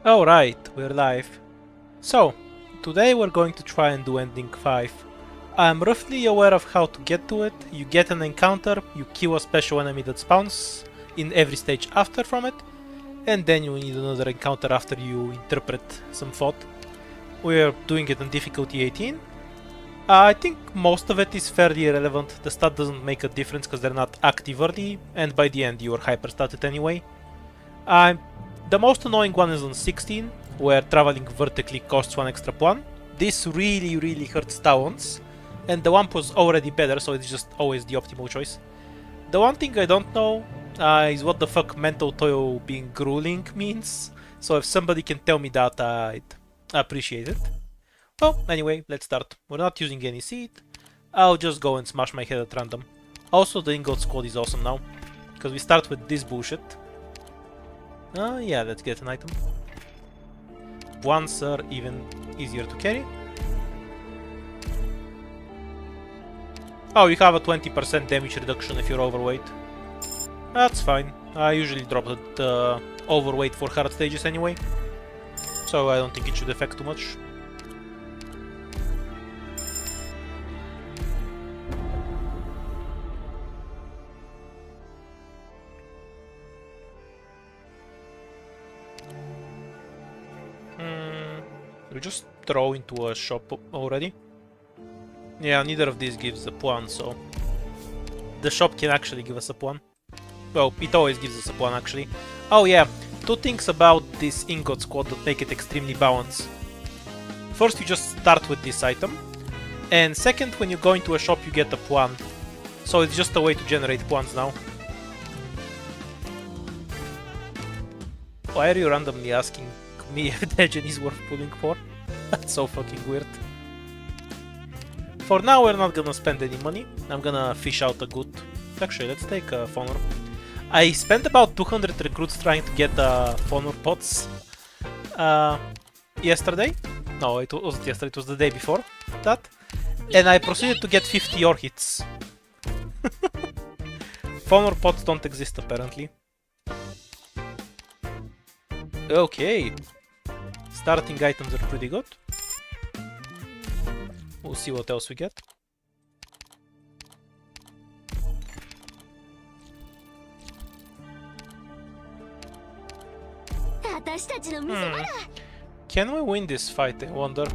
Alright, we're live. So, today we're going to try and do ending 5. I'm roughly aware of how to get to it. You get an encounter, you kill a special enemy that spawns in every stage after from it, and then you need another encounter after you interpret some thought. We're doing it on difficulty 18. I think most of it is fairly irrelevant. The stat doesn't make a difference because they're not active early, and by the end you are hyper-statted anyway. The most annoying one is on 16, where traveling vertically costs 1 extra pawn. This really hurts talons, and the Wamp was already better, so it's just always the optimal choice. The one thing I don't know is what the fuck mental toil being grueling means, so if somebody can tell me that, I'd appreciate it. Well, anyway, let's start. We're not using any seed. I'll just go and smash my head at random. Also, the ingot squad is awesome now, because we start with this bullshit. Yeah, let's get an item. Ones are even easier to carry. Oh, you have a 20% damage reduction if you're overweight. That's fine. I usually drop the overweight for hard stages anyway, so I don't think it should affect too much. We just throw into a shop already. Yeah, neither of these gives a pawn, so the shop can actually give us a pawn. Well, it always gives us a pawn actually. Oh yeah, two things about this ingot squad that make it extremely balanced. First, you just start with this item, and second, when you go into a shop you get a pawn. So it's just a way to generate pawns now. Why are you randomly asking me if Degen is worth pulling for? That's so fucking weird. For now we're not gonna spend any money. I'm gonna fish out a good... Actually, let's take a Fonor. I spent about 200 recruits trying to get Fonor pots yesterday. No, it wasn't yesterday, it was the day before that. And I proceeded to get 50 ore hits. Fonor pots don't exist apparently. Okay. Starting items are pretty good. We'll see what else we get. Can we win this fight, I wonder?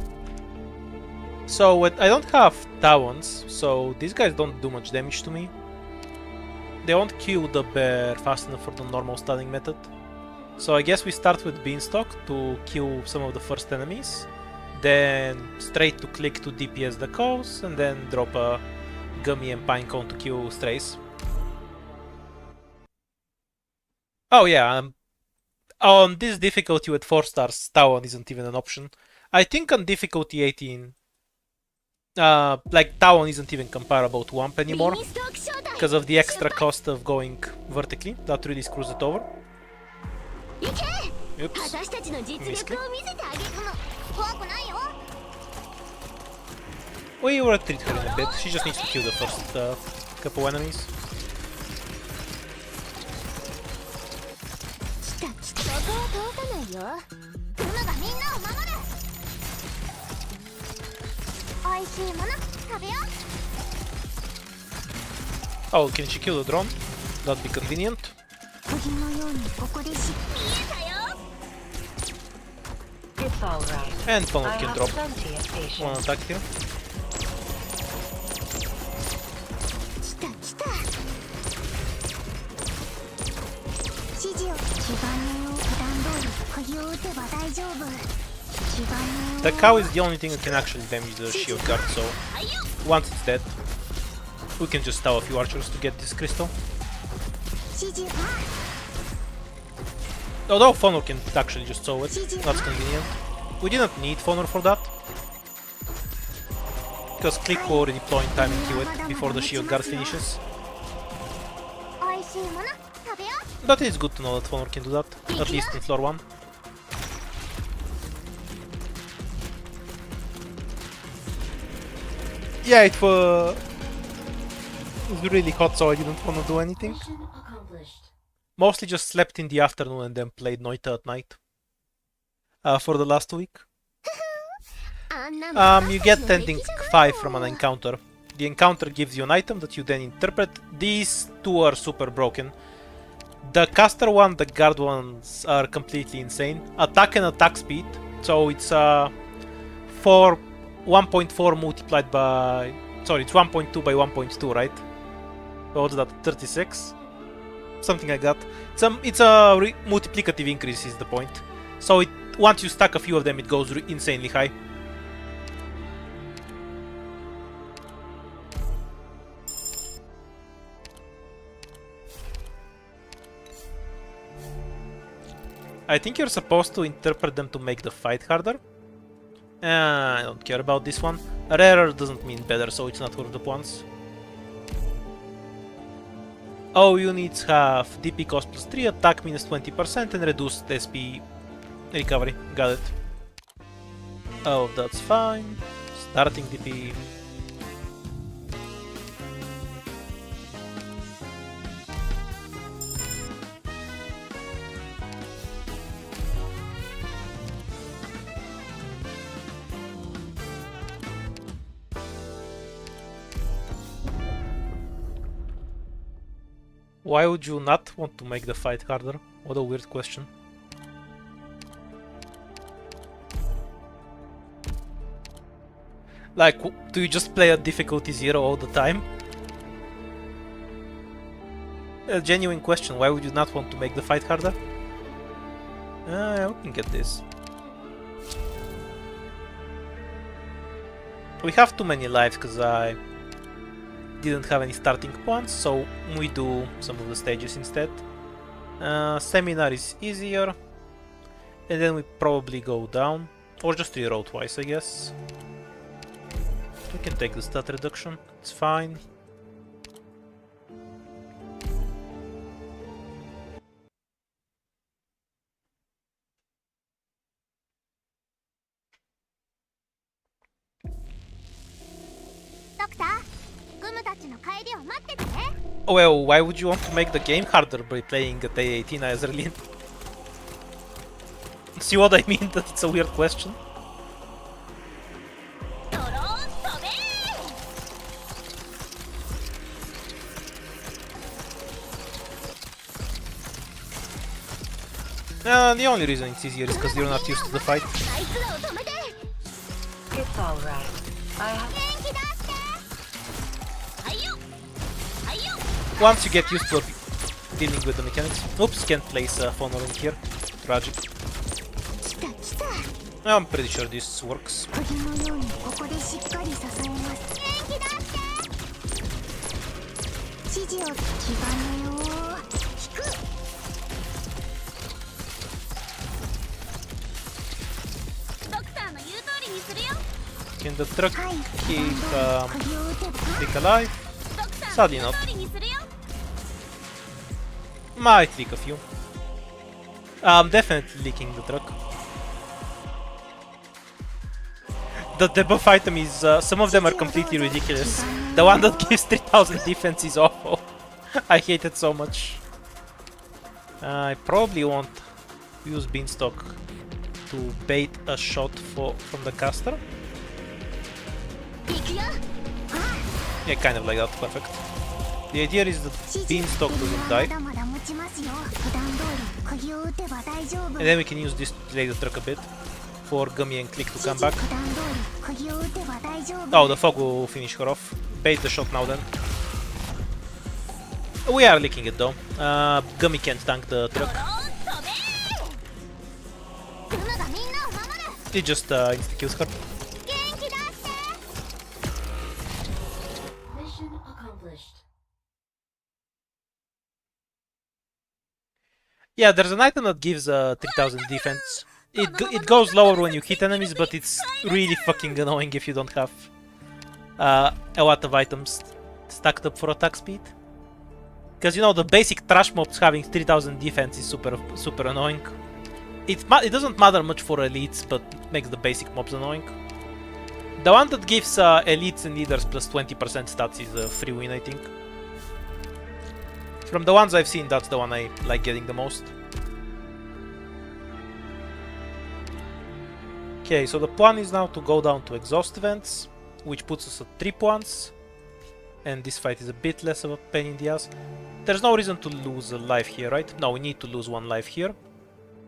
So, I don't have talons, so these guys don't do much damage to me. They won't kill the bear fast enough for the normal stunning method. So I guess we start with Beanstalk to kill some of the first enemies, then straight to click to DPS the cows, and then drop a Gummy and Pinecone to kill strays. Oh yeah, on this difficulty with 4 stars, Talon isn't even an option. I think on difficulty 18, like Talon isn't even comparable to Wamp anymore, because of the extra cost of going vertically. That really screws it over. Oops. Misclick. We will treat her in a bit. She just needs to kill the first couple enemies. Oh, can she kill the drone? That'd be convenient. And Fonor can drop one attack here. The cow is the only thing that can actually damage the shield guard, so once it's dead, we can just stall a few archers to get this crystal. Although Fonor can actually just solve it, that's convenient. We didn't need Fonor for that, because Click will already deploy in time and kill it before the shield guard finishes. But it's good to know that Fonor can do that, at least in floor 1. Yeah, it was really hot, so I didn't want to do anything. Mostly just slept in the afternoon and then played Noita at night. for the last week. You get ending 5 from an encounter. The encounter gives you an item that you then interpret. These two are super broken. The caster one, the guard ones are completely insane. Attack and attack speed. So it's 1.4 multiplied by... Sorry, it's 1.2 by 1.2, right? So what's that, 36? Something like that. It's a multiplicative increase is the point. So once you stack a few of them, it goes insanely high. I think you're supposed to interpret them to make the fight harder. I don't care about this one. Rarer doesn't mean better, so it's not worth the points. All units have DP cost plus 3, attack minus 20%, and reduced SP recovery. Got it. Oh, that's fine. Starting DP. Why would you not want to make the fight harder? What a weird question. Like, do you just play at difficulty 0 all the time? A genuine question, why would you not want to make the fight harder? We can get this. We have too many lives because I didn't have any starting points, so we do some of the stages instead. Seminar is easier, and then we probably go down, or just reroll twice, I guess. We can take the stat reduction, it's fine. Well, why would you want to make the game harder by playing at A18 as early? See what I mean? That it's a weird question. The only reason it's easier is because you're not used to the fight. It's alright. Once you get used to dealing with the mechanics. Oops, can't place a funnel in here. Tragic. I'm pretty sure this works. Can the truck keep Rick alive? Sadly not. Might leak a few. I'm definitely leaking the truck. The debuff item is... some of them are completely ridiculous. The one that gives 3000 defense is awful. I hate it so much. I probably won't use Beanstalk to bait a shot from the caster. Yeah, kind of like that, perfect. The idea is that Beanstalk doesn't die. And then we can use this to delay the truck a bit for Gummy and Click to come back. Oh, the fog will finish her off. Bait the shot now then. We are leaking it though. Gummy can't tank the truck. It just insta-kills her. Yeah, there's an item that gives 3000 defense. It goes lower when you hit enemies, but it's really fucking annoying if you don't have a lot of items stacked up for attack speed. Because you know the basic trash mobs having 3000 defense is super annoying. It doesn't matter much for elites, but makes the basic mobs annoying. The one that gives elites and leaders plus 20% stats is a free win, I think. From the ones I've seen, that's the one I like getting the most. Okay, so the plan is now to go down to exhaust vents, which puts us at 3 points, and this fight is a bit less of a pain in the ass. There's no reason to lose a life here, right? No, we need to lose 1 life here,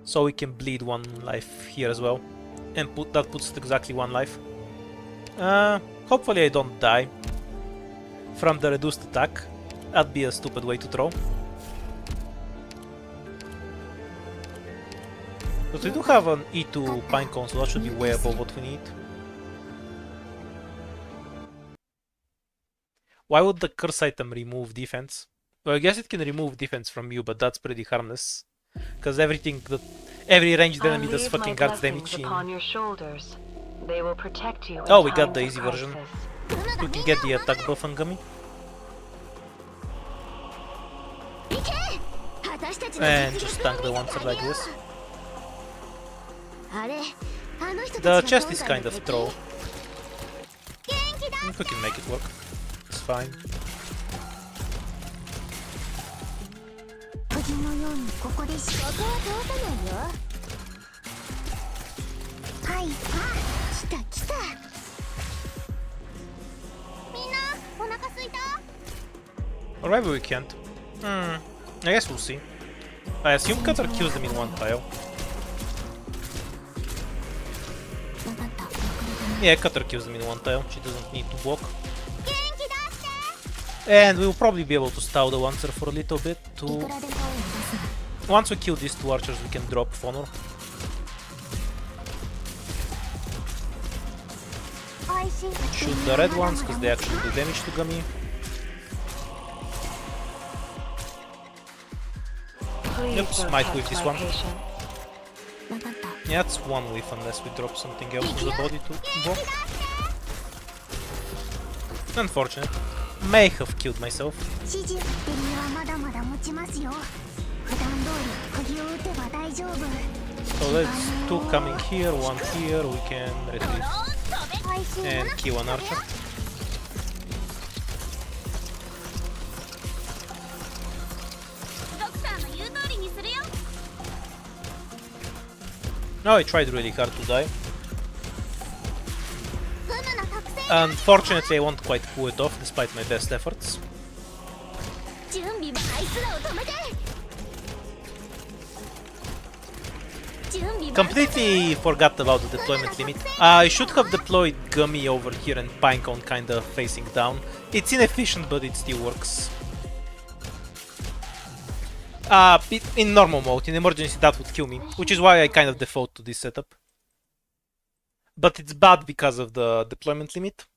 so we can bleed 1 life here as well, and that puts us exactly 1 life. Hopefully I don't die from the reduced attack. That'd be a stupid way to throw. But we do have an E2 pinecone, so that should be way above what we need. Why would the curse item remove defense? Well, I guess it can remove defense from you, but that's pretty harmless. Because every ranged enemy does fucking guards damage in... They will protect you. Oh, we got the easy version. We can get the attack buff on Gummy. And just tank the ones like this. The chest is kind of throw. If we can make it work, it's fine. Or maybe we can't. I guess we'll see. I assume Cutter kills them in 1 tile. Yeah, Cutter kills them in 1 tile. She doesn't need to walk. And we'll probably be able to stall the Lancer for a little bit to... Once we kill these 2 archers, we can drop Honor. Shoot the red ones, because they actually do damage to Gummy. Oops, might whiff this one. Yeah, it's 1 whiff unless we drop something else to the body to block. Unfortunate. May have killed myself. So let's 2 coming here, 1 here, we can retreat and kill an archer. No, I tried really hard to die. Unfortunately, I won't quite pull it off despite my best efforts. Completely forgot about the deployment limit. I should have deployed Gummy over here and Pinecone kinda facing down. It's inefficient, but it still works. In normal mode, in emergency that would kill me, which is why I kind of default to this setup. But it's bad because of the deployment limit.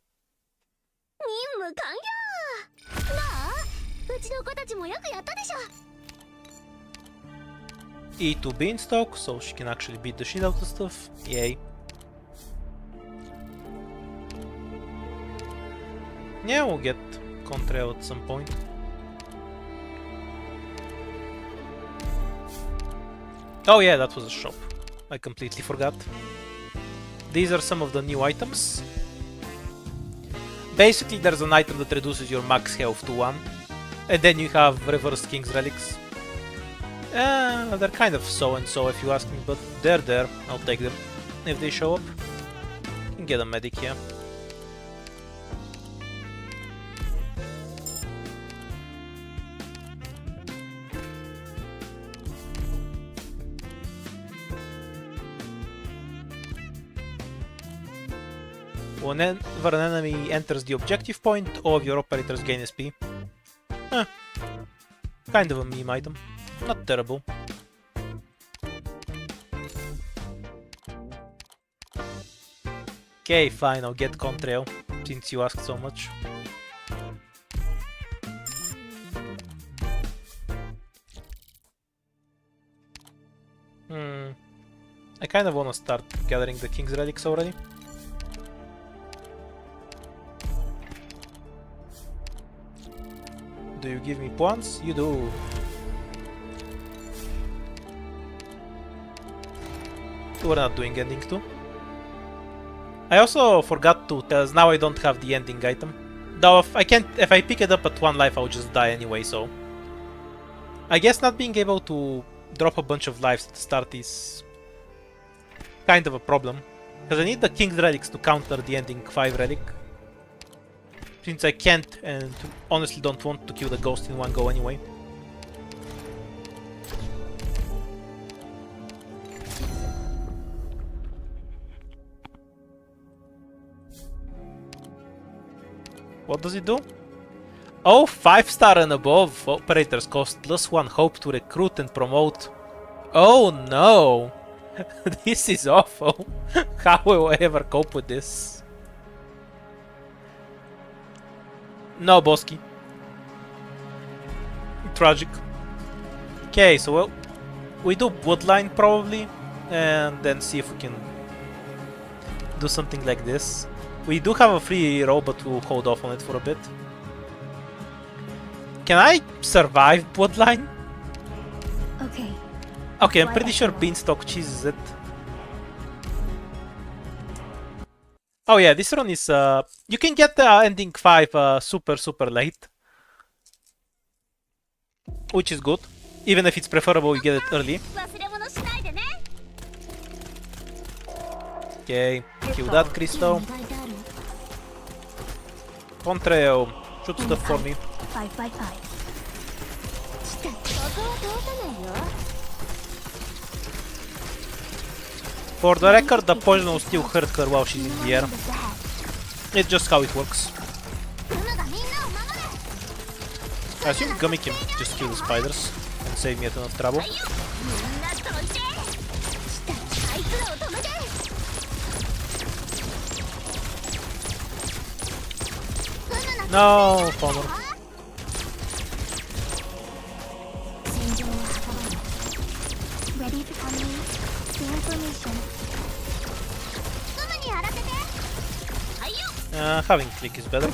E2 Beanstalk, so she can actually beat the shit out of stuff. Yay. Yeah, we'll get Contrail at some point. Oh yeah, that was a shop. I completely forgot. These are some of the new items. Basically, there's an item that reduces your max health to 1. And then you have Reversed King's Relics. They're kind of so-and-so if you ask me, but they're there. I'll take them if they show up. You can get a medic here. Whenever an enemy enters the objective point, all of your operators gain SP. Kind of a meme item. Not terrible. Okay, fine, I'll get Contrail, since you asked so much. I kind of want to start gathering the King's Relics already. Do you give me points? You do. We're not doing ending 2. I also forgot to, because now I don't have the ending item. Though if I pick it up at 1 life, I'll just die anyway, so... I guess not being able to drop a bunch of lives at the start is kind of a problem. Because I need the King's Relics to counter the ending 5 relic. Since I can't and honestly don't want to kill the ghost in one go anyway. What does it do? Oh, 5-star and above operators cost +1 hope to recruit and promote. Oh no! This is awful. How will I ever cope with this? No, Bosky. Tragic. Okay, so well, we do Woodline probably, and then see if we can do something like this. We do have a free row, but we'll hold off on it for a bit. Can I survive Bloodline? Okay. Okay, I'm pretty sure Beanstalk cheeses it. Oh yeah, this run is you can get the ending 5 super late. Which is good. Even if it's preferable you get it early. Okay, kill that Crystal. Contrail, shoot stuff for me. 555. For the record, the poison will still hurt her while she's in the air. It's just how it works. I assume Gummy can just kill the spiders and save me a ton of trouble. No, Honor. Ready to come in. Stay information. Having click is better.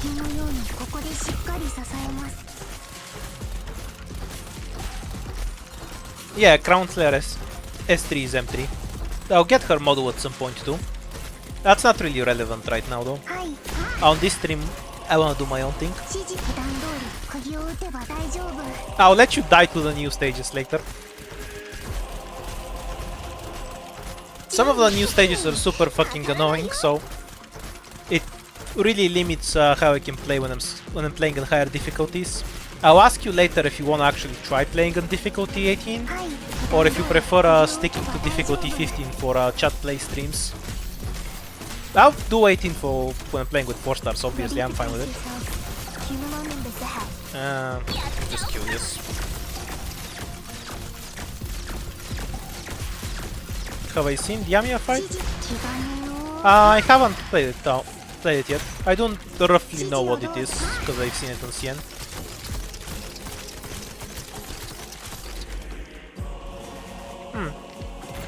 Yeah, Crown Slayer S3 is M3. I'll get her model at some point too. That's not really relevant right now though. On this stream, I wanna do my own thing. I'll let you die to the new stages later. Some of the new stages are super fucking annoying, so it really limits how I can play when I'm playing in higher difficulties. I'll ask you later if you wanna actually try playing on difficulty 18, or if you prefer sticking to difficulty 15 for chat play streams. I'll do 18 for when I'm playing with 4 stars, obviously, I'm fine with it. I'm just curious. Have I seen the Yamiya fight? I haven't played it yet. I don't roughly know what it is, because I've seen it on CN.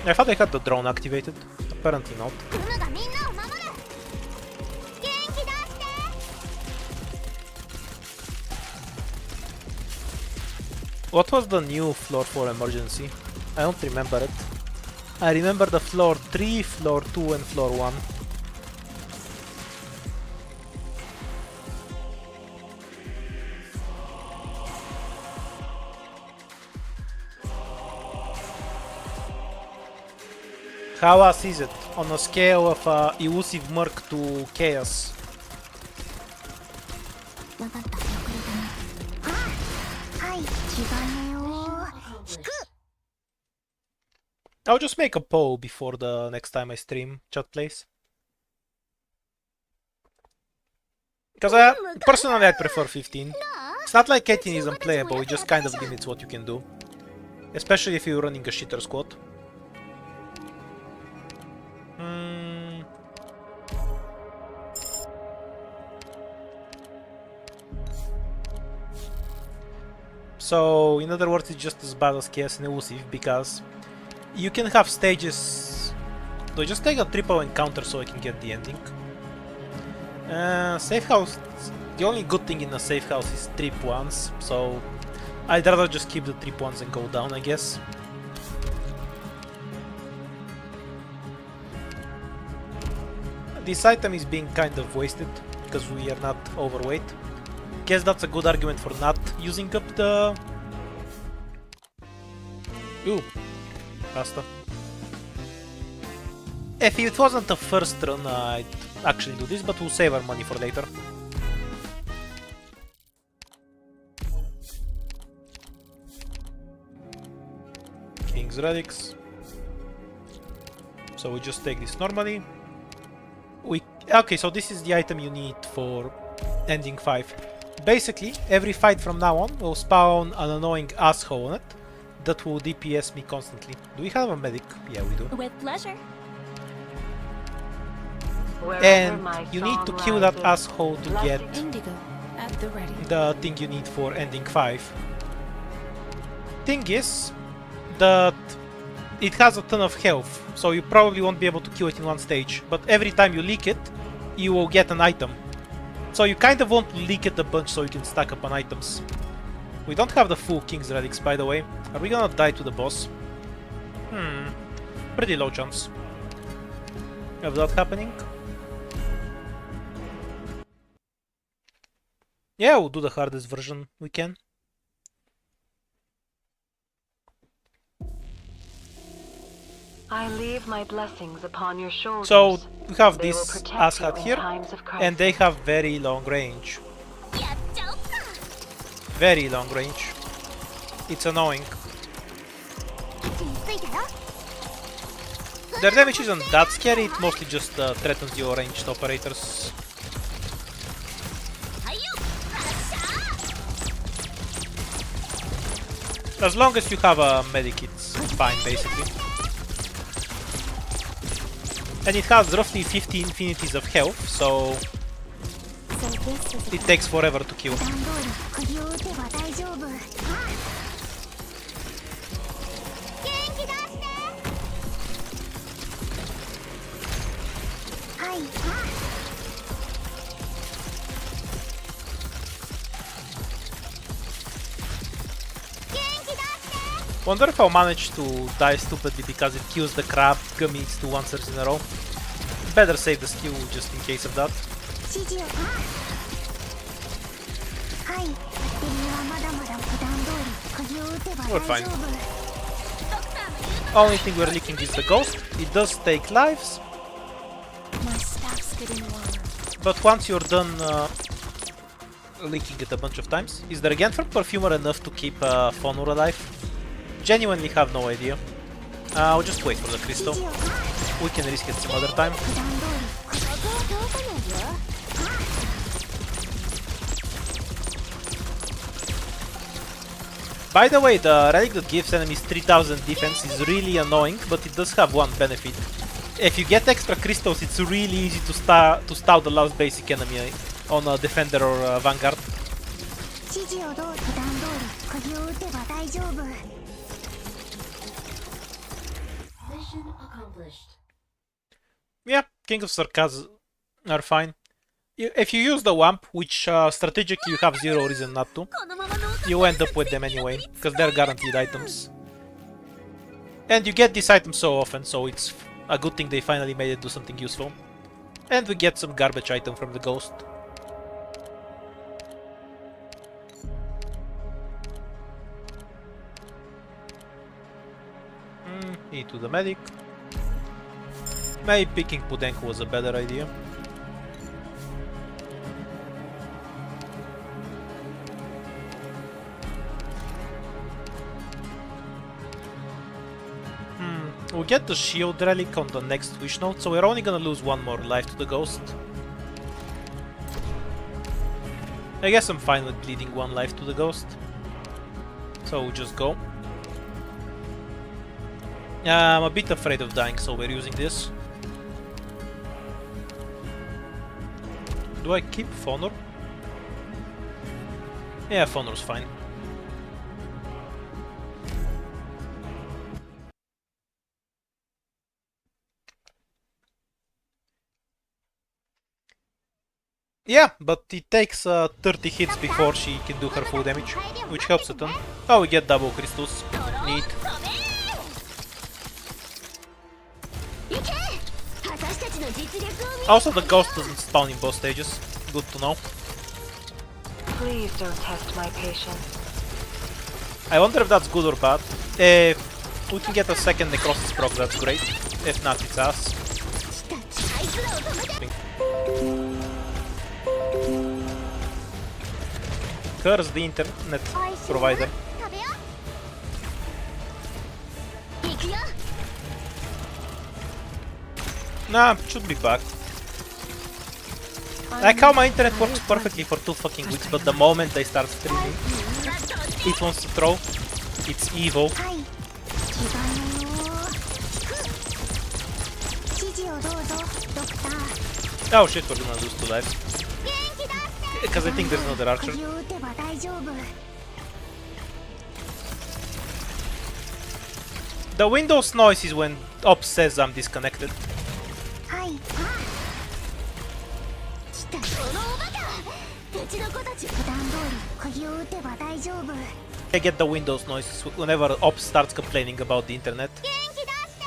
I thought I had the drone activated. Apparently not. What was the new floor for emergency? I don't remember it. I remember the floor 3, floor 2 and floor 1. How is it on a scale of elusive merc to chaos? I'll just make a poll before the next time I stream chat plays. Because personally I prefer 15. It's not like 18 is unplayable, it just kind of limits what you can do. Especially if you're running a shitter squad. So, in other words, it's just as bad as chaos and elusive, because you can have stages. Do I just take a triple encounter so I can get the ending? Safe house. The only good thing in a safe house is trip ones, so I'd rather just keep the trip ones and go down, I guess. This item is being kind of wasted because we are not overweight. Guess that's a good argument for not using up the... Ooh, pasta. If it wasn't the first run, I'd actually do this, but we'll save our money for later. King's Relics. So we just take this normally. Okay, so this is the item you need for ending 5. Basically, every fight from now on will spawn an annoying asshole on it that will DPS me constantly. Do we have a medic? Yeah, we do. With pleasure. And you need to kill that asshole to get Indigo at the ready. the thing you need for ending 5. Thing is that it has a ton of health, so you probably won't be able to kill it in one stage, but every time you leak it, you will get an item. So you kind of want to leak it a bunch so you can stack up on items. We don't have the full King's Relics, by the way. Are we gonna die to the boss? Pretty low chance of that happening. Yeah, we'll do the hardest version we can. I leave my blessings upon your shoulders. So we have They will this protect asshat you in here, times of and they crisis. have very long range. Very long range. It's annoying. Their damage isn't that scary, it mostly just threatens your ranged operators. As long as you have a medic, it's fine basically. And it has roughly 50 infinities of health, so So this is it takes forever to kill. 普段通り釘を打てば大丈夫。元気出して。はい。Wonder if I'll manage to die stupidly because it kills the crab gummies 2 answers in a row. Better save the skill just in case of that. 指示を。はい。君はまだまだ普段通り釘を打てば We're 大 fine. 丈夫。 Only thing we're leaking is the ghost. It does take lives, My staff's getting warmer. but once you're done leaking it a bunch of times, is there again for Perfumer enough to keep Fonur alive? Genuinely have no idea. I'll just wait for the crystal. 指示を。 We can risk it some other time. 普段通りここを通さないよ。 By the way, the relic that gives enemies 3000 defense is really annoying, but it does have one benefit. If you get extra crystals, it's really easy to stall the last basic enemy on a defender or a vanguard. 指示をどう普段通り釘を打てば大丈夫。 Mission accomplished. Yeah, King of Sarkaz are fine. If you use the Wamp, which strategically you have zero reason not to, you end up with them anyway, because they're guaranteed items. And you get these items so often, so it's a good thing they finally made it do something useful. And we get some garbage item from the ghost. E to the medic. Maybe picking Pudenko was a better idea. We'll get the shield relic on the next wish note, so we're only gonna lose one more life to the ghost. I guess I'm fine with bleeding one life to the ghost. So we'll just go. I'm a bit afraid of dying, so we're using this. Do I keep Fonor? Yeah, Fonor's fine. Yeah, but it takes 30 hits before she can do her full damage, which helps a ton. Oh, we get double crystals. Neat. Also, the ghost doesn't spawn in both stages. Good to know. Please don't test my patience. I wonder if that's good or bad. If we can get a second necrosis proc, that's great. If not, it's ass. Curse the internet provider. 食べよう行くよ Nah, should be back. Like how my internet works perfectly for 2 fucking weeks, but the moment they start streaming, it wants to throw. It's evil. はい刻むよ指示をどうぞドクター Oh shit, we're gonna lose 2 lives. Because I think there's another archer. 鍵を打てば大丈夫 The Windows noise is when Ops says I'm disconnected. はい来たそのおバカうちの子たち普段通り鍵を打てば大丈夫 I get the Windows noise whenever Ops starts complaining about the internet. 元気出し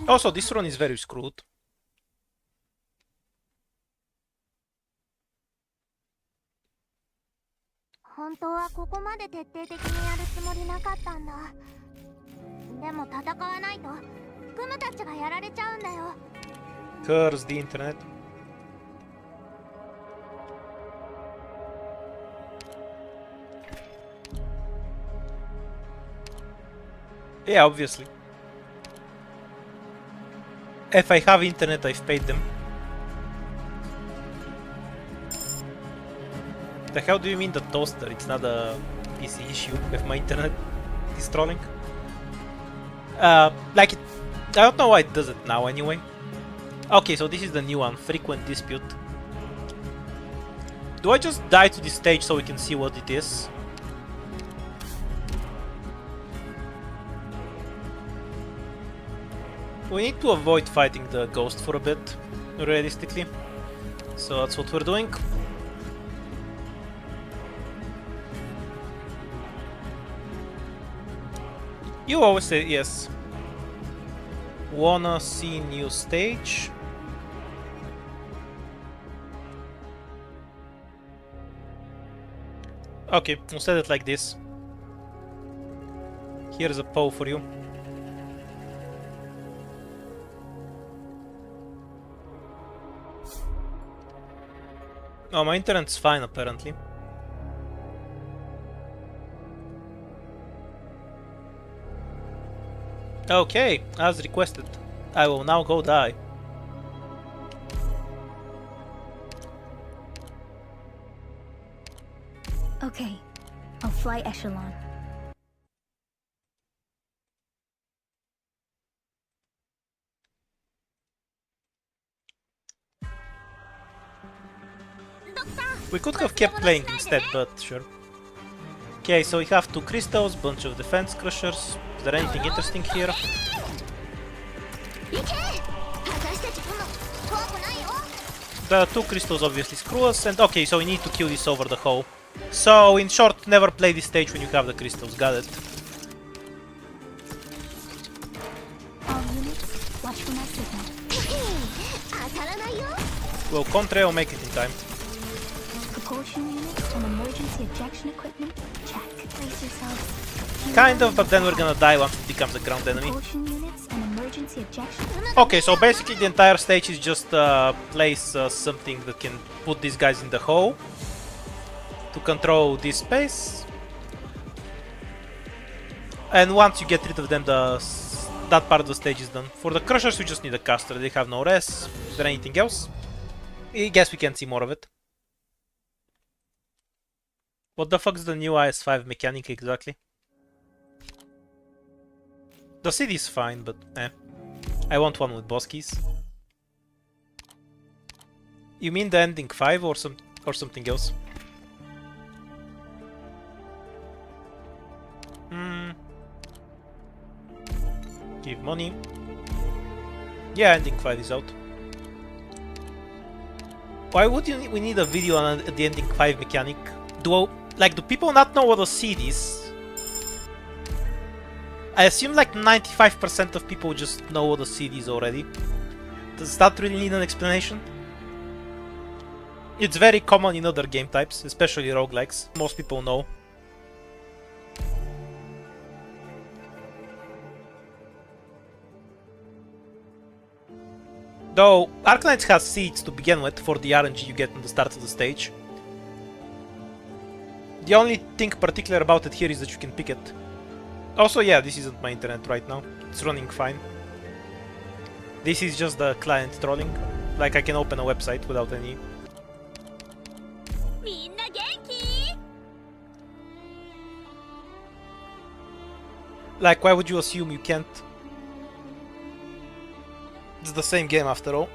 て Also, this run is very screwed. 本当はここまで徹底的にやるつもりなかったんだでも戦わないとクムたちがやられちゃうんだよ Curse the internet. Yeah, obviously. If I have internet, I've paid them. The hell do you mean the toaster? It's not a PC issue if my internet is trolling. Like it, I don't know why it does it now anyway. Okay, so this is the new one, frequent dispute. Do I just die to this stage so we can see what it is? We need to avoid fighting the ghost for a bit, realistically. So that's what we're doing. You always say yes. Wanna see new stage? Okay, we'll set it like this. Here's a POW for you. Oh, my internet's fine apparently. Okay, as requested. I will now go die. Okay, I'll fly echelon. We could have kept playing instead, but sure. Okay, so we have 2 crystals, bunch of defense crushers. Is there anything interesting here? The 2 crystals obviously screw us, and okay, so we need to kill this over the hole. So, in short, never play this stage when you have the crystals, got it. All units, watch for my signal. Well, Contrail will make it in time. Propulsion units and emergency ejection equipment, check. Brace yourselves. Kind of, but then we're gonna die once it becomes a ground enemy. Propulsion units and emergency ejection. Okay, so basically the entire stage is just place something that can put these guys in the hole to control this space. And once you get rid of them, that part of the stage is done. For the crushers, we just need a caster. They have no res. Is there anything else? I guess we can see more of it. What the fuck's the new IS5 mechanic exactly? The CD is fine, but eh. I want one with boss keys. You mean the ending 5 or something else? Give money. Yeah, ending 5 is out. Why would we need a video on the ending 5 mechanic? Do people not know what a seed is? I assume like 95% of people just know what a seed is already. Does that really need an explanation? It's very common in other game types, especially roguelikes. Most people know. Though Arknights has seeds to begin with for the RNG you get in the start of the stage. The only thing particular about it here is that you can pick it. Also, yeah, this isn't my internet right now. It's running fine. This is just the client trolling. Like, I can open a website without any... Like, why would you assume you can't? It's the same game after all.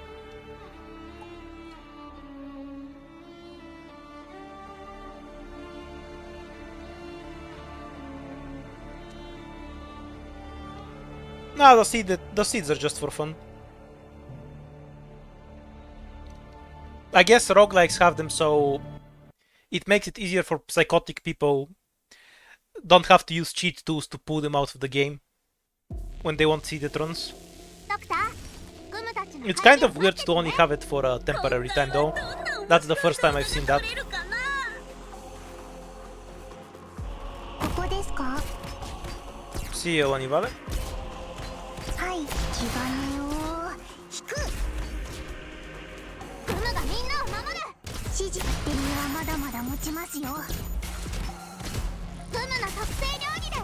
No, the seeds are just for fun. I guess roguelikes have them so it makes it easier for psychotic people. Don't have to use cheat tools to pull them out of the game when they want seeded runs. It's kind of weird to only have it for a temporary time though. That's the first time I've seen that. See you, Anivale. はい、気兼ねを引く。グムがみんなを守る。指示。バッテリーはまだまだ持ちますよ。グムの特製料理だよ。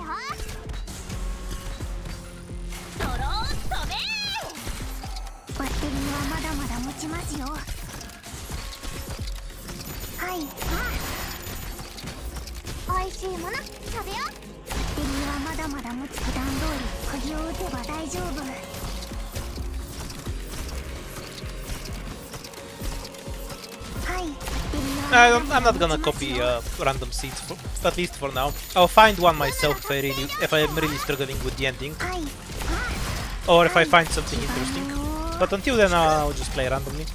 ドローン飛べ。バッテリーはまだまだ持ちますよ。はい、おいしいもの食べよう。 バッテリーはまだまだ持つ。普段通り釘を打てば大丈夫。はい、バッテリーは I'm not gonna copy random seeds, at least for now. I'll find one myself if I'm really struggling with the ending, はい、or if I find something interesting. But until then, I'll just play randomly.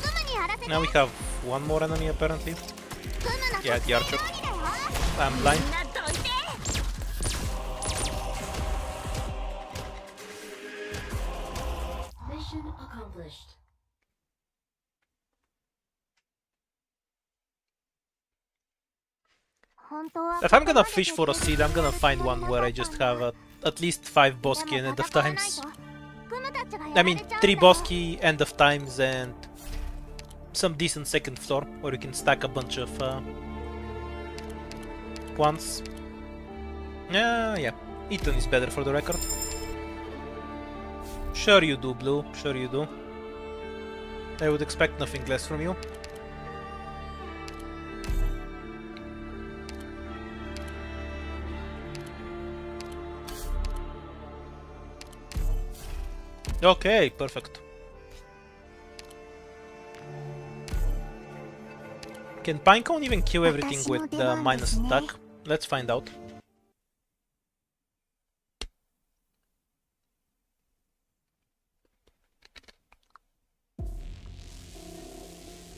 グムにやらせて。 Now we have one more enemy apparently. グムの Yeah, the archer. 料理だよ。 I'm blind. Mission accomplished. If I'm gonna fish for a seed, I'm gonna find one where I just have at least 5 bosky and end of times. I mean, 3 bosky, end of times, and some decent second floor, where you can stack a bunch of ones. Yeah. Eaton is better for the record. Sure you do, Blue. Sure you do. I would expect nothing less from you. Okay, perfect. Can Pinecone even kill everything with the minus attack? Let's find out.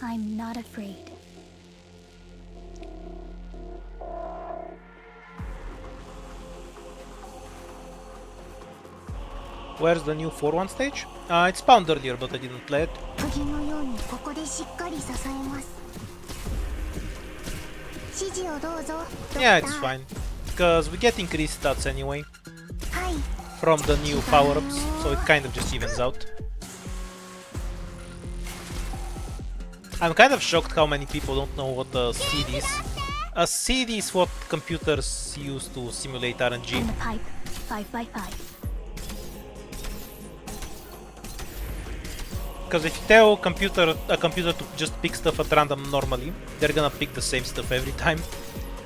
I'm not afraid. Where's the new 4-1 stage? It spawned earlier, but I didn't play it. 釘のようにここでしっかり支えます。指示をどうぞ。 Yeah, it's fine. Because we get increased stats anyway はい。 from the new power-ups, so it kind of just evens out. I'm kind of shocked how many people don't know what a seed is. A seed is what computers use to simulate RNG. In the pipe, 5x5. Because if you tell a computer to just pick stuff at random normally, they're gonna pick the same stuff every time.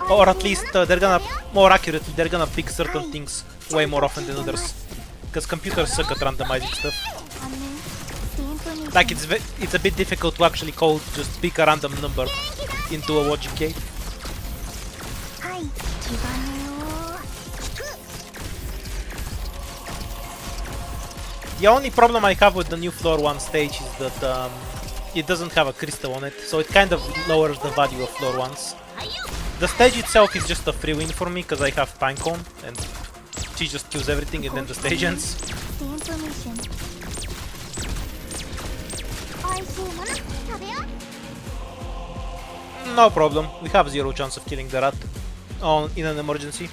Or at least they're gonna, more accurately, they're gonna pick certain things way more often than others. Because computers suck at randomizing stuff. Like it's a bit difficult to actually code just pick a random number into a logic gate. はい。気兼ねを引く。 The only problem I have with the new floor 1 stage is that it doesn't have a crystal on it, so it kind of lowers the value of floor 1s. The stage itself is just a free win for me because I have Pinecone and she just kills everything and then the stage ends. テントミッション。おいしいもの食べよう。 No problem, we have 0 chance of killing the rat in an emergency.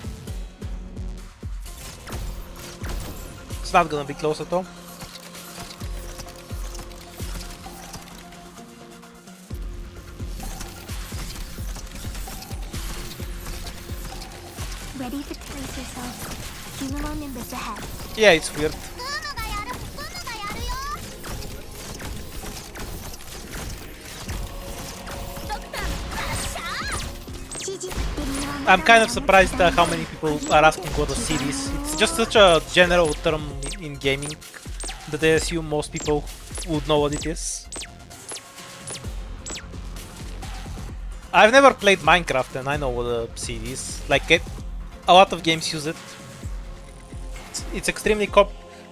It's not gonna be close at all. nimbus ahead. Yeah, it's weird. グームがやるグームがやるよ。ドクター発射。指示 I'm kind of surprised how many people are asking what a seed is. It's just such a general term in gaming that I assume most people would know what it is. I've never played Minecraft and I know what a seed is. Like, a lot of games use it. It's extremely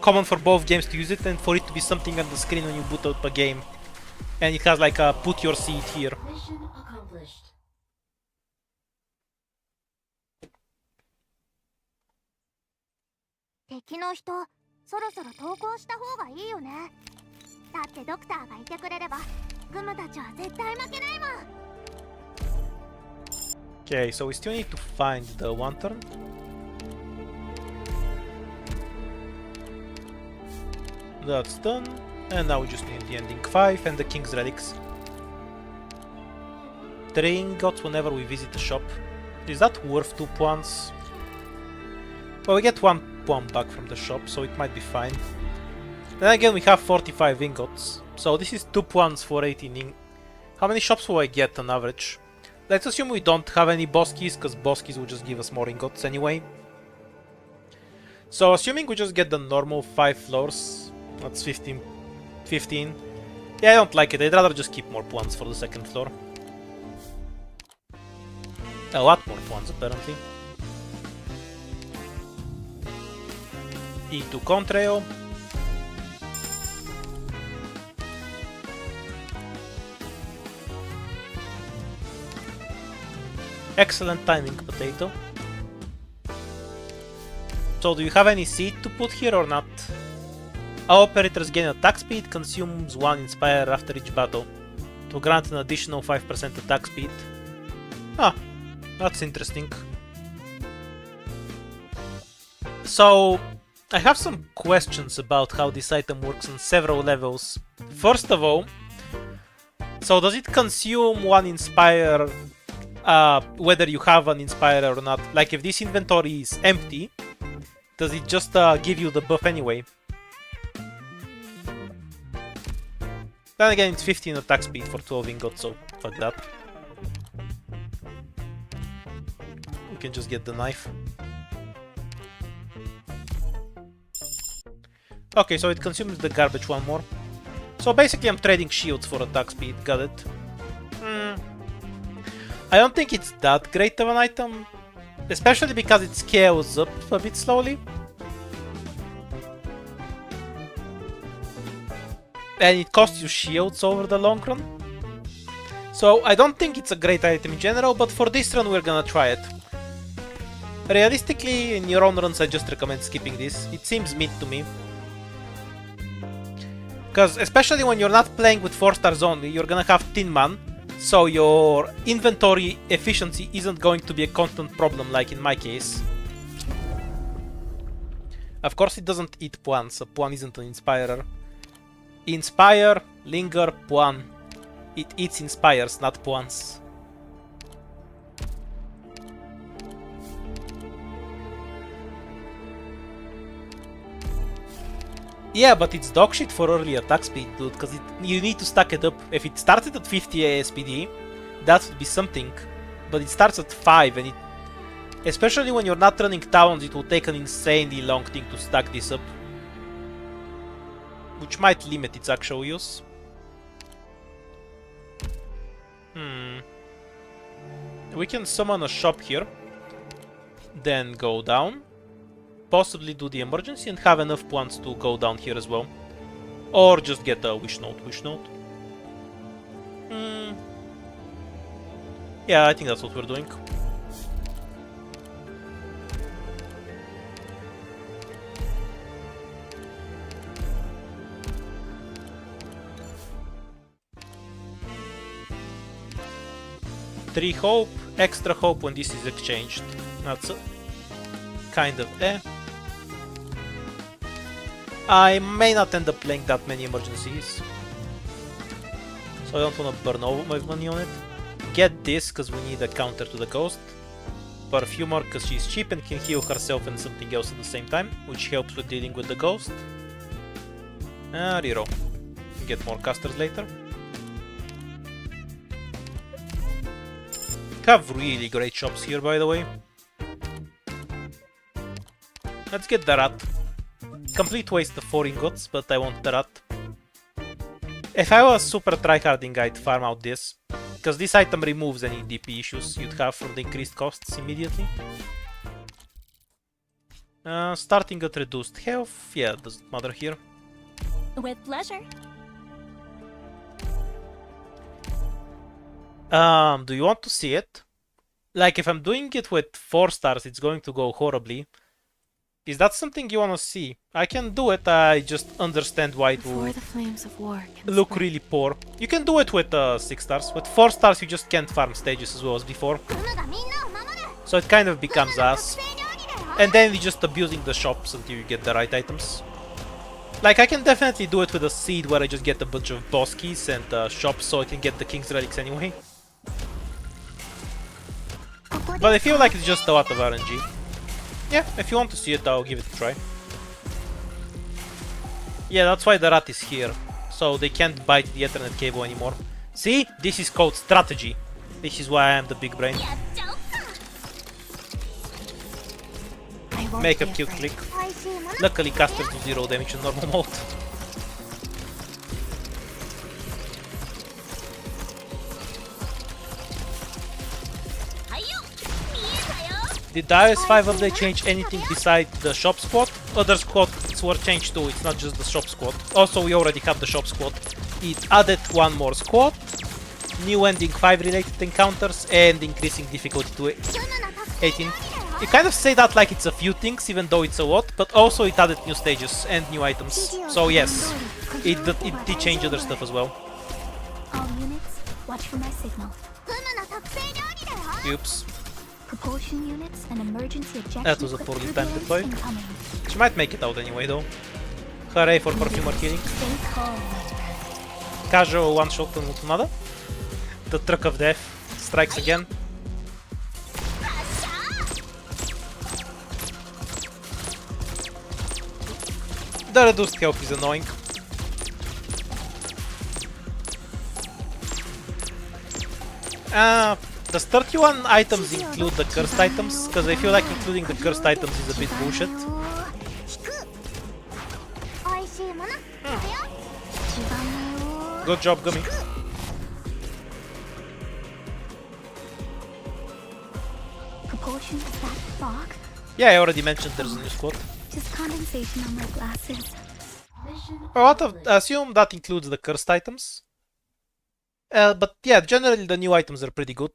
common for both games to use it and for it to be something on the screen when you boot up a game. And it has like a put your seed here. Mission accomplished. 敵の人、そろそろ投降した方がいいよね。だってドクターがいてくれれば、グムたちは絶対負けないもん。Okay, so we still need to find the lantern. That's done. And now we just need the ending 5 and the King's Relics. 3 ingots whenever we visit the shop. Is that worth 2 points? Well, we get 1 point back from the shop, so it might be fine. Then again, we have 45 ingots. So this is 2 points for 18 How many shops will I get on average? Let's assume we don't have any boss keys, because boss keys will just give us more ingots anyway. So assuming we just get the normal 5 floors, that's 15. Yeah, I don't like it. I'd rather just keep more points for the second floor. A lot more points, apparently. E2 contrail. Excellent timing, potato. So, do you have any seed to put here or not? Our operators gain attack speed, consumes 1 inspire after each battle to grant an additional 5% attack speed. Ah, that's interesting. So, I have some questions about how this item works on several levels. First of all, so does it consume 1 inspire whether you have an inspire or not? Like if this inventory is empty, does it just give you the buff anyway? Then again, it's 15 attack speed for 12 ingots, so fuck that. We can just get the knife. Okay, so it consumes the garbage one more. So basically I'm trading shields for attack speed, got it. I don't think it's that great of an item, especially because it scales up a bit slowly. And it costs you shields over the long run. So I don't think it's a great item in general, but for this run we're gonna try it. Realistically, in your own runs I just recommend skipping this. It seems mid to me. Because especially when you're not playing with 4 stars only, you're gonna have Tin Man, so your inventory efficiency isn't going to be a constant problem like in my case. Of course it doesn't eat Puan, so Puan isn't an Inspirer. Inspire, Linger, Puan. It eats Inspires, not Puans. Yeah, but it's dog shit for early attack speed, dude, because you need to stack it up. If it started at 50 ASPD, that would be something. But it starts at 5, and it... Especially when you're not running towns, it will take an insanely long thing to stack this up. Which might limit its actual use. We can summon a shop here. Then go down. Possibly do the emergency and have enough points to go down here as well. Or just get a wish note. Yeah, I think that's what we're doing. Three hope, extra hope when this is exchanged. That's kind of I may not end up playing that many emergencies, so I don't want to burn all my money on it. Get this, because we need a counter to the ghost. Perfumer because she's cheap and can heal herself and something else at the same time, which helps with dealing with the ghost. Reroll. Get more casters later. Have really great shops here, by the way. Let's get the rat. Complete waste of 4 ingots, but I want the rat. If I was super tryharding, I'd farm out this, because this item removes any DP issues you'd have from the increased costs immediately. Starting at reduced health, yeah, doesn't matter here. With pleasure. Do you want to see it? Like, if I'm doing it with 4 stars, it's going to go horribly. Is that something you want to see? I can do it, I just understand why it will The flames of war can look spread. really poor. You can do it with 6 stars. With 4 stars, you just can't farm stages as well as before. クムがみんなを守る So it kind of becomes 特 ass. 製料理だよ And then you're just abusing the shops until you get the right items. Like, I can definitely do it with a seed where I just get a bunch of boss keys and shops so I can get the King's Relics anyway. ここで But I feel like it's just a lot of RNG. Yeah, if you want to see it, I'll give it a try. Yeah, that's why the rat is here. So they can't bite the Ethernet cable anymore. See? This is called strategy. This is why I'm the big brain. やっちゃおっか I won't Make a be cute afraid. click. 美味しいもの Luckily, casters do 0 damage in normal mode. Did the IS5 update change anything besides the shop squad? Other squads were changed too, it's not just the shop squad. Also, we already have the shop squad. It added one more squad, new ending 5 related encounters, and increasing difficulty to 18. You kind of say that like it's a few things, even though it's a lot, but also it added new stages and new items. So yes, it did change other stuff as well. All units, watch for my signal. クムの特製料理だよ Oops. Propulsion units and emergency ejection That was a equipment poorly timed deploy. incoming. She might make it out anyway though. Hooray for perfumer healing. Stay calm, my friend. Casual one shot on Mutunada. The truck of death strikes again. The reduced health is annoying. Does 31 items include the cursed items? Because I feel like including the cursed items is a bit bullshit. 引く美味しいものだよ Good job, Gummy. Propulsion, is that fog? Yeah, I already mentioned there's a new squad. Just condensation on my glasses. I assume that includes the cursed items. But yeah, generally the new items are pretty good.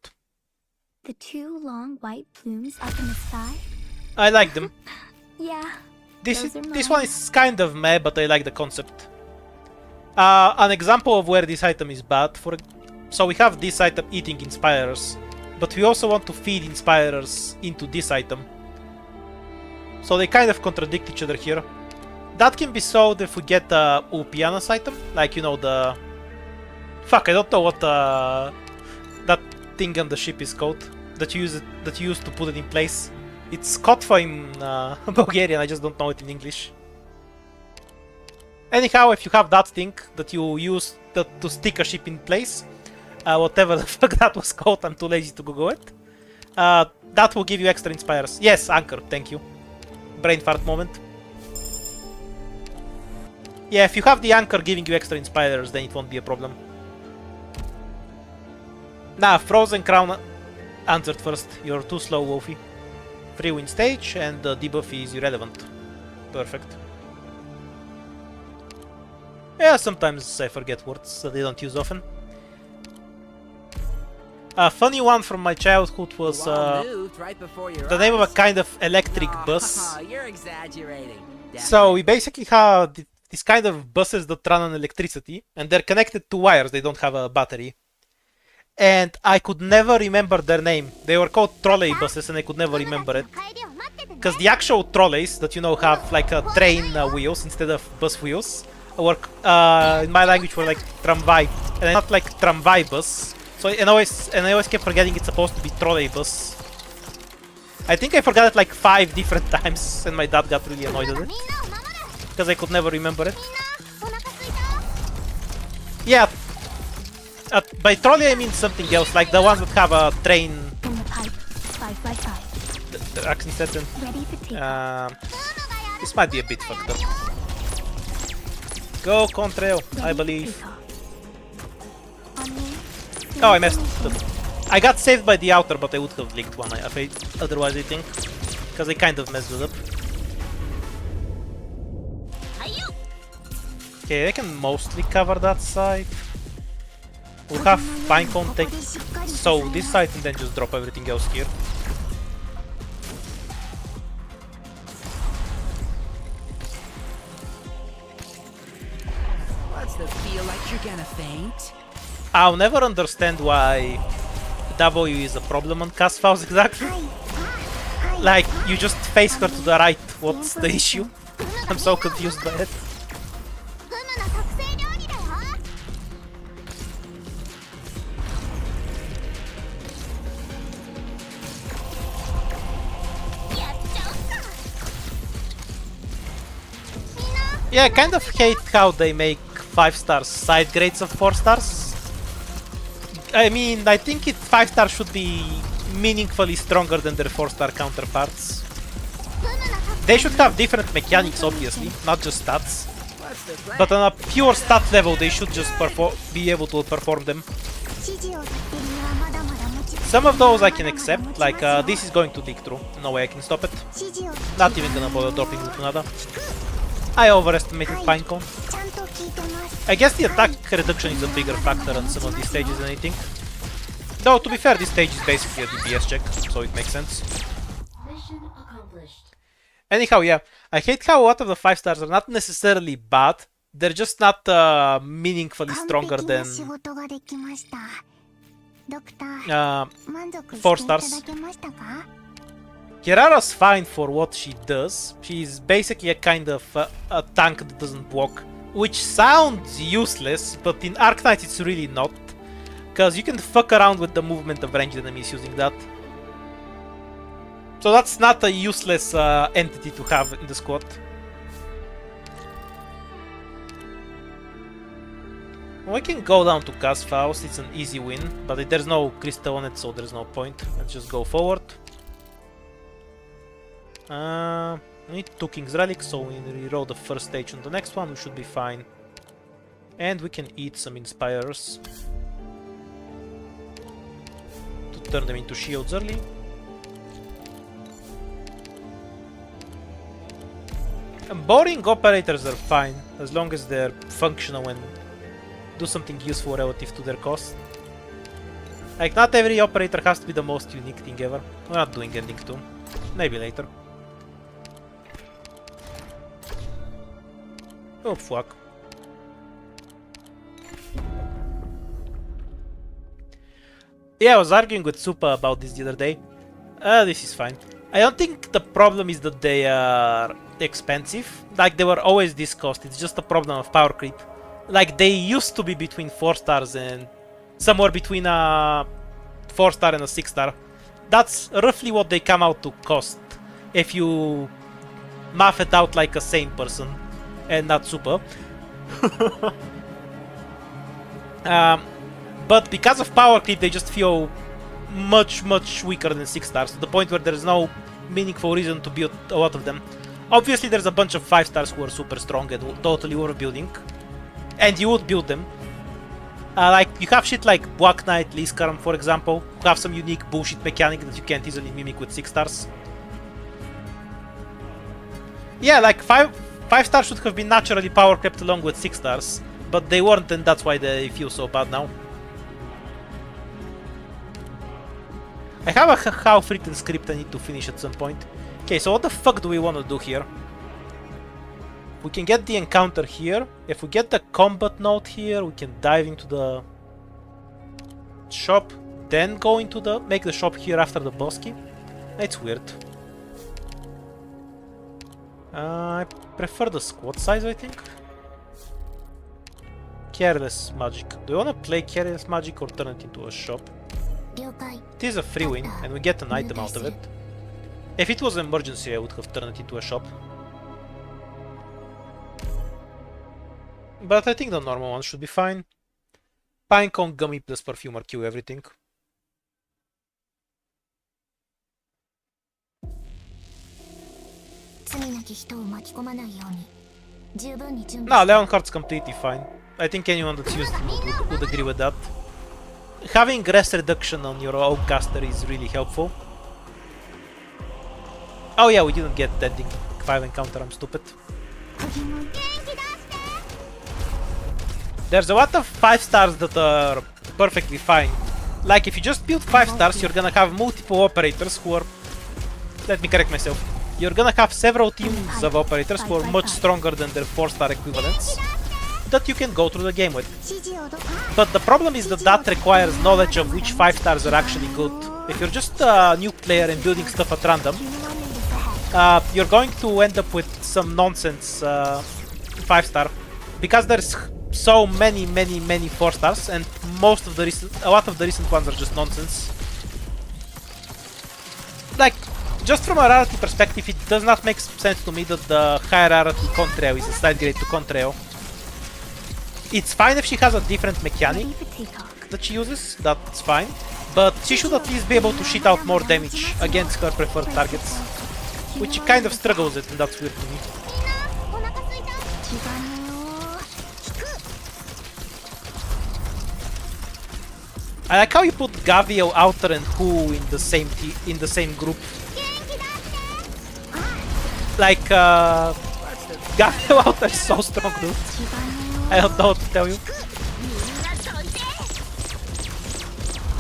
The 2 long white plumes up in the sky? I like them. Yeah. This Those are this mine. one is kind of meh, but I like the concept. An example of where this item is bad so we have this item eating inspirers, but we also want to feed inspirers into this item. So they kind of contradict each other here. That can be solved if we get the Upiana's item, like, you know, the... Fuck, I don't know what that thing on the ship is called, that you use to put it in place. It's Kotva in Bulgarian, I just don't know it in English. Anyhow, if you have that thing that you use to stick a ship in place, whatever the fuck that was called, I'm too lazy to Google it, that will give you extra inspires. Yes, Anchor, thank you. Brain fart moment. Yeah, if you have the Anchor giving you extra inspires, then it won't be a problem. Nah, Frozen Crown answered first. You're too slow, Wolfie. Free win stage, and the debuff is irrelevant. Perfect. Yeah, sometimes I forget words that they don't use often. A funny one from my childhood was the name of a kind of electric bus. You're exaggerating. So we basically have these kind of buses that run on electricity, and they're connected to wires, they don't have a battery. And I could never remember their name. They were called trolley buses and I could never remember it. 帰りを待っててね Because the actual trolleys that you know have like train wheels instead of bus wheels were, in my language, were like tramvai. And not like tramvai bus. So and I always kept forgetting it's supposed to be trolley bus. I think I forgot it like 5 different times, and my dad got really annoyed at it. みんなを守る Because I could never remember it. みんなお腹すいた Yeah. By trolley I mean something else, like the ones that have a train In the pipe. 5x5. accent setting. Ready for takeoff. ブームがやる This might be a bit fucked up. Go Contrail, I believe. Oh, I messed up. I got saved by the outer, but I would have licked one otherwise, I think. Because I kind of messed it up. Okay, I can mostly cover that side. We'll have Pinecone take so this side and then just drop everything else here. What's the feel like you're gonna faint? I'll never understand why W is a problem on cast files exactly. Like, you just face her to the right, what's the issue? I'm so confused by it. ブームの特製料理だよ Yeah, I kind of hate how they make 5 stars side grades of 4 stars. I mean, I think 5 stars should be meaningfully stronger than their 4-star counterparts. They should have different mechanics, obviously, not just stats. What's the plan? But on a pure stat level, they should just be able to perform them. 指示を出してるのはまだまだ持ち Some of those I can accept, like this is going to leak through. No way I can stop it. 指示を Not even gonna bother dropping it to nada. I overestimated Pinecone. ちゃんと聞いてます I guess the attack reduction is a bigger factor on some of these stages than I think. Though, to be fair, this stage is basically a DPS check, so it makes sense. Anyhow, yeah, I hate how a lot of the 5 stars are not necessarily bad, they're just not meaningfully 完 stronger 璧な than 仕事ができましたドクター 満足して 4 いた stars. だけましたか Kirara's fine for what she does. She's basically a kind of a tank that doesn't block, which sounds useless, but in Arknight it's really not, because you can fuck around with the movement of ranged enemies using that. So that's not a useless entity to have in the squad. We can go down to Cast Faust, it's an easy win, but there's no crystal on it, so there's no point. Let's just go forward. We need 2 King's Relics, so we reroll the first stage on the next one, we should be fine. And we can eat some Inspires to turn them into shields early. And boring operators are fine, as long as they're functional and do something useful relative to their cost. Like, not every operator has to be the most unique thing ever. We're not doing ending 2. Maybe later. Oh fuck. Yeah, I was arguing with Supa about this the other day. This is fine. I don't think the problem is that they are expensive. Like, they were always this cost. It's just a problem of power creep. Like, they used to be between 4 stars and somewhere between a 4-star and a 6-star. That's roughly what they come out to cost if you math it out like a sane person and not super. But because of power creep, they just feel much weaker than 6 stars, to the point where there's no meaningful reason to build a lot of them. Obviously, there's a bunch of 5 stars who are super strong and totally worth building, and you would build them. Like, you have shit like Black Knight, Liskarm, for example, who have some unique bullshit mechanic that you can't easily mimic with 6 stars. Yeah, like 5 stars should have been naturally power crept along with 6 stars, but they weren't, and that's why they feel so bad now. I have a half written script I need to finish at some point. Okay, so what the fuck do we want to do here? We can get the encounter here. If we get the combat note here, we can dive into the shop, then go into the... make the shop here after the boss key. It's weird. I prefer the squad size, I think. Careless Magic. Do you want to play Careless Magic or turn it into a shop? 了解 It is a free win, and we get an item out of it. If it was an emergency, I would have turned it into a shop. But I think the normal one should be fine. Pinecone, Gummy plus Perfumer kill everything. No, Leonhardt's completely fine. I think anyone that's used it would agree with that. Having rest reduction on your own caster is really helpful. Oh yeah, we didn't get Ending 5 encounter, I'm stupid. There's a lot of 5 stars that are perfectly fine. Like if you just build 5 stars, you're gonna have multiple operators who are... Let me correct myself. You're gonna have several teams of operators who are much stronger than their 4-star equivalents that you can go through the game with. But the problem is that that requires knowledge of which 5 stars are actually good. If you're just a new player and building stuff at random, you're going to end up with some nonsense 5 star because there's so many 4 stars, and a lot of the recent ones are just nonsense. Like, just from a rarity perspective, it does not make sense to me that the higher rarity Contrail is a side grade to Contrail. It's fine if she has a different mechanic that she uses, that's fine, but she should at least be able to shit out more damage against her preferred targets, which she kind of struggles with, and that's weird to me. I like how you put Gaviel, Outer, and Who in the same group. Like, Gaviel Outer is so strong, dude. I don't know what to tell you.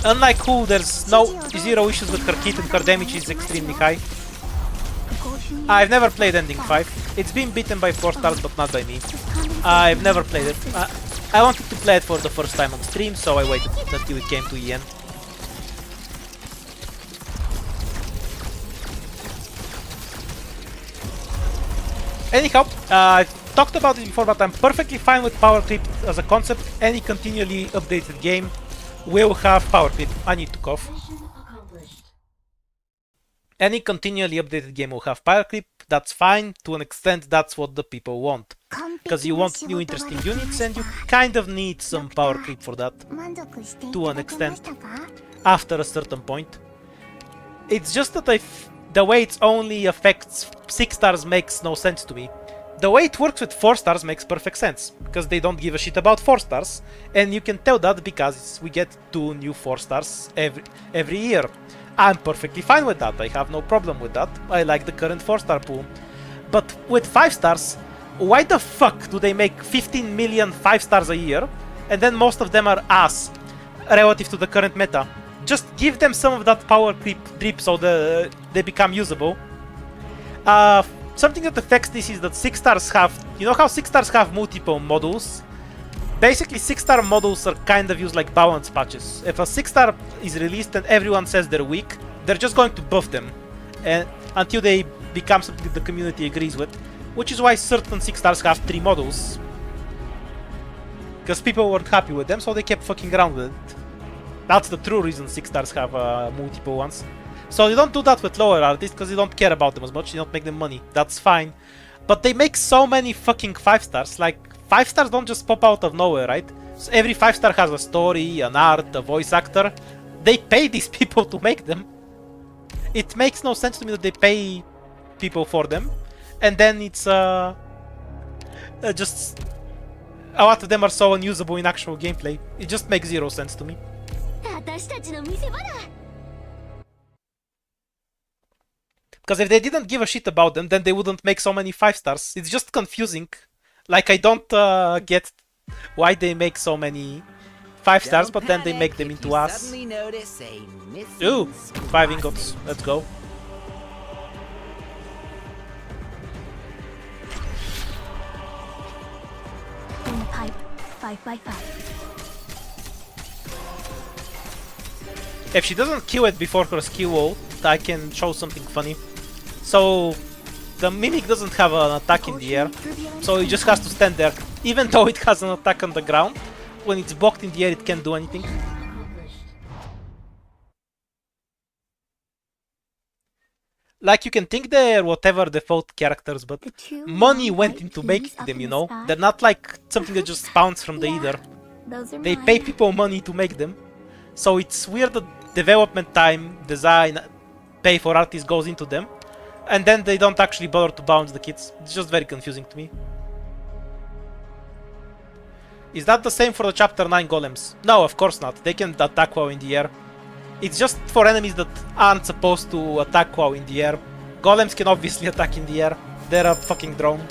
Unlike Who, there's zero issues with her kit and her damage is extremely high. I've never played Ending 5. It's been beaten by 4 stars, but not by me. I've never played it. I wanted to play it for the first time on stream, so I waited until it came to EN. Anyhow, I talked about it before, but I'm perfectly fine with power creep as a concept. Any continually updated game will have power creep. I need to cough. Any continually updated game will have power creep. That's fine. To an extent, that's what the people want. Because you want new interesting units, and you kind of need some power creep for that. To an extent. After a certain point. It's just that the way it only affects 6 stars makes no sense to me. The way it works with 4 stars makes perfect sense, because they don't give a shit about 4 stars, and you can tell that because we get 2 new 4 stars every year. I'm perfectly fine with that, I have no problem with that, I like the current 4 star pool. But with 5 stars, why the fuck do they make 15 million 5 stars a year, and then most of them are ass relative to the current meta? Just give them some of that power creep drip so they become usable. Something that affects this is that 6 stars have... You know how 6 stars have multiple modules? Basically, 6 star modules are kind of used like balance patches. If a 6 star is released and everyone says they're weak, they're just going to buff them until they become something the community agrees with. Which is why certain 6 stars have 3 modules. Because people weren't happy with them, so they kept fucking around with it. That's the true reason 6 stars have multiple ones. So you don't do that with lower artists because you don't care about them as much, you don't make them money. That's fine. But they make so many fucking 5 stars, like 5 stars don't just pop out of nowhere, right? So every 5 star has a story, an art, a voice actor. They pay these people to make them. It makes no sense to me that they pay people for them. And then it's just... A lot of them are so unusable in actual gameplay. It just makes zero sense to me. Because if they didn't give a shit about them, then they wouldn't make so many 5 stars. It's just confusing. Like, I don't get why they make so many 5 stars, but then they make them into ass. Ooh, 5 ingots. Let's go. In the pipe, 5x5. If she doesn't kill it before her skill ult, I can show something funny. So, the Mimic doesn't have an attack in the air, so it just has to stand there. Even though it has an attack on the ground, when it's blocked in the air it can't do anything. Like, you can think they're whatever default characters, but The two money long went white into plumes making up them, in you the know? sky. They're not like something that just spawns from the Yeah, ether. those are They mine. pay people money to make them. So it's weird that development time, design, pay for artists goes into them. And then they don't actually bother to bounce the kits. It's just very confusing to me. Is that the same for the Chapter 9 golems? No, of course not. They can attack while in the air. It's just for enemies that aren't supposed to attack while in the air. Golems can obviously attack in the air. They're a fucking drone.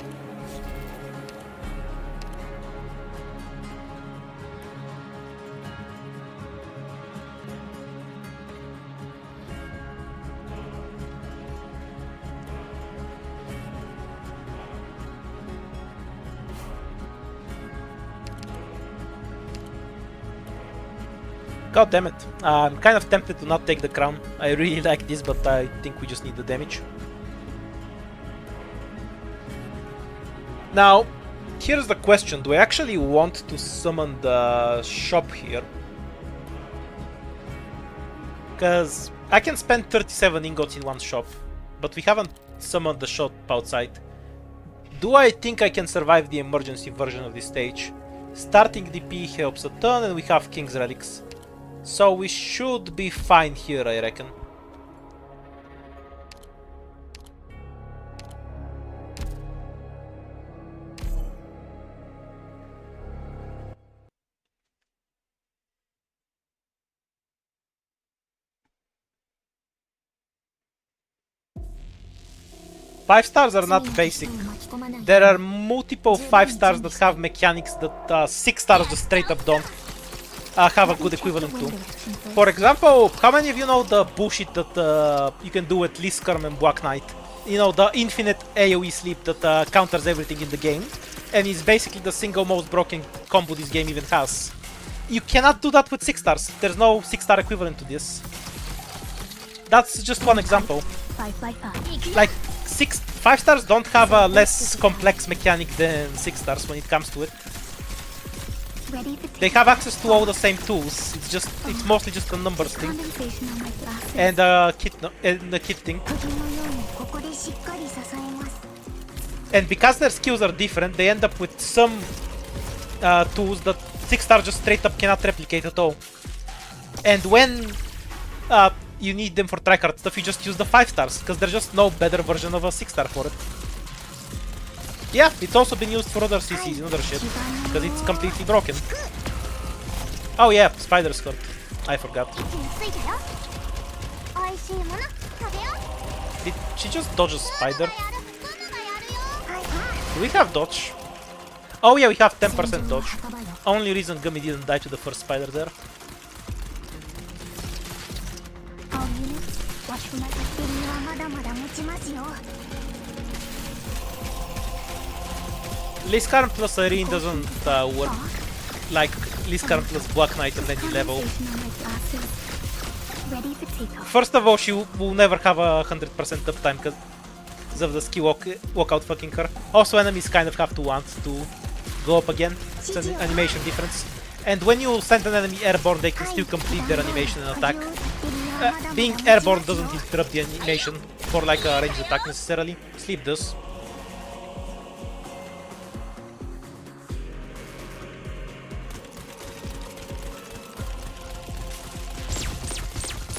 God damn it. I'm kind of tempted to not take the crown. I really like this, but I think we just need the damage. Now, here's the question. Do I actually want to summon the shop here? Because I can spend 37 ingots in one shop, but we haven't summoned the shop outside. Do I think I can survive the emergency version of this stage? Starting DP helps a ton, and we have King's Relics. So we should be fine here, I reckon. Five stars are not basic. There are multiple 5 stars that have mechanics that 6 stars just straight up don't have a good equivalent to. For example, how many of you know the bullshit that you can do with Liskarm and Black Knight? You know, the infinite AoE sleep that counters everything in the game, and is basically the single most broken combo this game even has. You cannot do that with 6 stars. There's no 6-star equivalent to this. That's just one example. Like, 5 stars don't have a less complex mechanic than 6 stars when it comes to it. They have access to all the same tools. It's mostly just a numbers thing and a kit thing. And because their skills are different, they end up with some tools that 6 stars just straight up cannot replicate at all. And when you need them for tryhard stuff, you just use the 5 stars, because there's just no better version of a 6 star for it. Yeah, it's also been used for other CCs and other shit, because it's completely broken. Oh yeah, Spider's Hurt. I forgot. Did she just dodge a spider? Do we have dodge? Oh yeah, we have 10% dodge. Only reason Gummy didn't die to the first spider there. Liskarm plus Irene doesn't work like Liskarm plus Black Knight on any level. First of all, she will never have a 100% uptime because of the skill walkout fucking her. Also, enemies kind of have to want to go up again. It's an animation difference. And when you send an enemy airborne, they can still complete their animation and attack. Being airborne doesn't interrupt the animation for like a ranged attack necessarily. Sleep does.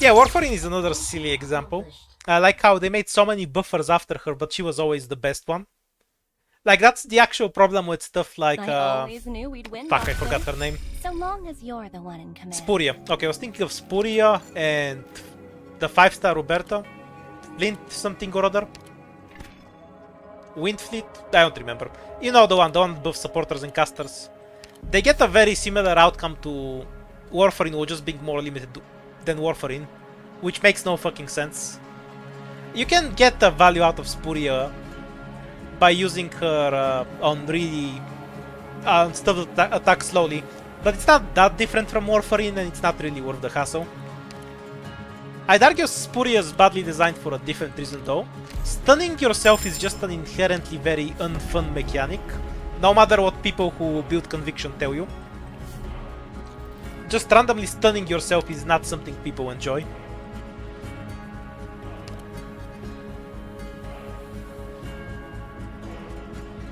Yeah, Warfarin is another silly example. I like how they made so many buffers after her, but she was always the best one. Like, that's the actual problem with stuff like, fuck, I forgot her name. So long as you're the one in command. Spuria. Okay, I was thinking of Spuria and the 5-star Roberta. Flint something or other. Windfleet? I don't remember. You know the one both supporters and casters. They get a very similar outcome to Warfarin, while just being more limited than Warfarin, which makes no fucking sense. You can get the value out of Spuria by using her on really stuff that attacks slowly, but it's not that different from Warfarin, and it's not really worth the hassle. I'd argue Spuria is badly designed for a different reason though. Stunning yourself is just an inherently very unfun mechanic, no matter what people who build Conviction tell you. Just randomly stunning yourself is not something people enjoy.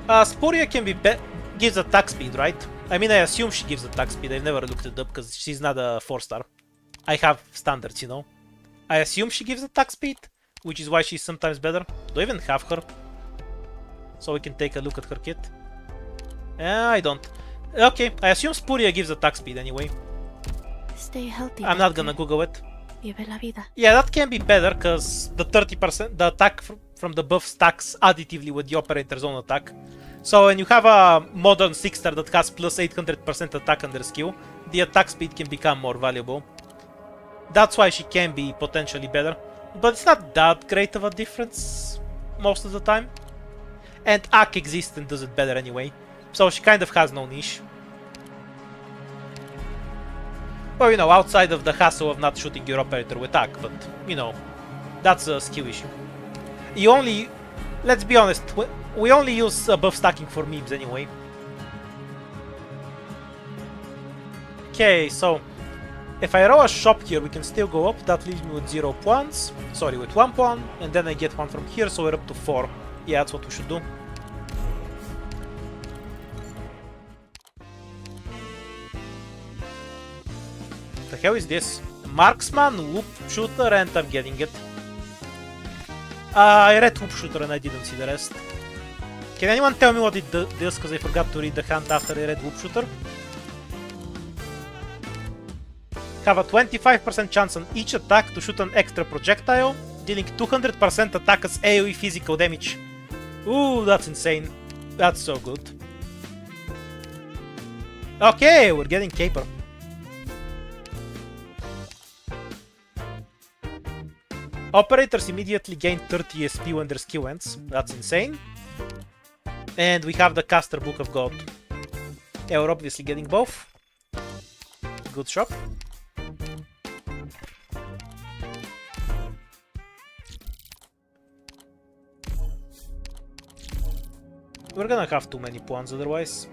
Sporia can be gives attack speed, right? I mean, I assume she gives attack speed. I've never looked it up because she's not a 4-star. I have standards, you know. I assume she gives attack speed, which is why she's sometimes better. Do I even have her? So we can take a look at her kit. I don't. Okay, I assume Spuria gives attack speed anyway. Stay healthy. I'm not gonna Google it. Vive la vida. Yeah, that can be better because the 30%, the attack from the buff stacks additively with the operator's own attack. So when you have a modern 6-star that has plus 800% attack under skill, the attack speed can become more valuable. That's why she can be potentially better, but it's not that great of a difference most of the time. And Ak exists and does it better anyway, so she kind of has no niche. Well, you know, outside of the hassle of not shooting your operator with Ak, but, you know, that's a skill issue. You only, let's be honest, we only use buff stacking for memes anyway. Okay, so if I roll a shop here, we can still go up. That leaves me with 0 points. Sorry, with 1 point, and then I get one from here, so we're up to 4. Yeah, that's what we should do. The hell is this? Marksman, whoop shooter, and I'm getting it. I read whoop shooter and I didn't see the rest. Can anyone tell me what it does? Because I forgot to read the hand after I read whoop shooter. Have a 25% chance on each attack to shoot an extra projectile, dealing 200% attack as AoE physical damage. Ooh, that's insane. That's so good. Okay, we're getting Caper. Operators immediately gain 30 SP when their skill ends. That's insane. And we have the Caster Book of God. Yeah, we're obviously getting both. Good shop. We're gonna have too many points otherwise.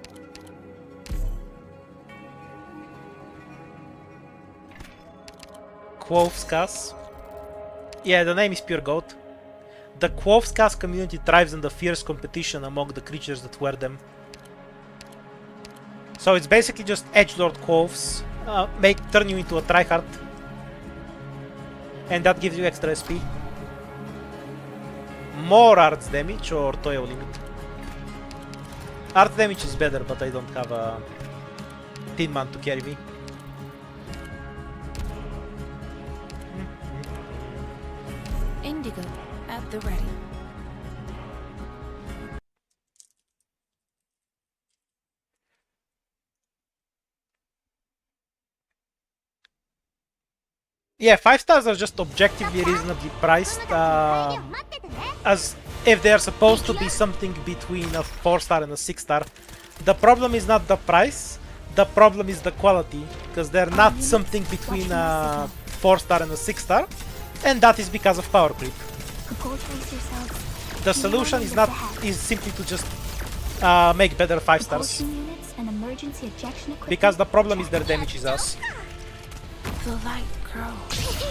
Quovskas. Yeah, the name is Pure Goat. The Quovskas community thrives in the fierce competition among the creatures that wear them. So it's basically just Edgelord Quovs, turn you into a tryhard. And that gives you extra SP. More arts damage or toil limit? Art damage is better, but I don't have a Tin Man to carry me. Indigo at the ready. Yeah, 5 stars are just objectively reasonably priced, as if they are supposed to be something between a 4-star and a 6-star. The problem is not the price, the problem is the quality, because they're not something between a 4-star and a 6-star, and that is because of power creep. The solution is simply to just make better 5 stars, because the problem is their damage is us. The light grows.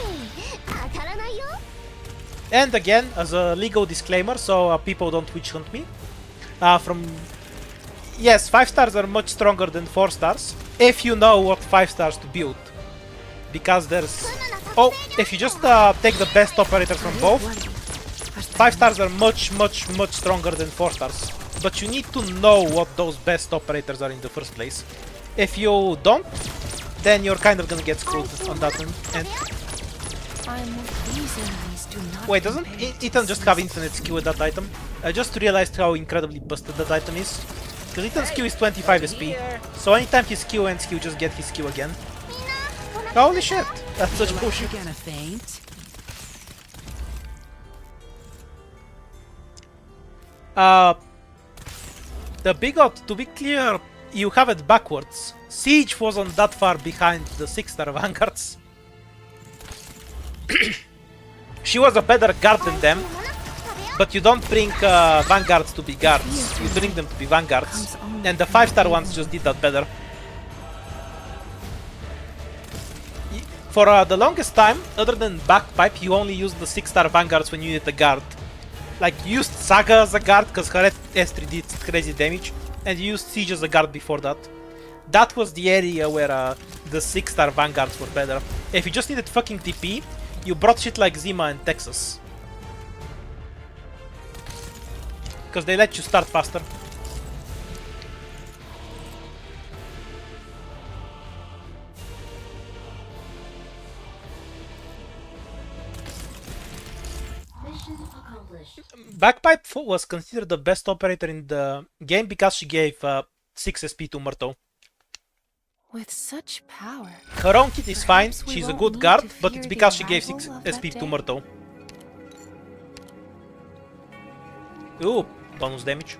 And again, as a legal disclaimer, so people don't witch hunt me, yes, 5 stars are much stronger than 4 stars, if you know what 5 stars to build. Because there's... Oh, if you just take the best operators from both, 5 stars are much stronger than 4 stars. But you need to know what those best operators are in the first place. If you don't, then you're kind of gonna get screwed on that one. And wait, doesn't Ethan just have infinite skill with that item? I just realized how incredibly busted that item is. Because Ethan's skill is 25 SP, so anytime his skill ends, he'll just get his skill again. Holy shit, that's such bullshit. You're gonna faint. The bigot, to be clear, you have it backwards. Siege wasn't that far behind the 6-star vanguards. She was a better guard than them, but you don't bring vanguards to be guards, you bring them to be vanguards, and the 5-star ones just did that better. For the longest time, other than Backpipe, you only used the 6-star vanguards when you needed a guard. Like, you used Saga as a guard because her S3 did crazy damage, and you used Siege as a guard before that. That was the area where the 6-star vanguards were better. If you just needed fucking TP, you brought shit like Zima and Texas. Because they let you start faster. Bagpipe was considered the best operator in the game because she gave 6 SP to Myrtle. With such power, Her own kit is fine, perhaps we she's a won't good need guard, to but fear it's the because she gave 6 arrival of that SP to day. Myrtle. Ooh, bonus damage.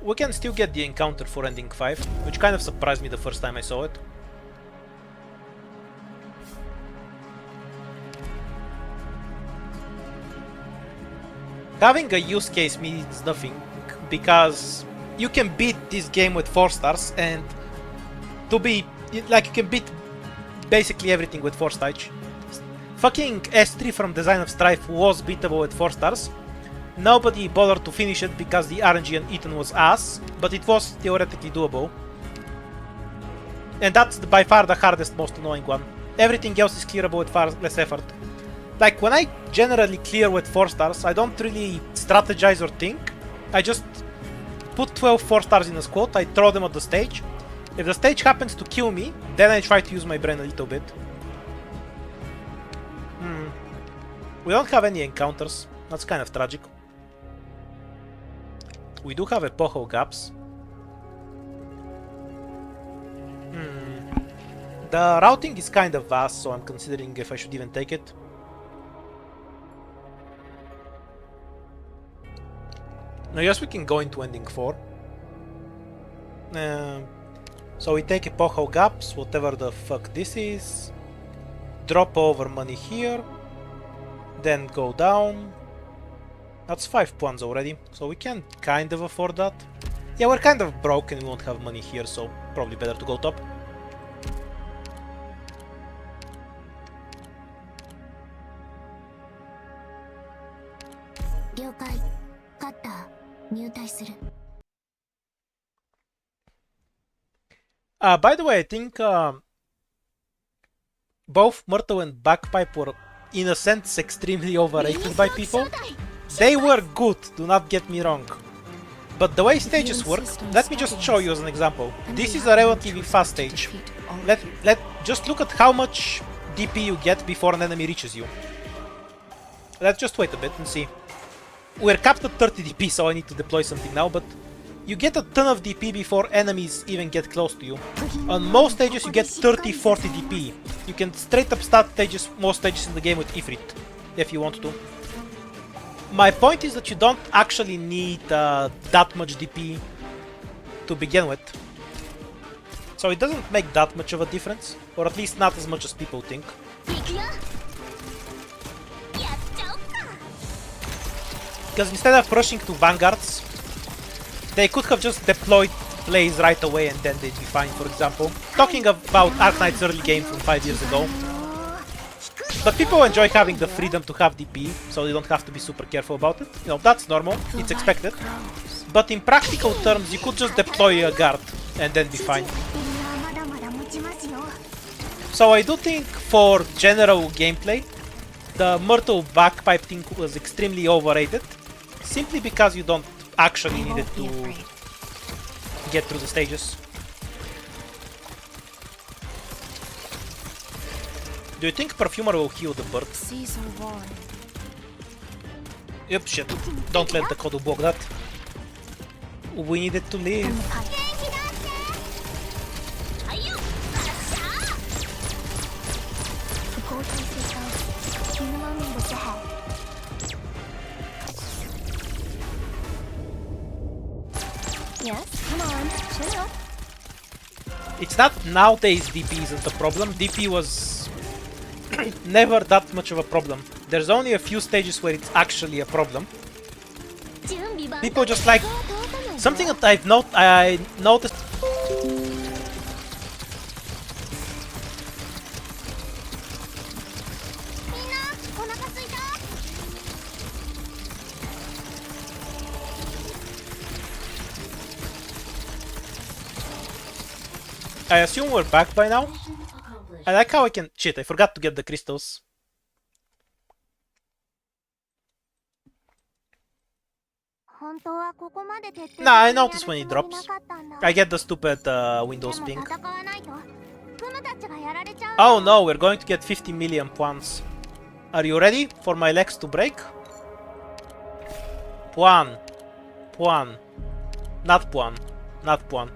We can still get the encounter for ending 5, which kind of surprised me the first time I saw it. Having a use case means nothing, because you can beat this game with 4 stars, and to be like, you can beat basically everything with 4 stars. Fucking S3 from Design of Strife was beatable with 4 stars. Nobody bothered to finish it because the RNG on Eton was ass, but it was theoretically doable. And that's by far the hardest, most annoying one. Everything else is clearable with far less effort. Like, when I generally clear with 4 stars, I don't really strategize or think. I just put 12 4 stars in a squad, I throw them at the stage. If the stage happens to kill me, then I try to use my brain a little bit. We don't have any encounters. That's kind of tragic. We do have epochal gaps. The routing is kind of vast, so I'm considering if I should even take it. I guess we can go into ending 4. So we take epochal gaps, whatever the fuck this is. Drop over money here. Then go down. That's 5 points already, so we can kind of afford that. Yeah, we're kind of broke and we won't have money here, so probably better to go top. By the way, I think both Myrtle and Bagpipe were, in a sense, extremely overrated by people. They were good, do not get me wrong. But the way stages work, let me just show you as an example. This is a relatively fast stage. Just look at how much DP you get before an enemy reaches you. Let's just wait a bit and see. We're capped at 30 DP, so I need to deploy something now, but you get a ton of DP before enemies even get close to you. On most stages you get 30-40 DP. You can straight up start most stages in the game with Ifrit, if you want to. My point is that you don't actually need that much DP to begin with. So it doesn't make that much of a difference, or at least not as much as people think. Because instead of rushing to vanguards, they could have just deployed plays right away and then they'd be fine, for example. Talking about Arknight's early game from 5 years ago. But people enjoy having the freedom to have DP, so they don't have to be super careful about it. You know, that's normal, it's expected. But in practical terms, you could just deploy a guard and then be fine. So I do think for general gameplay, the Myrtle Bagpipe thing was extremely overrated. Simply because you don't actually need it to get through the stages. Do you think Perfumer will heal the bird? Yep, shit. Don't let the Kodu block that. We need it to live. Yes, come on, chill. It's not nowadays DP isn't the problem. DP was never that much of a problem. There's only a few stages where it's actually a problem. People just like something that I noticed. I assume we're back by now. I like how I can... Shit, I forgot to get the crystals. Nah, I notice when it drops. I get the stupid Windows ping. Oh no, we're going to get 50 million points. Are you ready for my legs to break? Puan. Puan. Not Puan. Not Puan.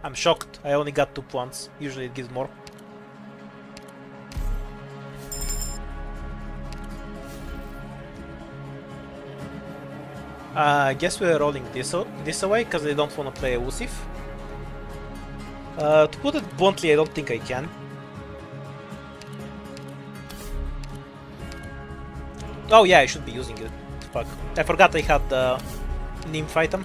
I'm shocked. I only got 2 points. Usually it gives more. I guess we're rolling this away because I don't want to play a Wusif. To put it bluntly, I don't think I can. Oh yeah, I should be using it. Fuck. I forgot I had the nymph item.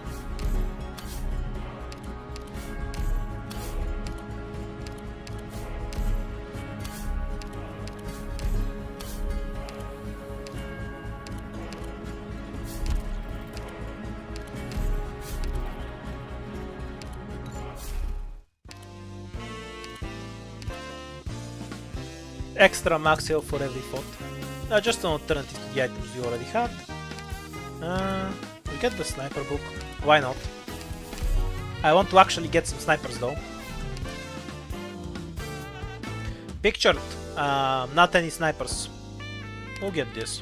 Extra max health for every fort. Just an alternative to the items we already had. We get the sniper book. Why not? I want to actually get some snipers though. Pictured. Not any snipers. We'll get this.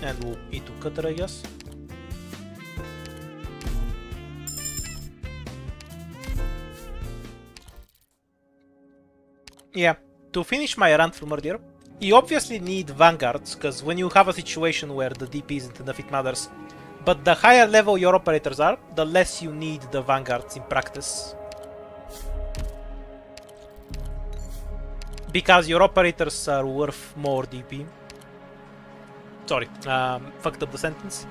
And we'll E2 cutter, I guess. Yeah, to finish my rant from earlier, you obviously need vanguards, because when you have a situation where the DP isn't enough, it matters. But the higher level your operators are, the less you need the vanguards in practice. Because your operators are worth more DP. Sorry, fucked up the sentence.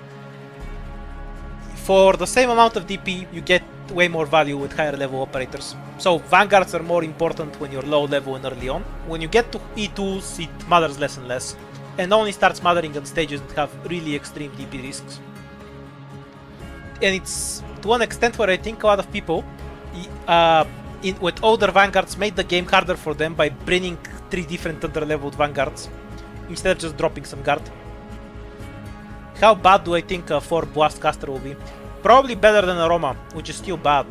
For the same amount of DP, you get way more value with higher level operators. So vanguards are more important when you're low level and early on. When you get to E2s, it matters less and less. And only starts mattering on stages that have really extreme DP risks. And it's to an extent where I think a lot of people with older vanguards made the game harder for them by bringing 3 different under-leveled vanguards instead of just dropping some guard. How bad do I think a 4 blast caster will be? Probably better than a Roma, which is still bad.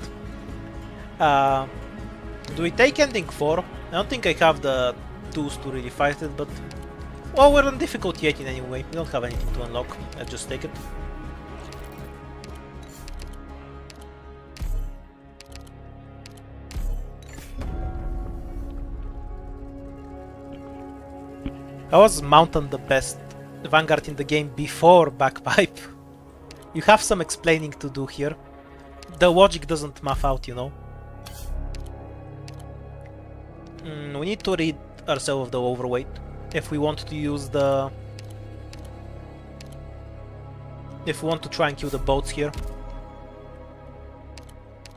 Do we take ending 4? I don't think I have the tools to really fight it, but... Well, we're on difficulty 18 anyway. We don't have anything to unlock. Let's just take it. How was Mountain the best Vanguard in the game before Backpipe? You have some explaining to do here. The logic doesn't math out, you know. We need to rid ourselves of the overweight if we want to use the... If we want to try and kill the boats here.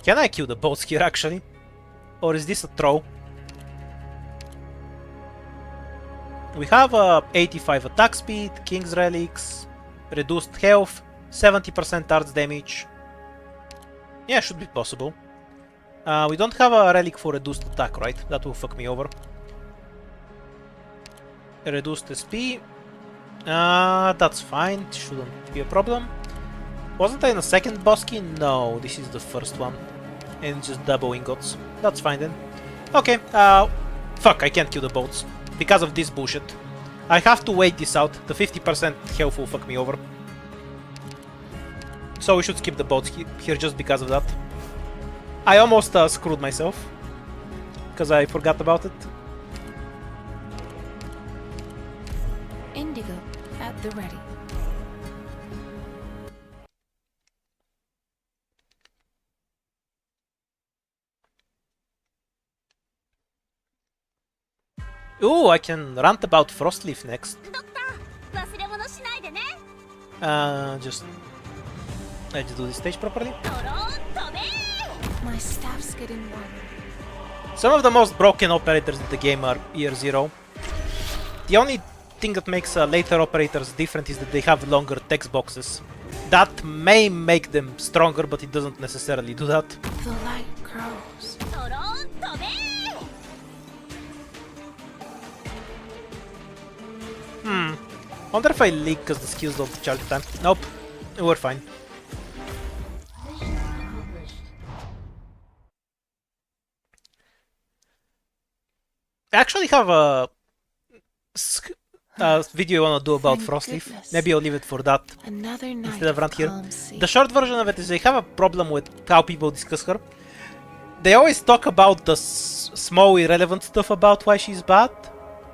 Can I kill the boats here actually? Or is this a throw? We have 85 attack speed, King's Relics, reduced health, 70% arts damage. Yeah, should be possible. We don't have a relic for reduced attack, right? That will fuck me over. Reduced SP. That's fine, shouldn't be a problem. Wasn't I in a second boss key? No, this is the first one. And just double ingots. That's fine then. Okay, fuck, I can't kill the boats. Because of this bullshit. I have to wait this out. The 50% health will fuck me over. So we should skip the boats here just because of that. I almost screwed myself. Because I forgot about it. Indigo at the ready. Ooh, I can rant about Frostleaf next. Just... I just do this stage properly. My staff's getting warm. Some of the most broken operators in the game are Year Zero. The only thing that makes later operators different is that they have longer text boxes. That may make them stronger, but it doesn't necessarily do that. The light grows. Wonder if I leak because the skills don't charge time. Nope, we're fine. I actually have a video I want to do about Thank Frostleaf. goodness. Maybe I'll leave it for that Another night instead of around here. calm sea. The short version of it is I have a problem with how people discuss her. They always talk about the small irrelevant stuff about why she's bad.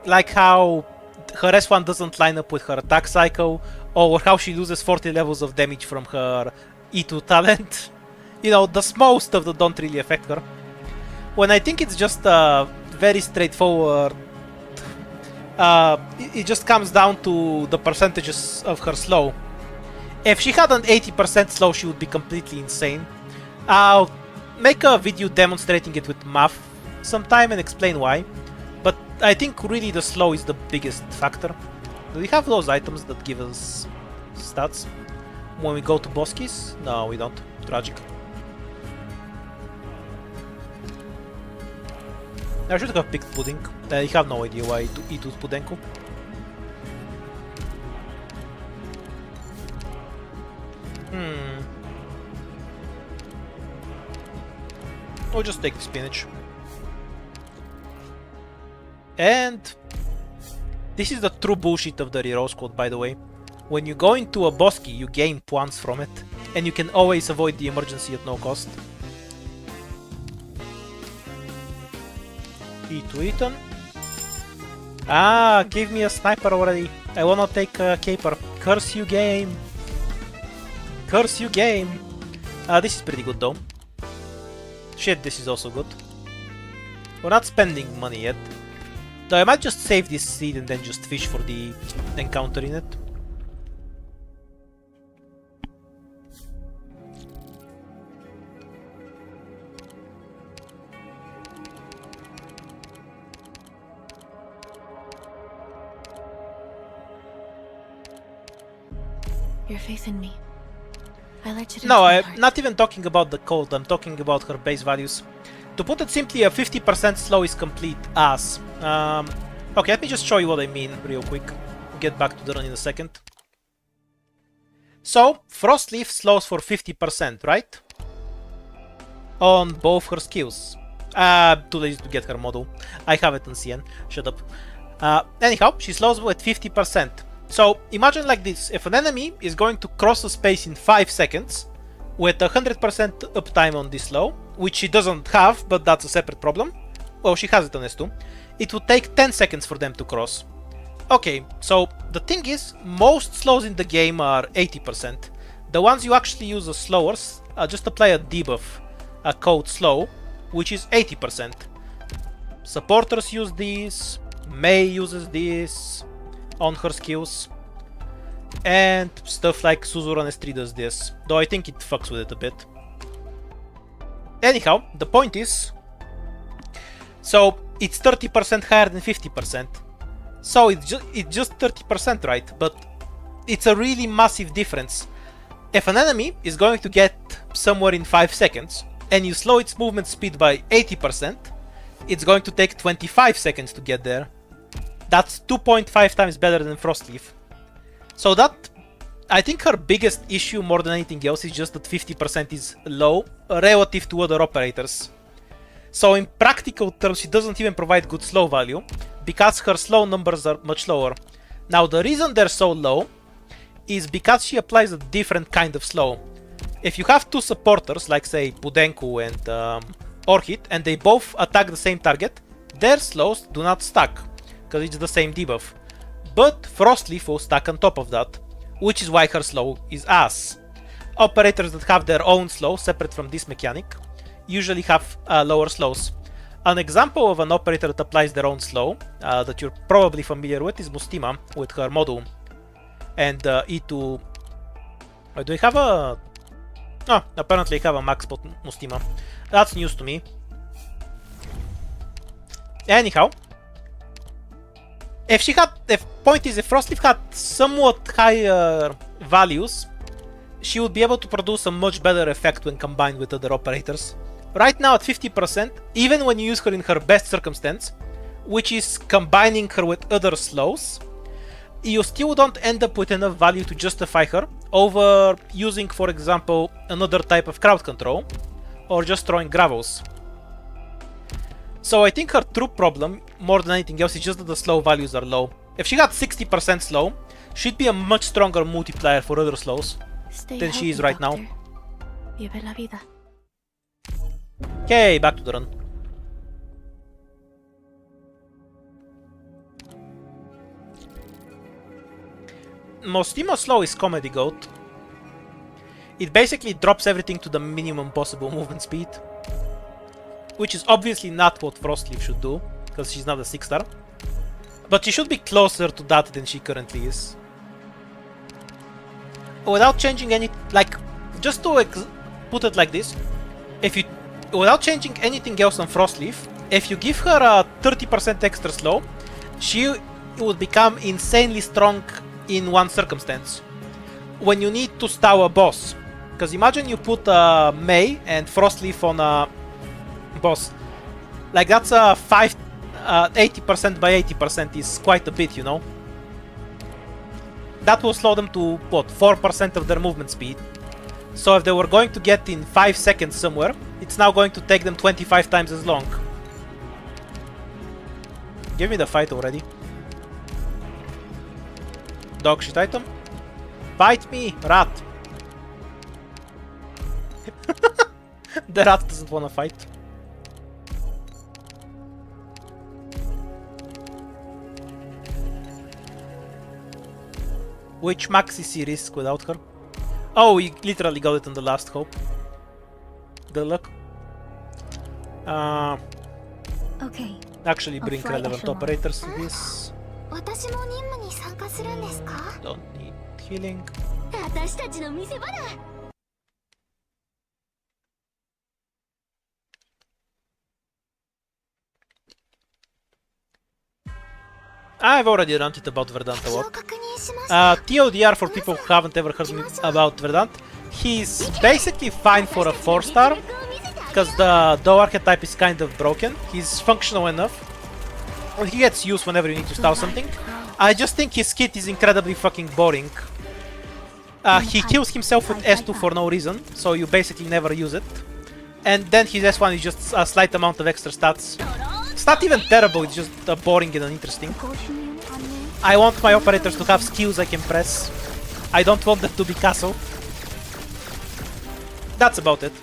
Like how her S1 doesn't line up with her attack cycle, or how she loses 40 levels of damage from her E2 talent. You know, the small stuff that don't really affect her. When I think it's just very straightforward. It just comes down to the percentages of her slow. If she had an 80% slow, she would be completely insane. I'll make a video demonstrating it with math sometime and explain why. But I think really the slow is the biggest factor. Do we have those items that give us stats when we go to boss keys? No, we don't. Tragic. I should have picked pudding. I have no idea why to eat with pudenku. I'll just take the spinach. And this is the true bullshit of the reroll squad, by the way. When you go into a boss key, you gain points from it, and you can always avoid the emergency at no cost. E2 Eaton. Ah, give me a sniper already. I wanna take a caper. Curse you, game. Curse you, game. This is pretty good though. Shit, this is also good. We're not spending money yet. Though I might just save this seed and then just fish for the encounter in it. Your faith in me. I let you. No, I'm not even talking about the code, I'm talking about her base values. To put it simply, a 50% slow is complete ass. Okay, let me just show you what I mean real quick. Get back to the run in a second. So, Frostleaf slows for 50%, right? On both her skills. Too lazy to get her model. I have it on CN. Shut up. Anyhow, she slows with 50%. So, imagine like this. If an enemy is going to cross a space in 5 seconds, with 100% uptime on this slow, which she doesn't have, but that's a separate problem. Well, she has it on S2. It would take 10 seconds for them to cross. Okay, so the thing is, most slows in the game are 80%. The ones you actually use as slowers, just apply a debuff, a code slow, which is 80%. Supporters use this, Mei uses this on her skills, and stuff like Suzuran S3 does this, though I think it fucks with it a bit. Anyhow, the point is, so it's 30% higher than 50%. So it's just 30%, right? But it's a really massive difference. If an enemy is going to get somewhere in 5 seconds, and you slow its movement speed by 80%, it's going to take 25 seconds to get there. That's 2.5 times better than Frostleaf. So that, I think her biggest issue more than anything else is just that 50% is low relative to other operators. So in practical terms, she doesn't even provide good slow value because her slow numbers are much lower. Now the reason they're so low is because she applies a different kind of slow. If you have two supporters, like say Pudenku and Orchid, and they both attack the same target, their slows do not stack, because it's the same debuff. But Frostleaf will stack on top of that, which is why her slow is ass. Operators that have their own slow, separate from this mechanic, usually have lower slows. An example of an operator that applies their own slow, that you're probably familiar with, is Mustima, with her module. And E2... do I have a... Oh, apparently I have a max spot Mustima. That's news to me. Anyhow, if point is, if Frostleaf had somewhat higher values, she would be able to produce a much better effect when combined with other operators. Right now at 50%, even when you use her in her best circumstance, which is combining her with other slows, you still don't end up with enough value to justify her over using, for example, another type of crowd control, or just throwing gravels. So I think her true problem, more than anything else, is just that the slow values are low. If she got 60% slow, she'd be a much stronger multiplier for other slows than she is right now. Vive la vida. Okay, back to the run. Mostimo slow is Comedy Goat. It basically drops everything to the minimum possible movement speed, which is obviously not what Frostleaf should do, because she's not a 6-star. But she should be closer to that than she currently is. Without changing any, like, just to put it like this, if you, without changing anything else on Frostleaf, if you give her a 30% extra slow, she would become insanely strong in one circumstance. When you need to stow a boss. Because imagine you put May and Frostleaf on a boss. Like that's a 80% by 80% is quite a bit, you know? That will slow them to, what, 4% of their movement speed. So if they were going to get in 5 seconds somewhere, it's now going to take them 25 times as long. Give me the fight already. Dog shit item. Bite me, rat. The rat doesn't want to fight. Which max is he risk without her? Oh, he literally got it on the last hope. Good luck. Okay. Actually bring fly relevant echelon. operators to this. 私も任務に参加するんですか？ Don't need healing. 私たちの見せ場だ。 I've already ranted about Verdant a 気を lot. 確認しました。 TLDR for people who haven't ever heard me about Verdant. He's basically fine for a 4-star, because the Doe archetype is kind of broken. He's functional enough. Well, he gets used whenever you need to style something. I just think his kit is incredibly fucking boring. He kills himself with S2 for no reason, so you basically never use it. And then his S1 is just a slight amount of extra stats. It's not even terrible, it's just boring and uninteresting. I want my operators to have skills I can press. I don't want them to be castle. That's about it.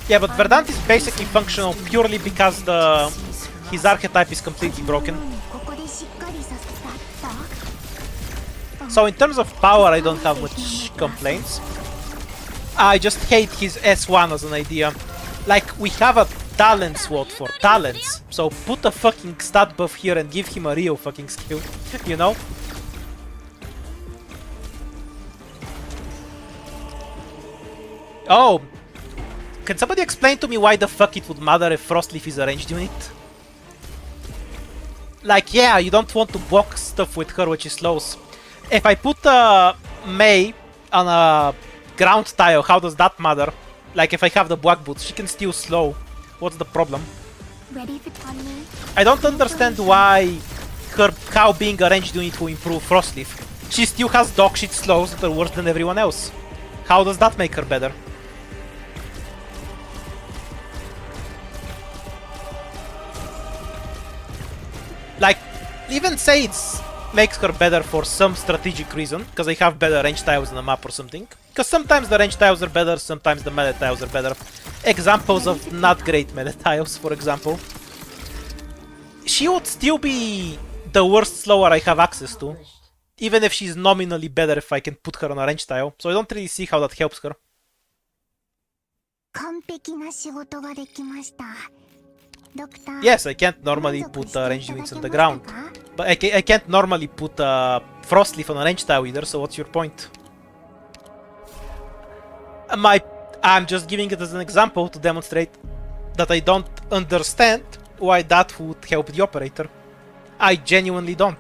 Yeah, but Verdant is basically functional purely because his archetype is completely broken. ここでしっかりさせたった。 So in terms of power, I don't have much complaints. I just hate his S1 as an idea. Like, we have a talent sword for talents, so put a fucking stat buff here and give him a real fucking skill, you know? Oh! Can somebody explain to me why the fuck it would matter if Frostleaf is a ranged unit? Like, yeah, you don't want to block stuff with her when she slows. If I put May on a ground tile, how does that matter? Like, if I have the black boots, she can still slow. What's the problem? Ready for me? I don't understand why her cow being a ranged unit will improve Frostleaf. She still has dog shit slows that are worse than everyone else. How does that make her better? Like, even say it's makes her better for some strategic reason, because I have better range tiles on the map or something. Because sometimes the range tiles are better, sometimes the melee tiles are better. Examples of not great melee tiles, for example. She would still be the worst slower I have access to, even if she's nominally better if I can put her on a range tile, so I don't really see how that helps her. 完璧な仕事ができました。ドクター。 Yes, I can't normally put range units on the ground, but I can't normally put Frostleaf on a range tile either, so what's your point? I'm just giving it as an example to demonstrate that I don't understand why that would help the operator. I genuinely don't.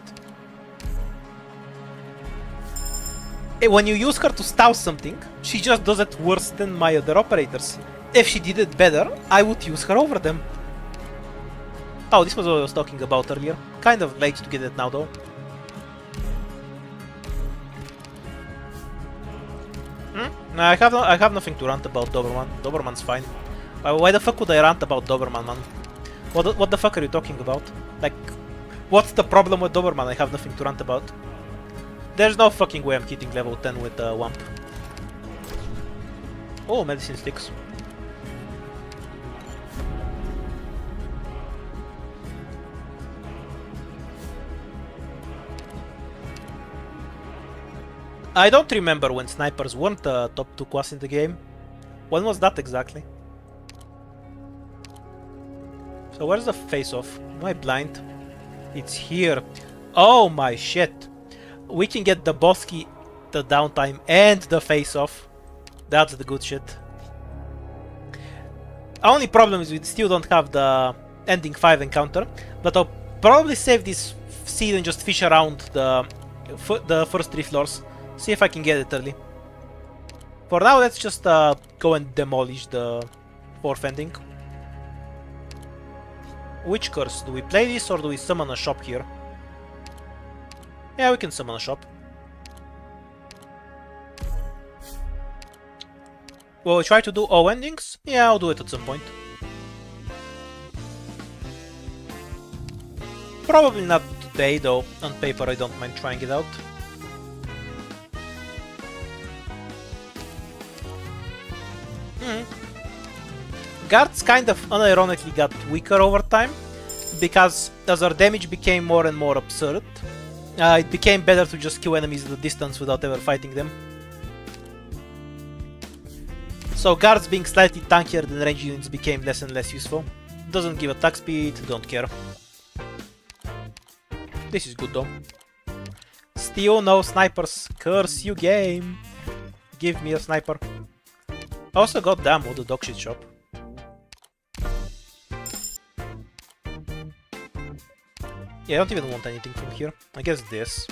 when you use her to stall something, she just does it worse than my other operators. If she did it better, I would use her over them. Oh, this was what I was talking about earlier. Kind of late to get it now though. No, I have nothing to rant about Doberman. Doberman's fine. Why the fuck would I rant about Doberman, man? What the fuck are you talking about? Like, what's the problem with Doberman? I have nothing to rant about. There's no fucking way I'm hitting level 10 with Wamp. Oh, medicine sticks. I don't remember when snipers weren't the top 2 class in the game. When was that exactly? So where's the face-off? Am I blind? It's here. Oh my shit. We can get the boss key, the downtime, and the face-off. That's the good shit. Only problem is we still don't have the ending 5 encounter, but I'll probably save this seed and just fish around the first 3 floors. See if I can get it early. For now, let's just go and demolish the 4th ending. Which curse? Do we play this or do we summon a shop here? Yeah, we can summon a shop. Will we try to do all endings? Yeah, I'll do it at some point. Probably not today though. On paper I don't mind trying it out. Guards kind of unironically got weaker over time, because as our damage became more and more absurd, it became better to just kill enemies at a distance without ever fighting them. So guards being slightly tankier than range units became less and less useful. Doesn't give attack speed, don't care. This is good though. Still no snipers, curse you game! Give me a sniper. Also got Damo, the dogshit shop. Yeah, I don't even want anything from here. I guess this.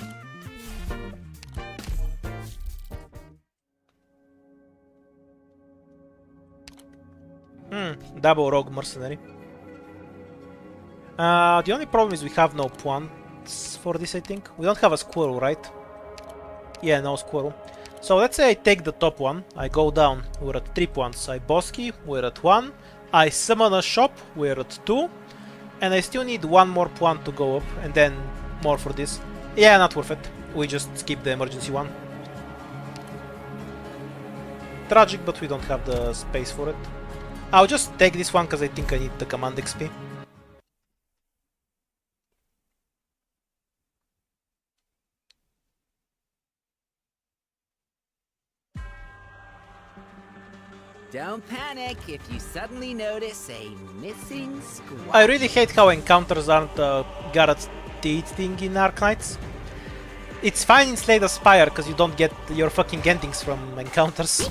Double rogue mercenary. The only problem is we have no points for this, I think. We don't have a squirrel, right? Yeah, no squirrel. So let's say I take the top one, I go down, we're at 3 points. I boss key, we're at 1. I summon a shop, we're at 2. And I still need 1 more point to go up, and then more for this. Yeah, not worth it. We just skip the emergency one. Tragic, but we don't have the space for it. I'll just take this one because I think I need the command XP. Don't panic if you suddenly notice a missing squad. I really hate how encounters aren't guaranteed thing in Arknights. It's fine in Slay the Spire because you don't get your fucking endings from encounters.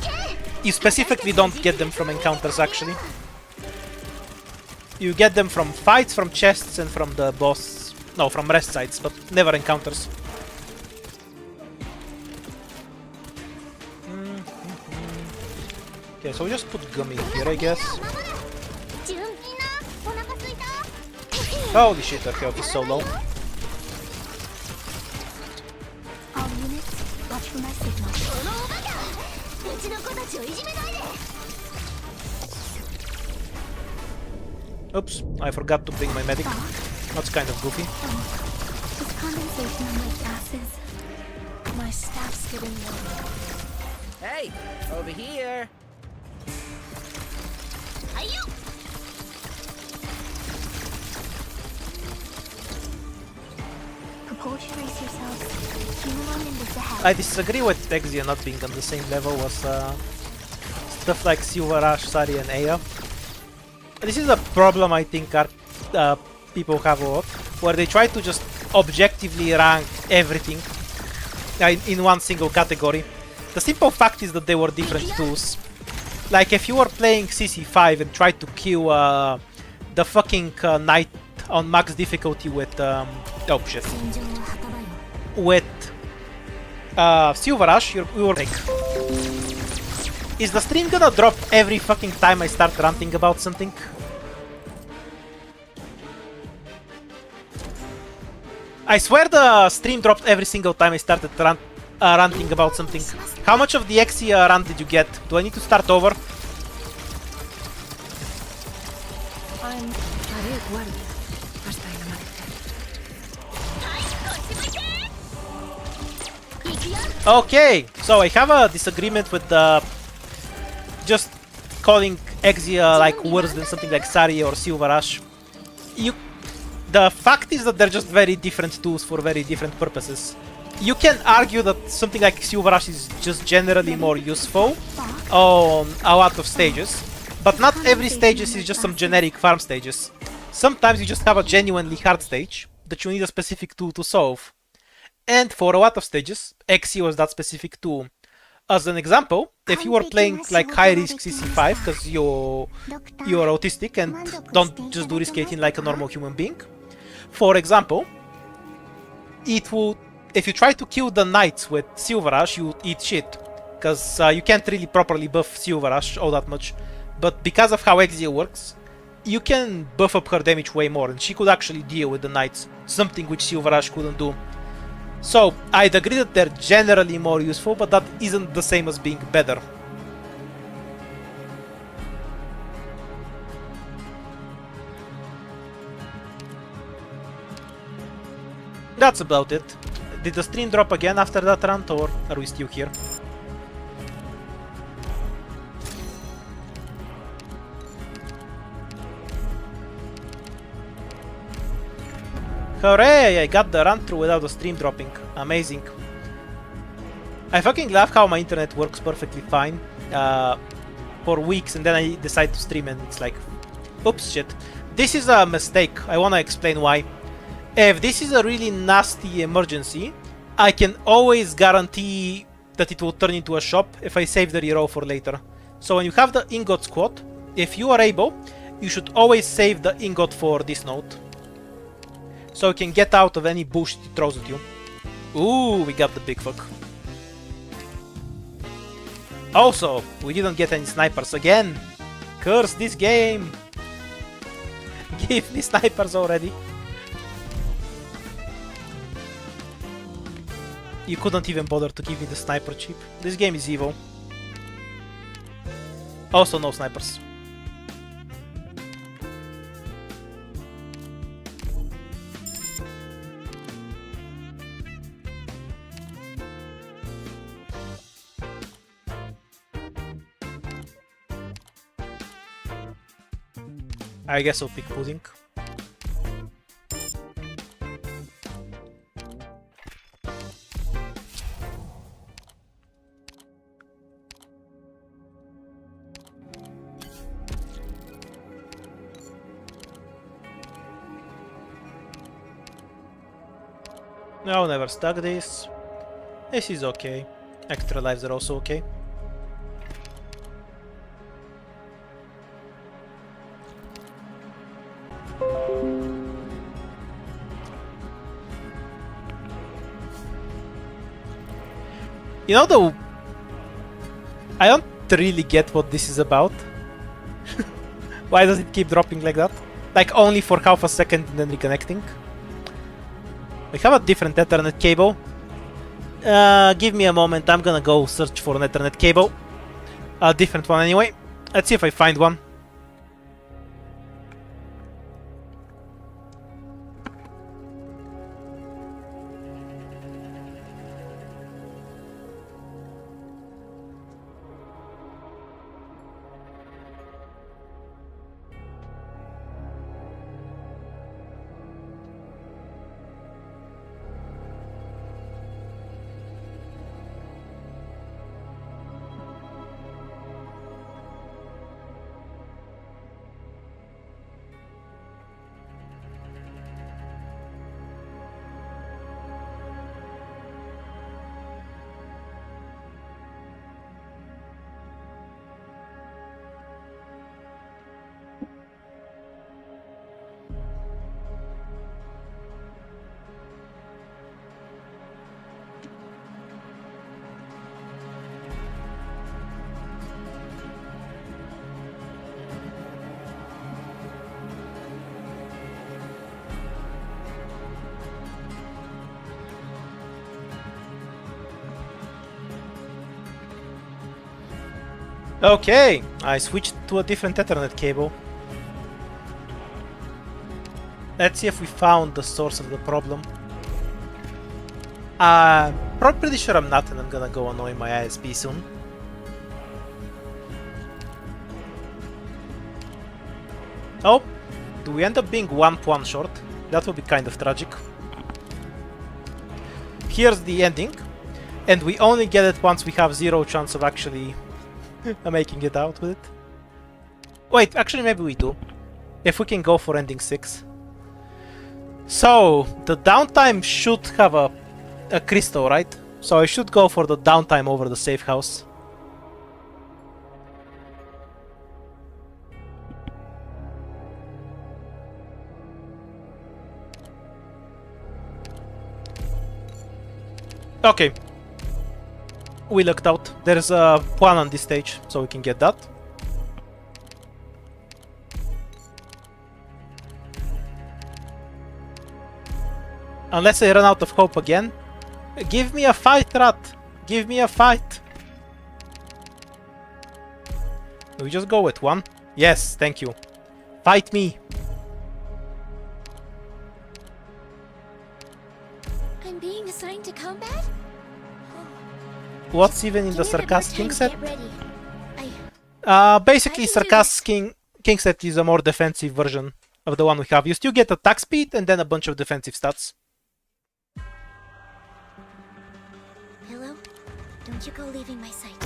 You specifically don't get them from encounters actually. You get them from fights, from chests, and from the boss. No, from rest sites, but never encounters. Okay, so we just put Gummy here, I guess. Holy shit, our health is so low. All units, watch for my signal. Oops, I forgot to bring my medic. That's kind of goofy. This condensation on my glasses. My staff's getting low. Hey, over here. Propulsion brace yourselves. Q1 in this ahead. I disagree with Exia not being on the same level as stuff like Silver Ash, Sari, and Aya. This is a problem I think people have a lot, where they try to just objectively rank everything in one single category. The simple fact is that they were different tools. Like if you were playing CC5 and tried to kill the fucking knight on max difficulty with oh shit, with Silver Ash, we were like... Is the stream gonna drop every fucking time I start ranting about something? I swear the stream dropped every single time I started ranting about something. How much of the XE rant did you get? Do I need to start over? Okay, so I have a disagreement with just calling Exia like worse than something like Sari or Silver Ash. The fact is that they're just very different tools for very different purposes. You can argue that something like Silver Ash is just generally more useful on a lot of stages, but not every stages is just some generic farm stages. Sometimes you just have a genuinely hard stage that you need a specific tool to solve. And for a lot of stages, Xe was that specific tool. As an example, if you were playing like high risk CC5 because you're autistic and don't just do risk 18 like a normal human being, for example, it would, if you try to kill the knights with Silver Ash, you eat shit, because you can't really properly buff Silver Ash all that much. But because of how Exia works, you can buff up her damage way more, and she could actually deal with the knights, something which Silver Ash couldn't do. So I'd agree that they're generally more useful, but that isn't the same as being better. That's about it. Did the stream drop again after that rant, or are we still here? Hooray! I got the run through without the stream dropping. Amazing. I fucking love how my internet works perfectly fine for weeks, and then I decide to stream and it's like, oops, shit. This is a mistake. I wanna explain why. If this is a really nasty emergency, I can always guarantee that it will turn into a shop if I save the reroll for later. So when you have the ingot squad, if you are able, you should always save the ingot for this node, so you can get out of any bullshit it throws at you. Ooh, we got the big fuck. Also, we didn't get any snipers again. Curse this game. Give me snipers already. You couldn't even bother to give me the sniper chip. This game is evil. Also no snipers. I guess I'll pick pudding. No, never stuck this. This is okay. Extra lives are also okay. You know, though, I don't really get what this is about. Why does it keep dropping like that? Like only for half a second and then reconnecting? We have a different Ethernet cable. Give me a moment, I'm gonna go search for an Ethernet cable. A different one anyway. Let's see if I find one. Okay, I switched to a different Ethernet cable. Let's see if we found the source of the problem. Pretty sure I'm not, and I'm gonna go annoy my ISP soon. Oh, do we end up being 1 pawn short? That would be kind of tragic. Here's the ending, and we only get it once we have 0 chance of actually making it out with it. Wait, actually maybe we do. If we can go for ending 6. So, the downtime should have a crystal, right? So I should go for the downtime over the safe house. Okay. We lucked out. There's a pawn on this stage, so we can get that. Unless I run out of hope again. Give me a fight, Rat! Give me a fight! Do we just go with 1? Yes, thank you. Fight me! I'm being assigned to combat? What's even in the Give me a bit more Sarkaz time King to set? get ready. Basically, I can do Sarkaz King set is a more defensive version of the one we have. You still get attack speed and then a bunch of defensive stats. Pillow, don't you go leaving my sight.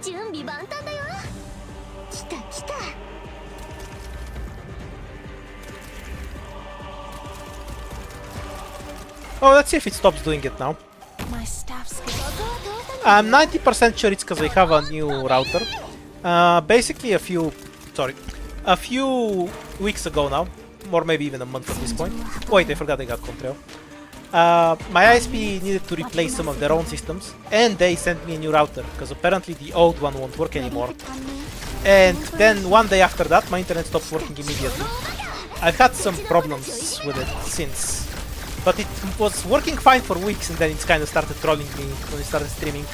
準備万端だよ。来た来た。Oh, let's see if it stops doing it now. My staff's good. I'm 90% sure it's because I have a new router. Basically a few weeks ago now, or maybe even a month at this point. Wait, I forgot I got Control. My ISP needed to replace some of their own systems, and they sent me a new router, because apparently the old one won't work anymore. And then one day after that, my internet stopped working immediately. I've had some problems with it since, but it was working fine for weeks, and then it kind of started trolling me when it started streaming.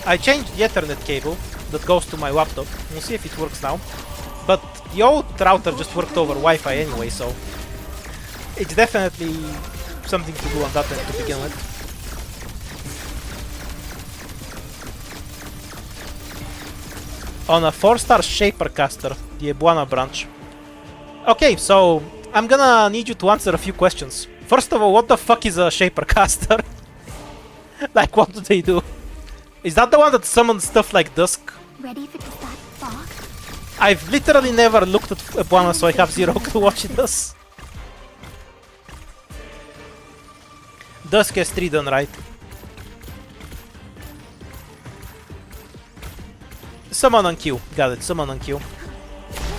I changed the Ethernet cable that goes to my laptop. We'll see if it works now. But the old router just worked over Wi-Fi anyway, so it's definitely something to do on that end to begin with. On a 4-star Shaper caster, the Ebuana branch. Okay, so I'm gonna need you to answer a few questions. First of all, what the fuck is a Shaper caster? Like, what do they do? Is that the one that summons stuff like Dusk? Ready for that fog? I've literally never looked at Ebuana, so I have zero clue what she does. Dusk has 3 done right. Summon on Q. Got it, summon on Q.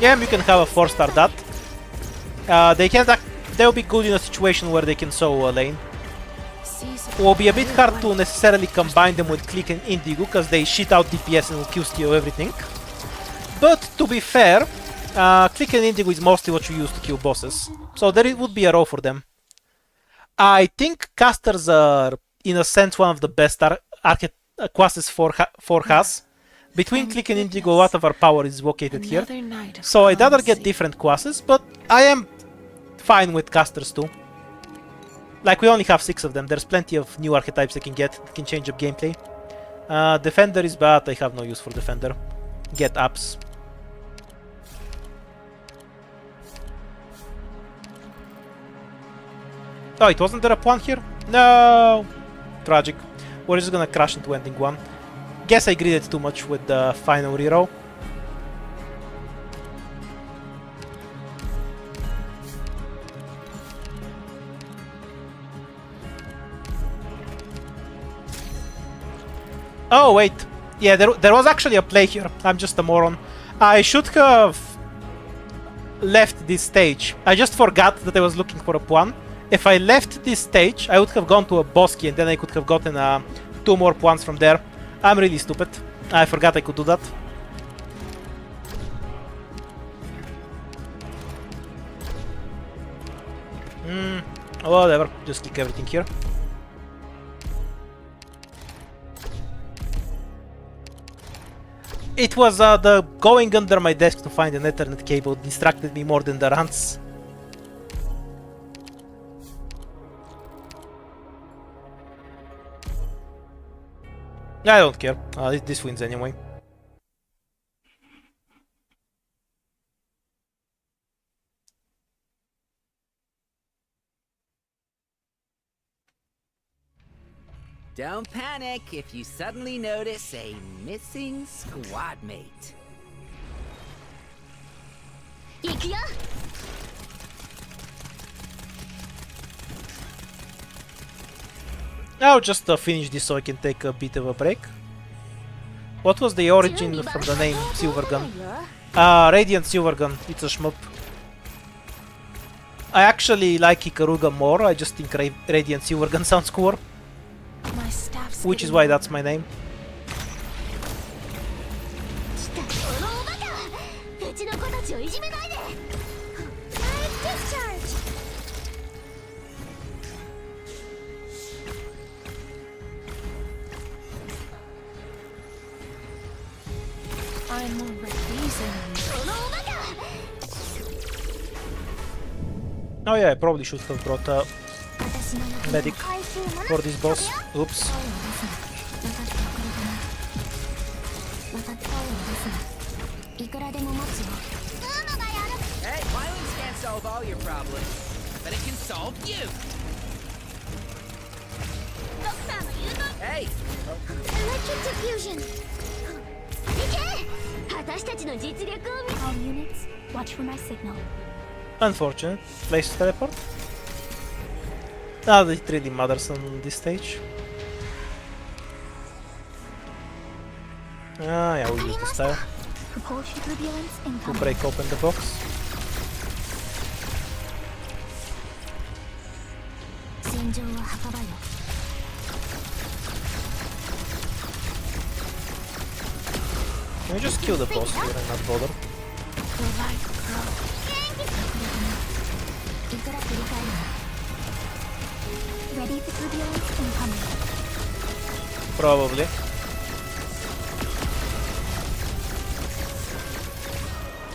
Yeah, you can have a 4-star that. They'll be good in a situation where they can solo a lane. It will be a bit hard to necessarily combine them with Click and Indigo, because they shit out DPS and will Q-steal everything. But to be fair, Click and Indigo is mostly what you use to kill bosses, so there would be a role for them. I think casters are, in a sense, one of the best classes for Has. Between Click and Indigo, a lot of our power is located here. So I'd rather get different classes, but I am fine with casters too. Like, we only have 6 of them. There's plenty of new archetypes I can get that can change up gameplay. Defender is bad. I have no use for Defender. Get apps. Oh, it wasn't there a pawn here? No! Tragic. We're just gonna crash into ending 1. Guess I greeded too much with the final reroll. Oh, wait. Yeah, there was actually a play here. I'm just a moron. I should have left this stage. I just forgot that I was looking for a pawn. If I left this stage, I would have gone to a Bosky, and then I could have gotten 2 more pawns from there. I'm really stupid. I forgot I could do that. Whatever. Just click everything here. It was the going under my desk to find an Ethernet cable distracted me more than the runs. I don't care. This wins anyway. Don't panic if you suddenly notice a missing squad mate. 行くよ。 I'll just finish this so I can take a bit of a break. What was the origin from the name Silvergun? Radiant Silvergun. It's a shmup. I actually like Ikaruga more. I just think Radiant Silvergun sounds cooler. My staff's Which is getting why old. that's my name. このおバカ。うちの子たちをいじめないで。Discharge. I'm already using you. このおバカ。 Oh yeah, I probably should have brought a 私の役 medic 回収もな。 for this boss. Oops. 分かっておるですが、いくらでも持つよ。ママがやる。 Hey, violence can't solve all your problems, but it can solve you. ドクターの言うと。 Hey, Electric diffusion. いけ。私たちの実力を見。 All units, watch for my signal. Unfortunate. Place teleport. Not that it really matters on this stage. Ah, yeah, we'll use the style Propulsion turbulence to incoming. break open the box. 戦場は墓場よ。 Can we just kill the boss here and not bother? The light grows. いくら振り返るの。 Ready for turbulence incoming. Probably.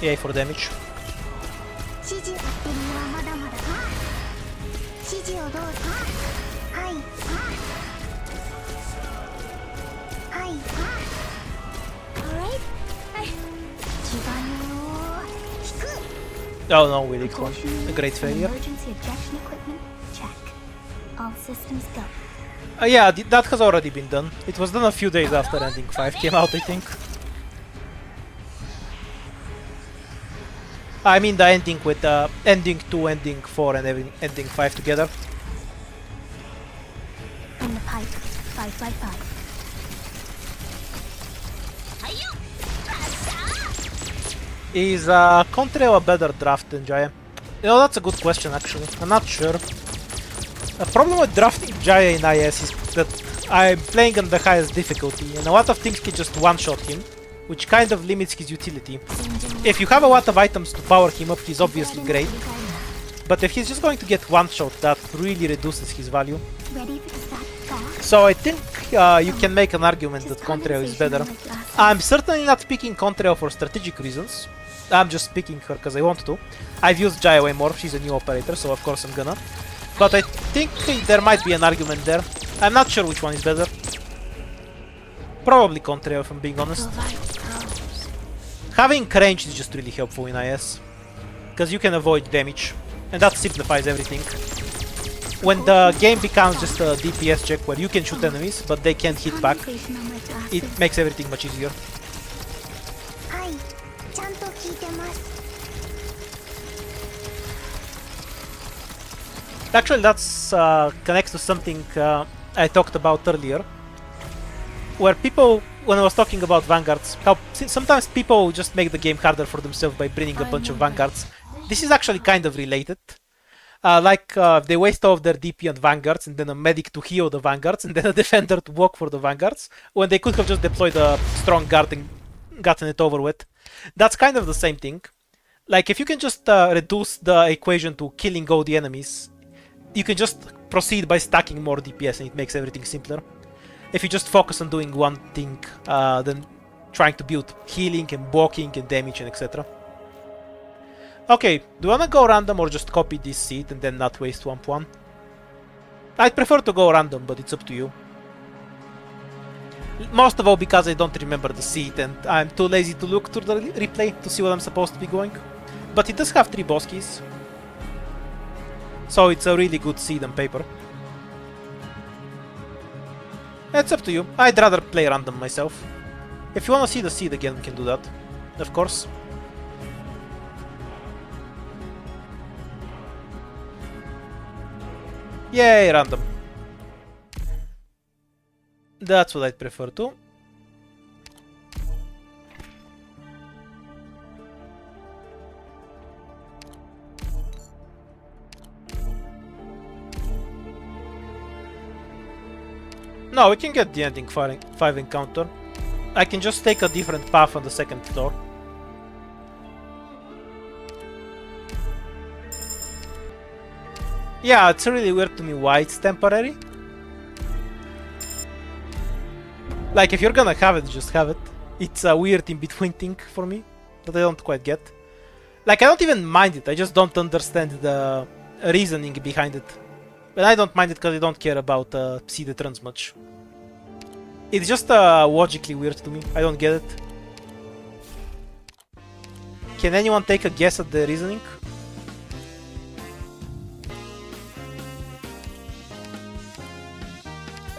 Yay for damage. 指示をってみはまだまだ。指示をどうぞ。はい。はい。Alright. 基盤を引く。 Oh no, we did one. Propulsion A units great and failure. emergency ejection equipment, check. All systems go. Yeah, that has already been done. It was done a few days after Ending 5 came out, I think. I mean the ending with Ending 2, Ending 4 and Ending 5 together. In the pipe, 555. はいよ。 Is Contrail a better draft than Jaya? You know, that's a good question actually. I'm not sure. The problem with drafting Jaya in IS is that I'm playing on the highest difficulty and a lot of things can just one-shot him, which kind of limits his utility. If you have a lot of items to power him up, he's obviously great, but if he's just going to get one-shot, that really reduces his value. Ready for the static fast? So I think you can make an argument that Contrail is better. I'm certainly not picking Contrail for strategic reasons. I'm just picking her because I want to. I've used Jaya way more, she's a new operator, so of course I'm gonna. But I think there might be an argument there. I'm not sure which one is better. Probably Contrail, if I'm being honest. The light grows. Having range is just really helpful in IS, because you can avoid damage, and that simplifies everything. When the game becomes just a DPS check where you can shoot enemies, but they can't hit back, Condensation on my glasses. it makes everything much easier. はい。ちゃんと聞いてます。 Actually, that's connects to something I talked about earlier, where people, when I was talking about vanguards, how sometimes people just make the game harder for themselves by bringing a bunch of vanguards. This is actually kind of related. They waste all of their DP on vanguards and then a medic to heal the vanguards and then a defender to walk for the vanguards, when they could have just deployed a strong guard and gotten it over with. That's kind of the same thing. Like, if you can just reduce the equation to killing all the enemies, you can just proceed by stacking more DPS and it makes everything simpler. If you just focus on doing one thing, then trying to build healing and blocking and damage and etc. Okay, do you wanna go random or just copy this seed and then not waste Wamp 1? I'd prefer to go random, but it's up to you. Most of all because I don't remember the seed and I'm too lazy to look through the replay to see what I'm supposed to be going. But it does have 3 boss keys. So it's a really good seed on paper. It's up to you. I'd rather play random myself. If you wanna see the seed again, we can do that. Of course. Yay, random. That's what I'd prefer to. No, we can get the ending 5 encounter. I can just take a different path on the second floor. Yeah, it's really weird to me why it's temporary. Like, if you're gonna have it, just have it. It's a weird in-between thing for me that I don't quite get. Like, I don't even mind it, I just don't understand the reasoning behind it. But I don't mind it because I don't care about seeded runs much. It's just logically weird to me, I don't get it. Can anyone take a guess at the reasoning?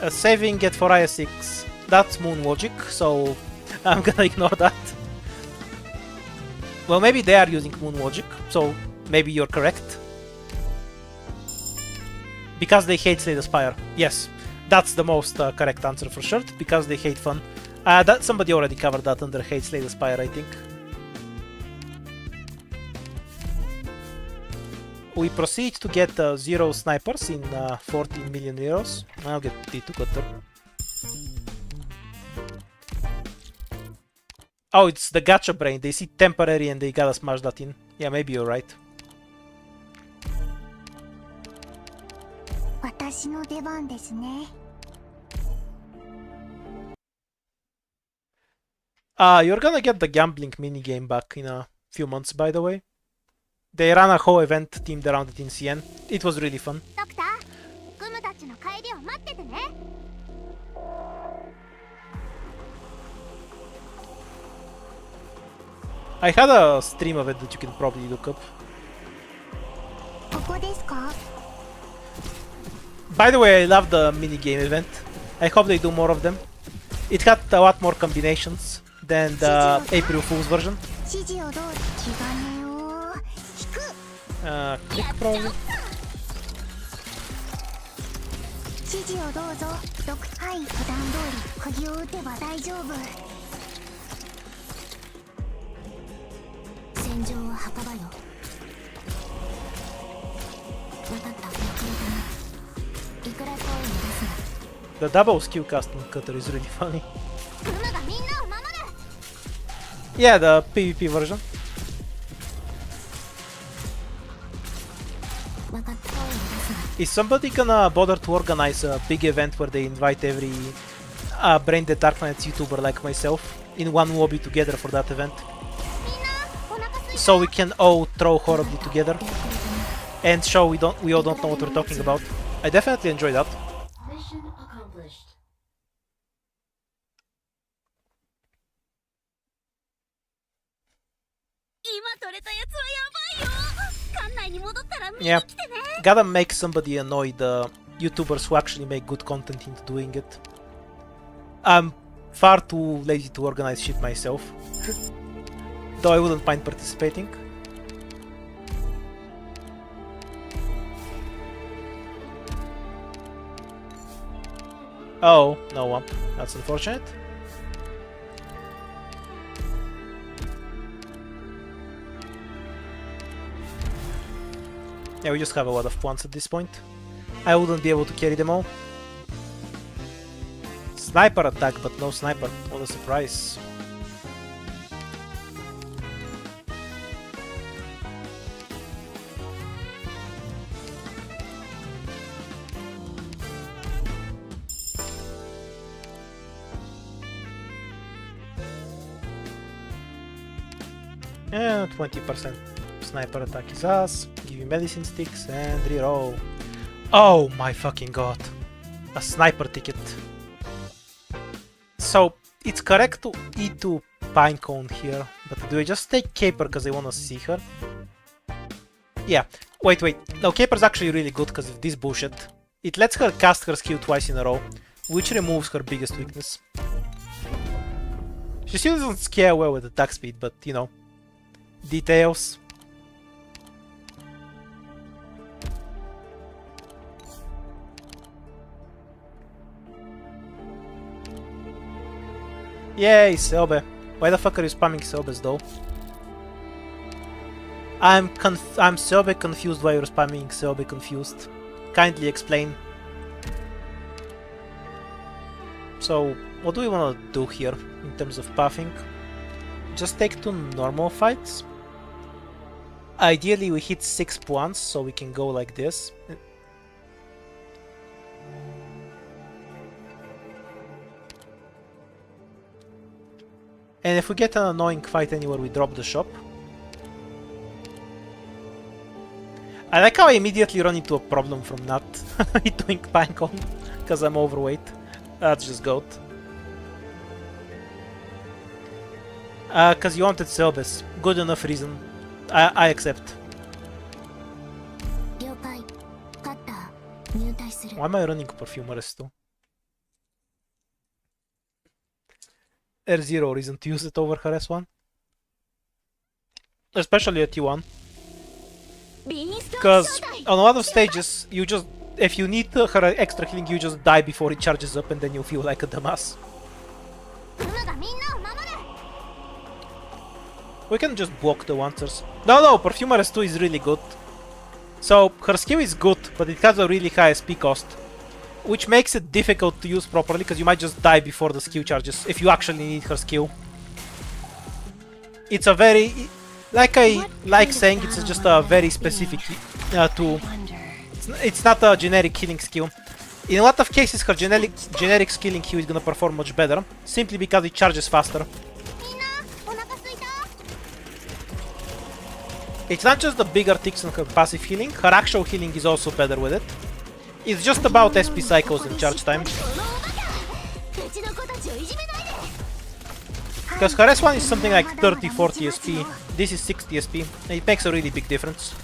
Saving it for IS6. That's moon logic, so I'm gonna ignore that. Well, maybe they are using moon logic, so maybe you're correct. Because they hate Slay the Spire. Yes, that's the most correct answer for sure, because they hate fun. That somebody already covered that under hate Slay the Spire, I think. We proceed to get 0 snipers in 14 million euros. I'll get T2 cutter. Oh, it's the gacha brain. They see temporary and they gotta smash that in. Yeah, maybe you're right. You're gonna get the gambling minigame back in a few months, by the way. They ran a whole event themed around it in CN. It was really fun. I had a stream of it that you can probably look up. By the way, I love the minigame event. I hope they do more of them. It had a lot more combinations than the April Fool's version. Click probably. The double skill casting cutter is really funny. Yeah, the PvP version. Is somebody gonna bother to organize a big event where they invite every Brain Dead Dark Knights YouTuber like myself in one lobby together for that event? So we can all throw horribly together and show we all don't know what we're talking about. I definitely enjoy that. Mission accomplished. Yeah, gotta make somebody annoyed YouTubers who actually make good content into doing it. I'm far too lazy to organize shit myself. Though I wouldn't mind participating. Oh, no one. That's unfortunate. Yeah, we just have a lot of points at this point. I wouldn't be able to carry them all. Sniper attack, but no sniper. What a surprise. And 20% sniper attack is us. Give you medicine sticks and reroll. Oh my fucking god. A sniper ticket. So it's correct to E2 Pinecone here, but do I just take Caper because I want to see her? Yeah. Wait. No, Caper's actually really good because of this bullshit. It lets her cast her skill twice in a row, which removes her biggest weakness. She still doesn't scare well with attack speed, but you know. Details. Yay, Selbe. Why the fuck are you spamming Selbes though? I'm Selbe confused why you're spamming Selbe confused. Kindly explain. So, what do we want to do here in terms of pathing? Just take 2 normal fights. Ideally we hit 6 points so we can go like this. And if we get an annoying fight anywhere, we drop the shop. I like how I immediately run into a problem from not doing Pinecone because I'm overweight. That's just goat. Because you wanted Selbes. Good enough reason. I accept. Why am I running Perfumerist too? There's zero reason to use it over her S1. Especially at T1. Because on a lot of stages, you just, if you need her extra healing, you just die before it charges up and then you feel like a dumbass. We can just block the Wancers. No, Perfumerist 2 is really good. So, her skill is good, but it has a really high SP cost. Which makes it difficult to use properly, because you might just die before the skill charges, if you actually need her skill. It's a very... Like I like saying, it's just a very specific tool. It's not a generic healing skill. In a lot of cases, her generic skilling heal is gonna perform much better, simply because it charges faster. It's not just the bigger ticks on her passive healing, her actual healing is also better with it. It's just about SP cycles and charge time. Because her S1 is something like 30-40 SP, this is 60 SP, and it makes a really big difference.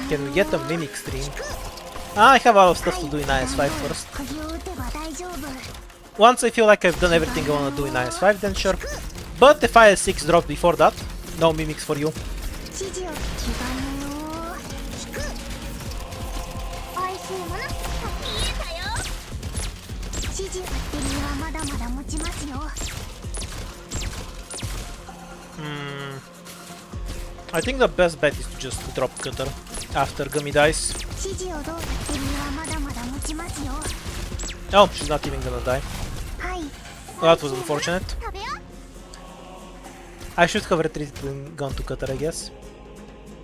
Can we get a mimic stream? I have a lot of stuff to do in IS5 first. Once I feel like I've done everything I want to do in IS5, then sure. But if IS6 drops before that, no mimics for you. I think the best bet is to just drop Cutter after Gummy dies. Oh, she's not even gonna die. Well, that was unfortunate. I should have retreated and gone to Cutter, I guess.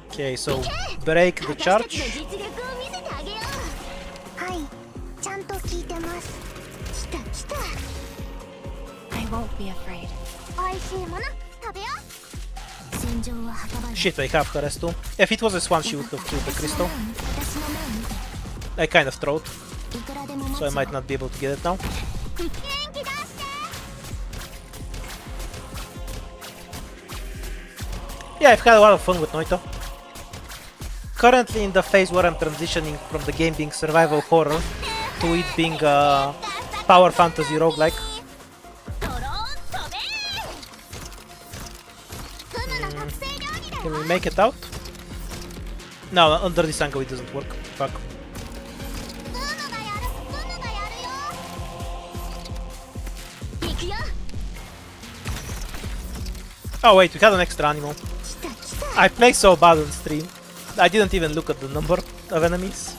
Okay, so break the charge. I won't be afraid. Shit, I have her S2. If it was S1, she would have killed the crystal. I kind of throwed, so I might not be able to get it now. Yeah, I've had a lot of fun with Noito. Currently in the phase where I'm transitioning from the game being survival horror to it being a power fantasy roguelike. Can we make it out? No, under this angle it doesn't work. Fuck. Oh wait, we had an extra animal. I play so bad on stream. I didn't even look at the number of enemies.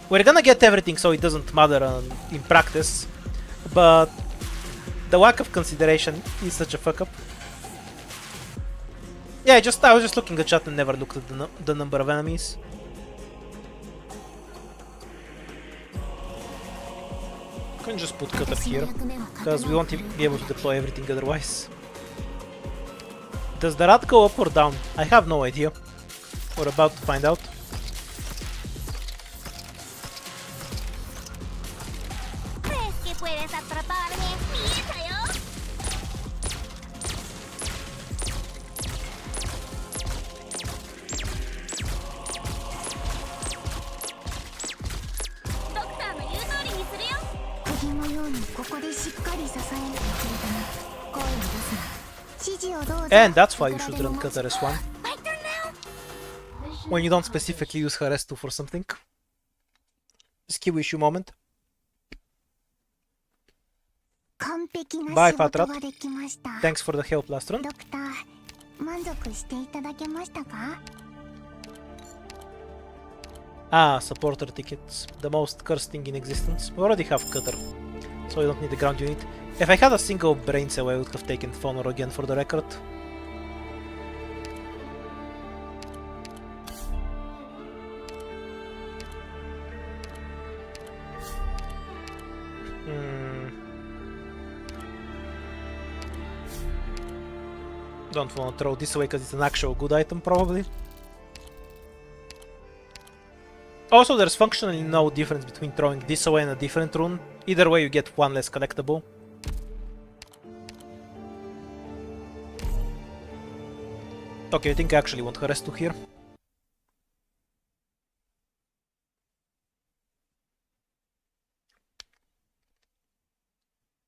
We're gonna get everything so it doesn't matter in practice. But the lack of consideration is such a fuck up. Yeah, I was just looking at chat and never looked at the number of enemies. Can just put cutter here, because we won't be able to deploy everything otherwise. Does the rat go up or down? I have no idea. We're about to find out. And that's why you should run cutter S1. When you don't specifically use her S2 for something. Skill issue moment. Bye, Fatrat. Thanks for the help last run. Ah, supporter tickets. The most cursed thing in existence. We already have cutter, so we don't need the ground unit. If I had a single brain cell, I would have taken Fonor again for the record. Don't want to throw this away because it's an actual good item, probably. Also, there's functionally no difference between throwing this away and a different rune. Either way, you get one less collectible. Okay, I think I actually want her S2 here.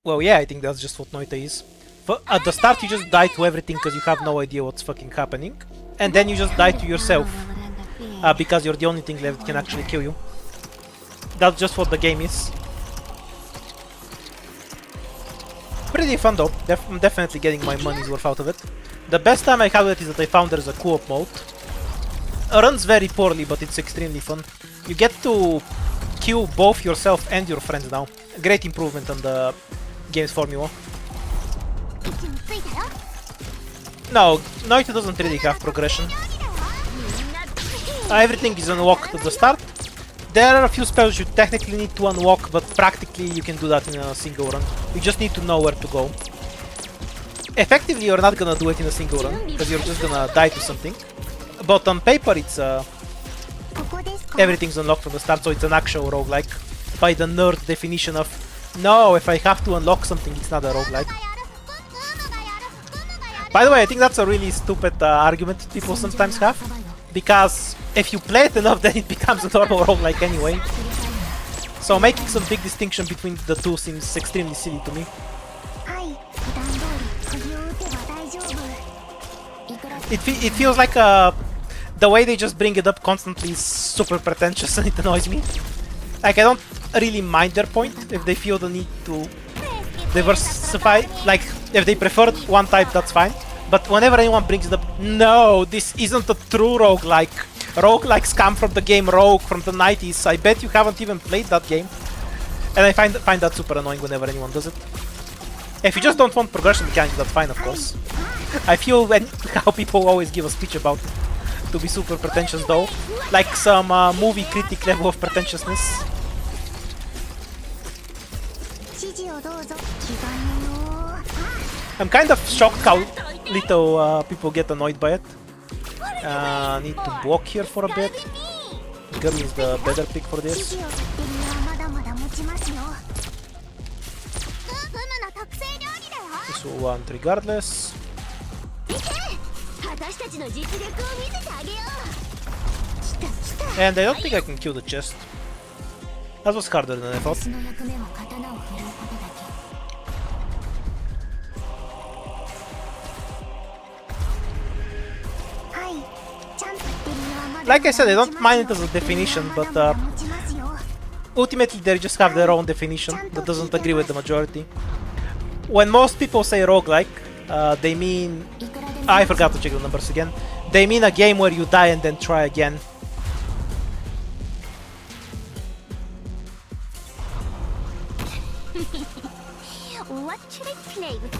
Well, yeah, I think that's just what Noita is. But at the start, you just die to everything because you have no idea what's fucking happening. And then you just die to yourself. Because you're the only thing left that can actually kill you. That's just what the game is. Pretty fun though. I'm definitely getting my money's worth out of it. The best time I have it is that I found there's a co-op mode. It runs very poorly, but it's extremely fun. You get to kill both yourself and your friends now. A great improvement on the game's formula. No, Noita doesn't really have progression. Everything is unlocked at the start. There are a few spells you technically need to unlock, but practically you can do that in a single run. You just need to know where to go. Effectively, you're not gonna do it in a single run, because you're just gonna die to something. But on paper, it's everything's unlocked from the start, so it's an actual roguelike. By the nerd definition of, no, if I have to unlock something, it's not a roguelike. By the way, I think that's a really stupid argument people sometimes have. Because if you play it enough, then it becomes a normal roguelike anyway. So making some big distinction between the two seems extremely silly to me. It feels like the way they just bring it up constantly is super pretentious and it annoys me. Like, I don't really mind their point if they feel the need to diversify. Like, if they prefer one type, that's fine. But whenever anyone brings it up, no, this isn't a true roguelike. Roguelikes come from the game Rogue from the 90s. I bet you haven't even played that game. And I find that super annoying whenever anyone does it. If you just don't want progression mechanics, that's fine, of course. I feel how people always give a speech about to be super pretentious though. Like some movie critic level of pretentiousness. I'm kind of shocked how little people get annoyed by it. Need to block here for a bit. Girl is the better pick for this. This will want regardless. And I don't think I can kill the chest. That was harder than I thought. Like I said, I don't mind it as a definition, but ultimately they just have their own definition that doesn't agree with the majority. When most people say roguelike, they mean... I forgot to check the numbers again. They mean a game where you die and then try again. What should I play with?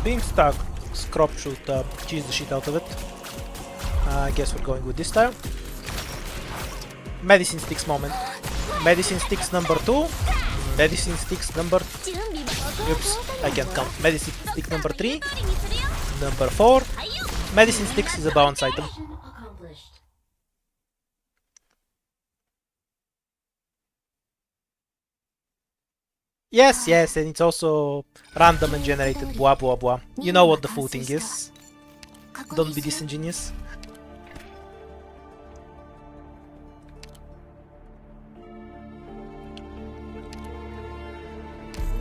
Being stuck, Scrop should cheese the shit out of it. I guess we're going with this style. Medicine sticks moment. Medicine sticks number 2. Medicine sticks number... Oops, I can't count. Medicine stick number 3. Number 4. Medicine sticks is a bounce item. Yes, yes, and it's also random and generated. Blah blah blah. You know what the full thing is. Don't be disingenuous.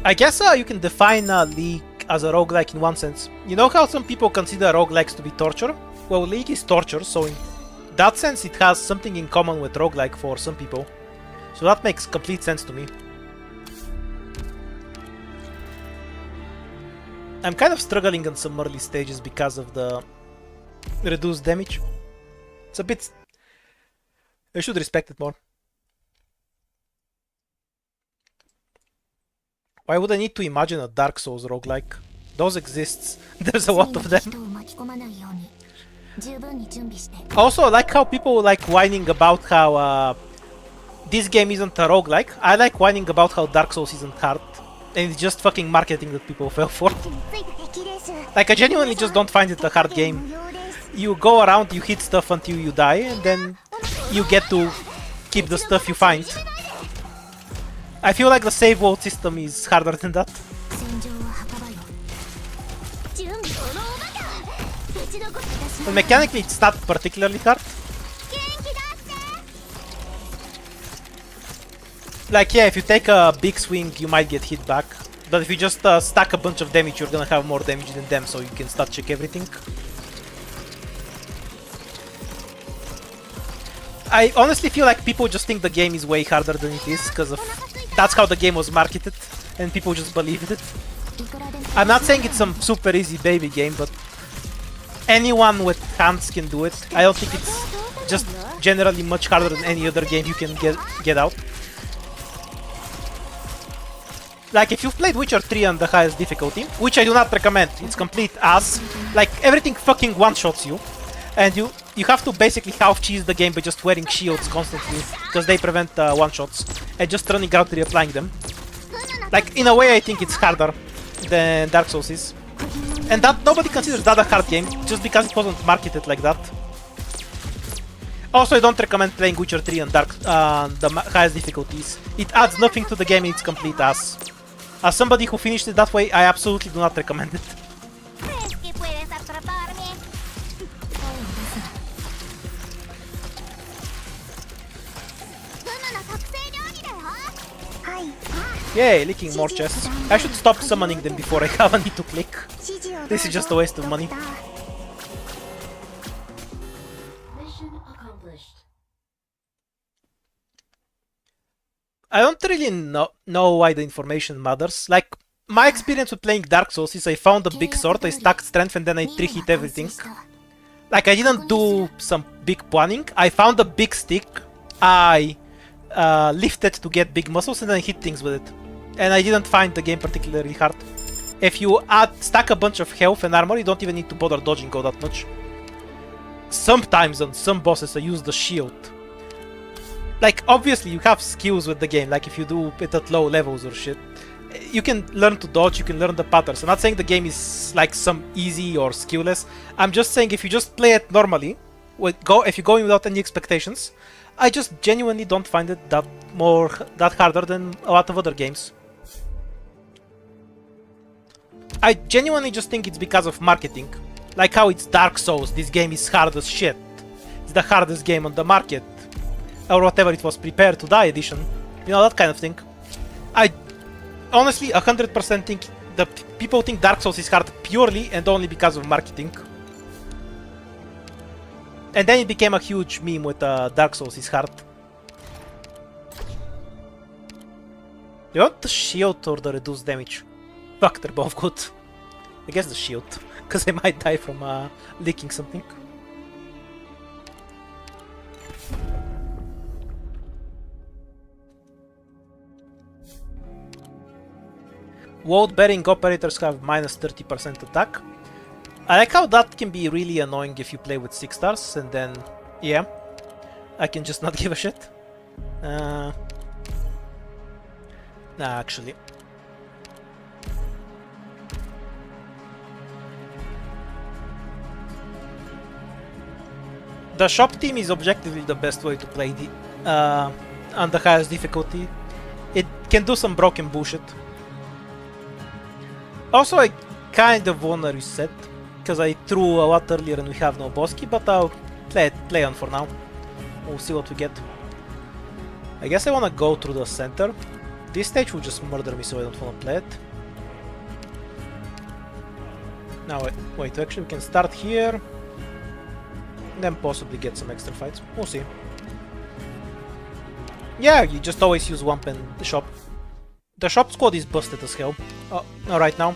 I guess you can define League as a roguelike in one sense. You know how some people consider roguelikes to be torture? Well, League is torture, so in that sense it has something in common with roguelike for some people. So that makes complete sense to me. I'm kind of struggling on some early stages because of the reduced damage. It's a bit... I should respect it more. Why would I need to imagine a Dark Souls roguelike? Those exists. There's a lot of them. Also, I like how people like whining about how this game isn't a roguelike. I like whining about how Dark Souls isn't hard. And it's just fucking marketing that people fell for. Like, I genuinely just don't find it a hard game. You go around, you hit stuff until you die, and then you get to keep the stuff you find. I feel like the save world system is harder than that. But mechanically it's not particularly hard. Like, yeah, if you take a big swing you might get hit back. But if you just stack a bunch of damage, you're gonna have more damage than them, so you can stat check everything. I honestly feel like people just think the game is way harder than it is, because of that's how the game was marketed, and people just believed it. I'm not saying it's some super easy baby game, but anyone with hands can do it. I don't think it's just generally much harder than any other game you can get out. Like, if you've played Witcher 3 on the highest difficulty, which I do not recommend, it's complete ass. Like, everything fucking one-shots you. And you have to basically half-cheese the game by just wearing shields constantly, because they prevent one-shots, and just running out and reapplying them. Like, in a way I think it's harder than Dark Souls is. And that nobody considers that a hard game, just because it wasn't marketed like that. Also, I don't recommend playing Witcher 3 on the highest difficulties. It adds nothing to the game and it's complete ass. As somebody who finished it that way, I absolutely do not recommend it. Yay, leaking more chests. I should stop summoning them before I have a need to click. This is just a waste of money. I don't really know why the information matters. Like, my experience with playing Dark Souls is I found a big sword, I stacked strength, and then I 3-hit everything. Like, I didn't do some big planning. I found a big stick, I lifted to get big muscles, and then I hit things with it. And I didn't find the game particularly hard. If you stack a bunch of health and armor, you don't even need to bother dodging all that much. Sometimes on some bosses I use the shield. Like, obviously you have skills with the game, like if you do it at low levels or shit. You can learn to dodge, you can learn the patterns. I'm not saying the game is like some easy or skillless. I'm just saying if you just play it normally, if you go in without any expectations, I just genuinely don't find it that harder than a lot of other games. I genuinely just think it's because of marketing. Like how it's Dark Souls, this game is hard as shit. It's the hardest game on the market. Or whatever it was, Prepare to Die edition. You know, that kind of thing. I honestly 100% think that people think Dark Souls is hard purely and only because of marketing. And then it became a huge meme with Dark Souls is hard. Do you want the shield or the reduced damage? Fuck, they're both good. I guess the shield, because I might die from leaking something. Load-bearing operators have minus 30% attack. I like how that can be really annoying if you play with 6 stars, and then, yeah, I can just not give a shit. Nah, actually. The shop team is objectively the best way to play on the highest difficulty. It can do some broken bullshit. Also, I kind of wanna reset, because I threw a lot earlier and we have no boss key, but I'll play on for now. We'll see what we get. I guess I wanna go through the center. This stage will just murder me, so I don't wanna play it. Now, wait, actually we can start here. Then possibly get some extra fights. We'll see. Yeah, you just always use Wump and the shop. The shop squad is busted as hell. Right now.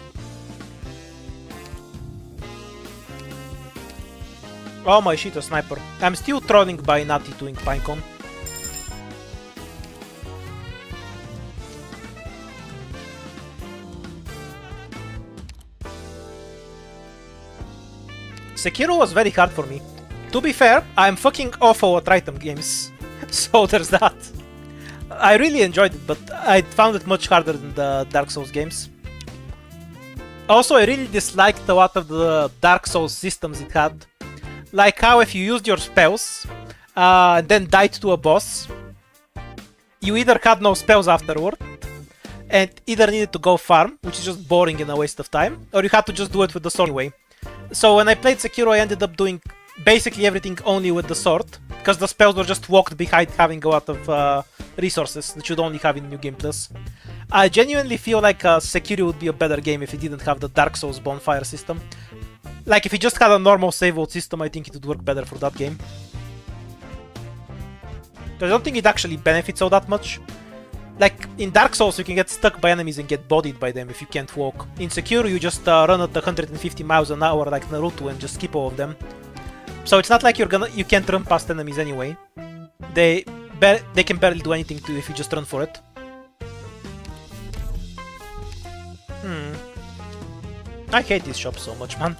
Oh my shit, a sniper. I'm still trolling by not doing Pinecone. Sekiro was very hard for me. To be fair, I'm fucking awful at item games, so there's that. I really enjoyed it, but I found it much harder than the Dark Souls games. Also, I really disliked a lot of the Dark Souls systems it had. Like how if you used your spells, and then died to a boss, you either had no spells afterward, and either needed to go farm, which is just boring and a waste of time, or you had to just do it with the sword anyway. So when I played Sekiro, I ended up doing basically everything only with the sword, because the spells were just walked behind having a lot of resources that you'd only have in New Game Plus. I genuinely feel like Sekiro would be a better game if it didn't have the Dark Souls bonfire system. Like if it just had a normal save world system, I think it would work better for that game. I don't think it actually benefits all that much. Like in Dark Souls, you can get stuck by enemies and get bodied by them if you can't walk. In Sekiro, you just run at 150 miles an hour like Naruto and just skip all of them. So it's not like you can't run past enemies anyway. They can barely do anything to you if you just run for it. I hate this shop so much, man.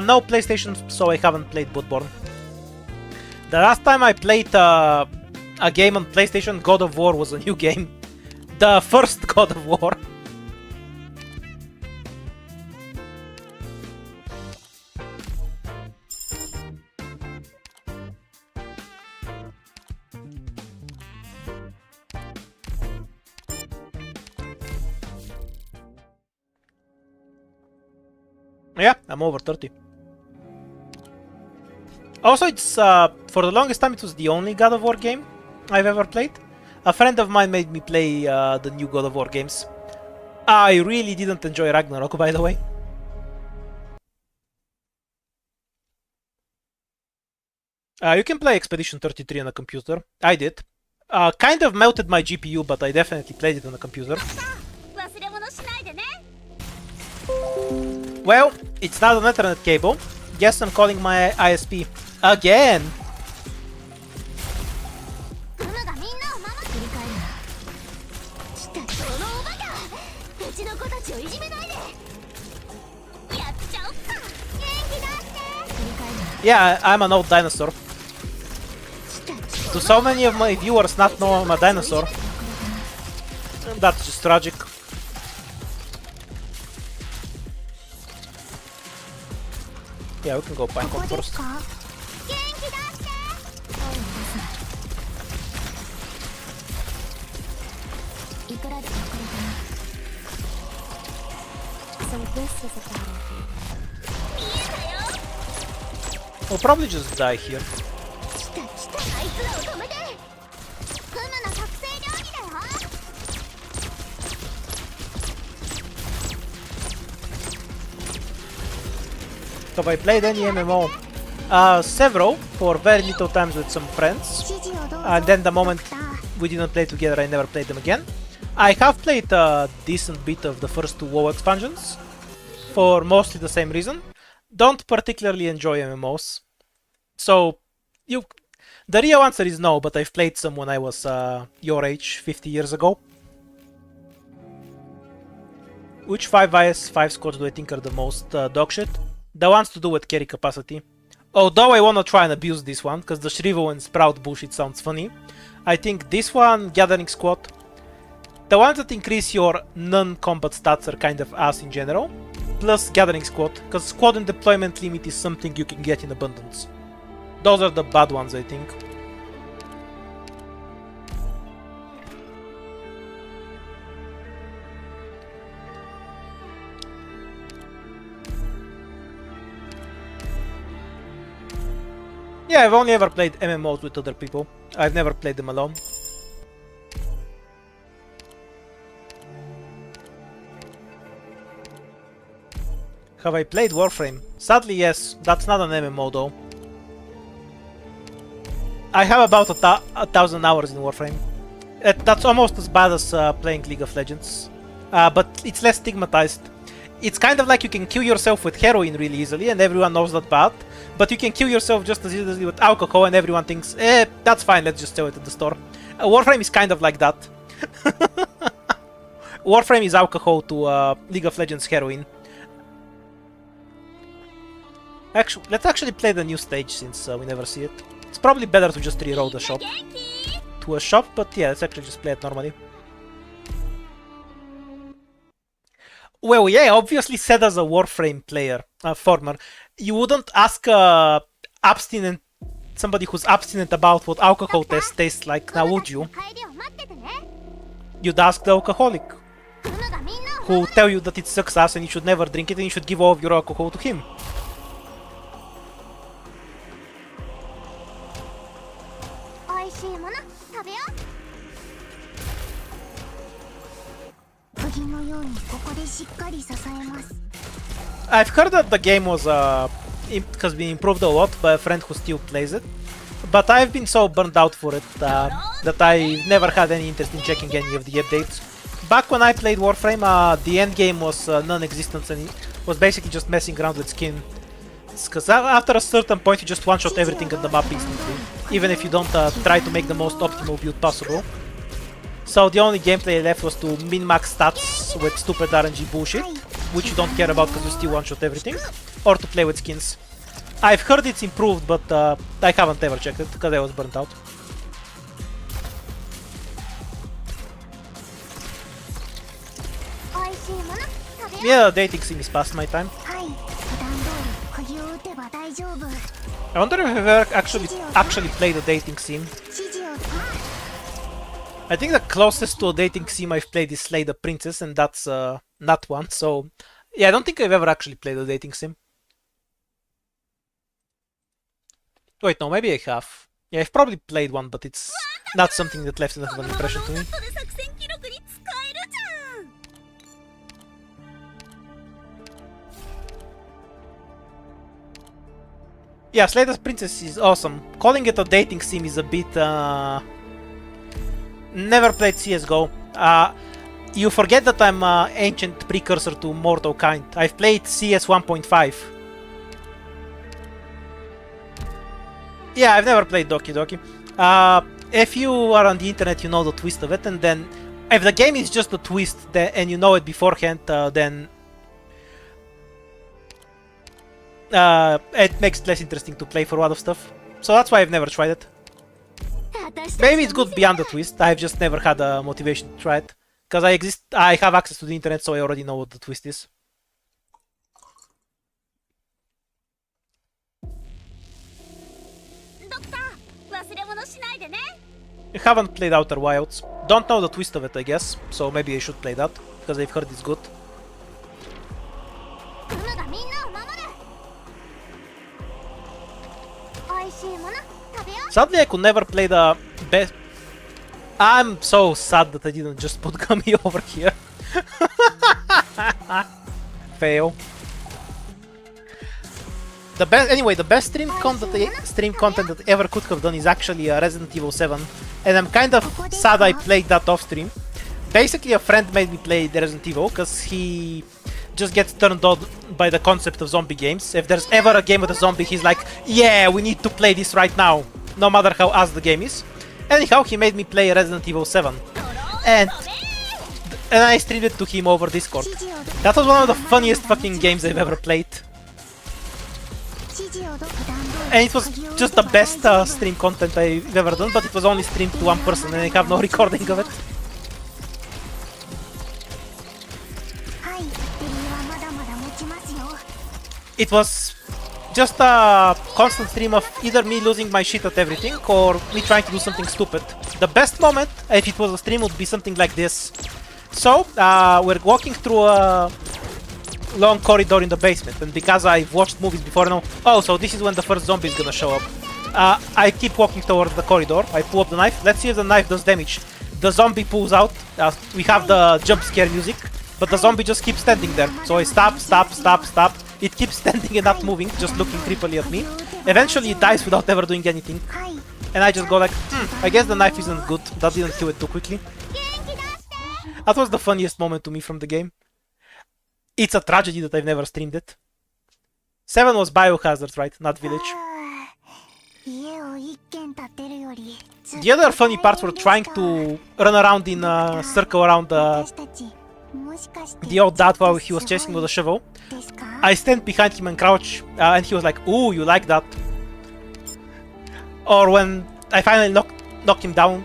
No PlayStation, so I haven't played Bloodborne. The last time I played a game on PlayStation, God of War was a new game. The first God of War. Yeah, I'm over 30. Also, it's for the longest time it was the only God of War game I've ever played. A friend of mine made me play the new God of War games. I really didn't enjoy Ragnarok, by the way. You can play Expedition 33 on a computer. I did. Kind of melted my GPU, but I definitely played it on a computer. Well, it's not an Ethernet cable. Guess I'm calling my ISP. Again! Yeah, I'm an old dinosaur. Do so many of my viewers not know I'm a dinosaur? That's just tragic. Yeah, we can go Pinecone first. So this is a battlefield. We'll probably just die here. Have I played any MMO? Several, for very little times with some friends. And then the moment we didn't play together, I never played them again. I have played a decent bit of the first two WoW expansions, for mostly the same reason. Don't particularly enjoy MMOs. So, the real answer is no, but I've played some when I was your age, 50 years ago. Which 5 IS5 squads do I think are the most dogshit? The ones to do with carry capacity. Although I wanna try and abuse this one, because the Shrivel and Sprout bullshit sounds funny. I think this one, Gathering Squad. The ones that increase your non-combat stats are kind of ass in general. Plus Gathering Squad, because squad and deployment limit is something you can get in abundance. Those are the bad ones, I think. Yeah, I've only ever played MMOs with other people. I've never played them alone. Have I played Warframe? Sadly, yes. That's not an MMO though. I have about 1,000 hours in Warframe. That's almost as bad as playing League of Legends. But it's less stigmatized. It's kind of like you can kill yourself with heroin really easily and everyone knows that bad. But you can kill yourself just as easily with alcohol and everyone thinks, that's fine, let's just sell it at the store. Warframe is kind of like that. Warframe is alcohol to League of Legends heroin. Actually, let's actually play the new stage since we never see it. It's probably better to just reroll the shop to a shop, but yeah, let's actually just play it normally. Well, yeah, obviously said as a Warframe player, former, you wouldn't ask somebody who's abstinent about what alcohol tastes like, now would you? You'd ask the alcoholic, who tell you that it sucks ass and you should never drink it and you should give all of your alcohol to him. I've heard that the game was has been improved a lot by a friend who still plays it, but I've been so burned out for it that I never had any interest in checking any of the updates. Back when I played Warframe, the end game was non-existent and it was basically just messing around with skin. Because after a certain point you just one-shot everything on the map instantly, even if you don't try to make the most optimal build possible. So the only gameplay left was to min-max stats with stupid RNG bullshit, which you don't care about because you still one-shot everything, or to play with skins. I've heard it's improved, but I haven't ever checked it because I was burnt out. Yeah, dating sim is past my time. I wonder if I've ever actually played a dating sim. I think the closest to a dating sim I've played is Slay the Princess, and that's not one, so yeah, I don't think I've ever actually played a dating sim. Wait, no, maybe I have. Yeah, I've probably played one, but it's not something that left enough of an impression to me. Yeah, Slay the Princess is awesome. Calling it a dating sim is a bit never played CSGO. You forget that I'm an ancient precursor to Mortal Kind. I've played CS 1.5. Yeah, I've never played Doki Doki. If you are on the internet, you know the twist of it, and then if the game is just a twist and you know it beforehand, then it makes it less interesting to play for a lot of stuff. So that's why I've never tried it. Maybe it's good beyond the twist. I've just never had a motivation to try it. Because I have access to the internet, so I already know what the twist is. I haven't played Outer Wilds. Don't know the twist of it, I guess. So maybe I should play that, because I've heard it's good. Sadly, I could never play the best. I'm so sad that I didn't just put Gummy over here. Fail. The best, anyway, the best stream content that I ever could have done is actually Resident Evil 7, and I'm kind of sad I played that off stream. Basically, a friend made me play the Resident Evil because he just gets turned on by the concept of zombie games. If there's ever a game with a zombie, he's like, yeah, we need to play this right now, no matter how ass the game is. Anyhow, he made me play Resident Evil 7. And and I streamed it to him over Discord. That was one of the funniest fucking games I've ever played. And it was just the best stream content I've ever done, but it was only streamed to one person and I have no recording of it. It was just a constant stream of either me losing my shit at everything or me trying to do something stupid. The best moment, if it was a stream, would be something like this. So, we're walking through a long corridor in the basement, and because I've watched movies before, I know, oh, so this is when the first zombie is gonna show up. I keep walking towards the corridor, I pull up the knife, let's see if the knife does damage. The zombie pulls out, we have the jump scare music, but the zombie just keeps standing there. So I stop. It keeps standing and not moving, just looking creepily at me. Eventually it dies without ever doing anything. And I just go like, I guess the knife isn't good. That didn't kill it too quickly. That was the funniest moment to me from the game. It's a tragedy that I've never streamed it. 7 was Biohazard, right? Not Village. The other funny parts were trying to run around in a circle around the old dad while he was chasing with a shovel. I stand behind him and crouch, and he was like, ooh, you like that. Or when I finally knock him down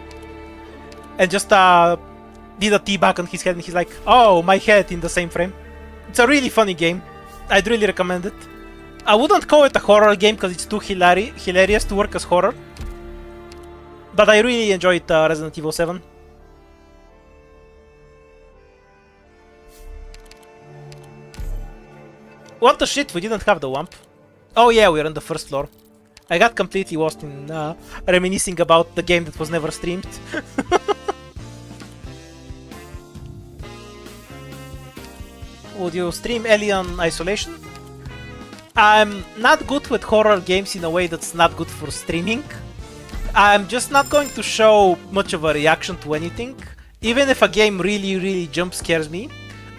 and just did a teabag on his head and he's like, oh, my head in the same frame. It's a really funny game. I'd really recommend it. I wouldn't call it a horror game because it's too hilarious to work as horror. But I really enjoyed Resident Evil 7. What the shit, we didn't have the WAMP. Oh yeah, we're on the first floor. I got completely lost in reminiscing about the game that was never streamed. Would you stream Alien Isolation? I'm not good with horror games in a way that's not good for streaming. I'm just not going to show much of a reaction to anything. Even if a game really jump scares me,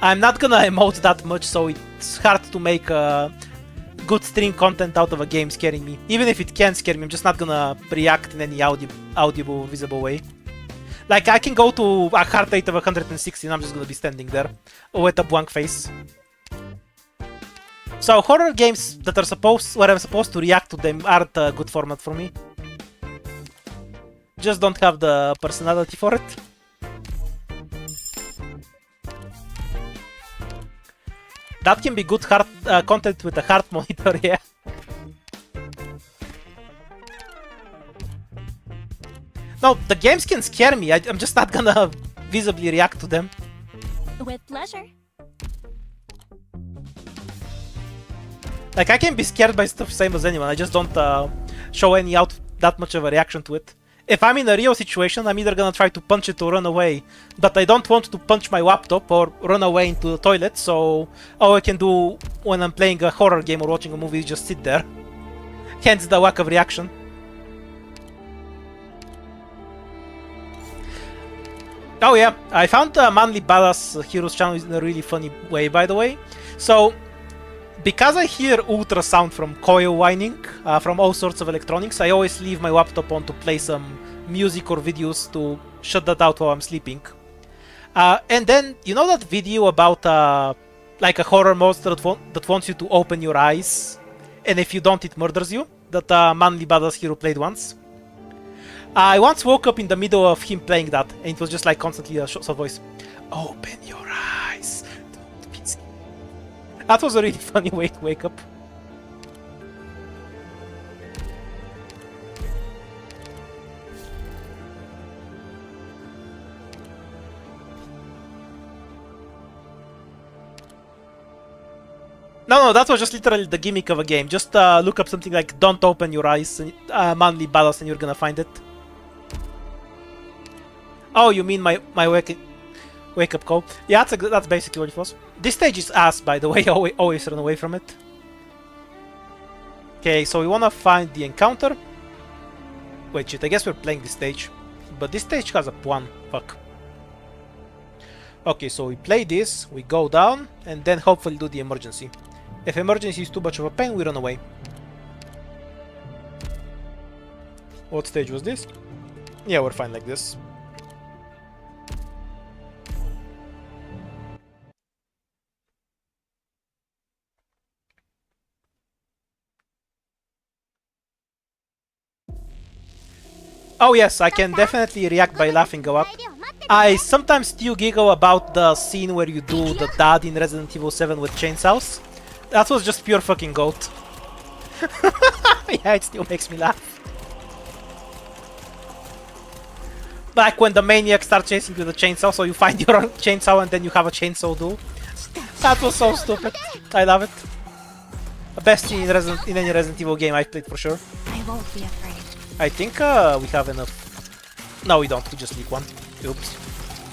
I'm not gonna emote that much, so it's hard to make good stream content out of a game scaring me. Even if it can scare me, I'm just not gonna react in any audible, visible way. Like, I can go to a heart rate of 160 and I'm just gonna be standing there with a blank face. So horror games that are where I'm supposed to react to them aren't a good format for me. Just don't have the personality for it. That can be good content with a heart monitor, yeah. No, the games can scare me. I'm just not gonna visibly react to them. With pleasure. Like, I can be scared by stuff same as anyone. I just don't show that much of a reaction to it. If I'm in a real situation, I'm either gonna try to punch it or run away. But I don't want to punch my laptop or run away into the toilet, so all I can do when I'm playing a horror game or watching a movie is just sit there. Hence the lack of reaction. Oh yeah, I found Manly Badass Heroes channel in a really funny way, by the way. So, because I hear ultrasound from coil whining, from all sorts of electronics, I always leave my laptop on to play some music or videos to shut that out while I'm sleeping. And then, you know that video about like a horror monster that wants you to open your eyes, and if you don't, it murders you? That Manly Badass Hero played once. I once woke up in the middle of him playing that, and it was just like constantly a soft voice. Open your eyes. Don't be scared. That was a really funny way to wake up. No, that was just literally the gimmick of a game. Just look up something like "Don't open your eyes," Manly Badass, and you're gonna find it. Oh, you mean my wake up call? Yeah, that's basically what it was. This stage is ass, by the way. Always run away from it. Okay, so we wanna find the encounter. Wait, shit. I guess we're playing this stage, but this stage has a plan. Fuck. Okay, so we play this, we go down, and then hopefully do the emergency. If emergency is too much of a pain, we run away. What stage was this? Yeah, we're fine like this. Oh yes, I can definitely react by laughing a lot. I sometimes still giggle about the scene where you do the dad in Resident Evil 7 with chainsaws. That was just pure fucking goat. Yeah, it still makes me laugh. Like when the maniac starts chasing you with a chainsaw, so you find your own chainsaw and then you have a chainsaw duel. That was so stupid. I love it. The best scene in any Resident Evil game I've played for sure. I won't be afraid. I think we have enough. No, we don't. We just leak one. Oops.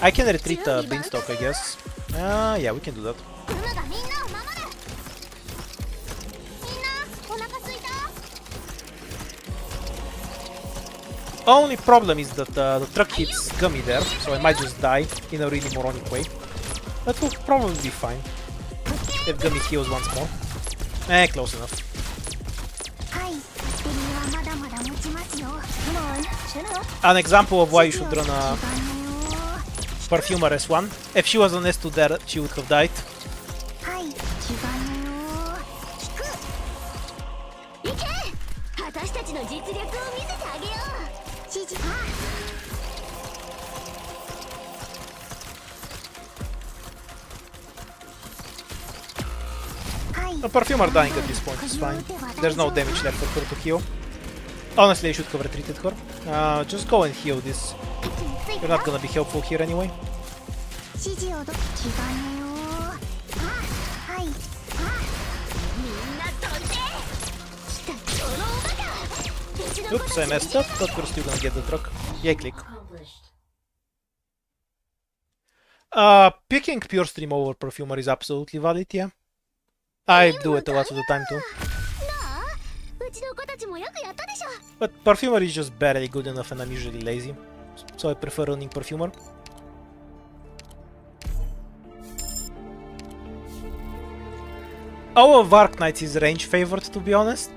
I can retreat the beanstalk, I guess. Yeah, we can do that. グムがみんなを守る。みんなお腹すいた？ Only problem is that the truck hits Gummy there, so I might just die in a really moronic way. That will probably be fine if Gummy heals once more. Close enough. はい、君はまだまだ持ちますよ。Come on, shut up. An example of why you should run a 時間よ。 Perfumer S1. If she was on S2 there, she would have died. はい、時間よ。引く。行け。私たちの実力を見せてあげよう。指示。The Perfumer dying at this point is fine. There's no damage left for her to heal. Honestly, I should have retreated her. Just go and heal this. You're not gonna be helpful here anyway. 指示をど。時間よ。はい。みんな飛んで。来たこのおバカ。別の子 Oops, た I ちの messed up, but we're still gonna get the truck. Yay, click. Picking Pure Stream over Perfumer is absolutely valid, yeah. I do it a lot of the time too. なあ、うちの子たちもよくやったでしょ。 But Perfumer is just barely good enough and I'm usually lazy. So I prefer running Perfumer. Our Vark Knights is range favored, to be honest.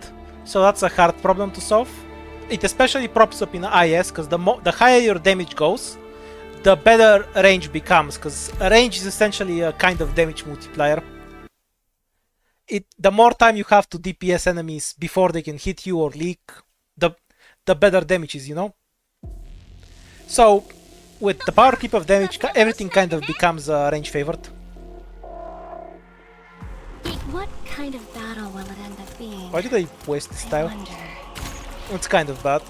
So that's a hard problem to solve. It especially props up in IS, because the higher your damage goes, the better range becomes, because range is essentially a kind of damage multiplier. The more time you have to DPS enemies before they can hit you or leak, the better damage is, you know? So, with the power creep of damage, everything kind of becomes range favored. What kind of battle will it end up being? Why did I waste this I tile? wonder. It's kind of bad.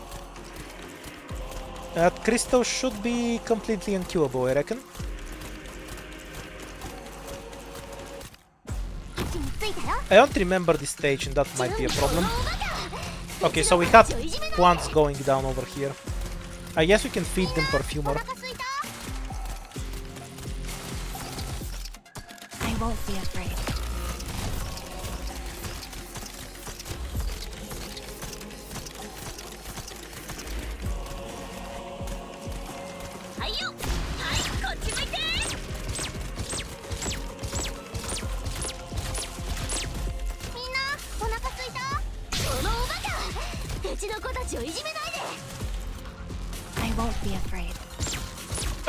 That crystal should be completely unkillable, I reckon. 位置についたよ。 I don't remember this stage and that might be a problem. Okay, so we had plants going down over here. I guess we can feed them お Perfumer. 腹すいた？ I won't be afraid. I won't be afraid.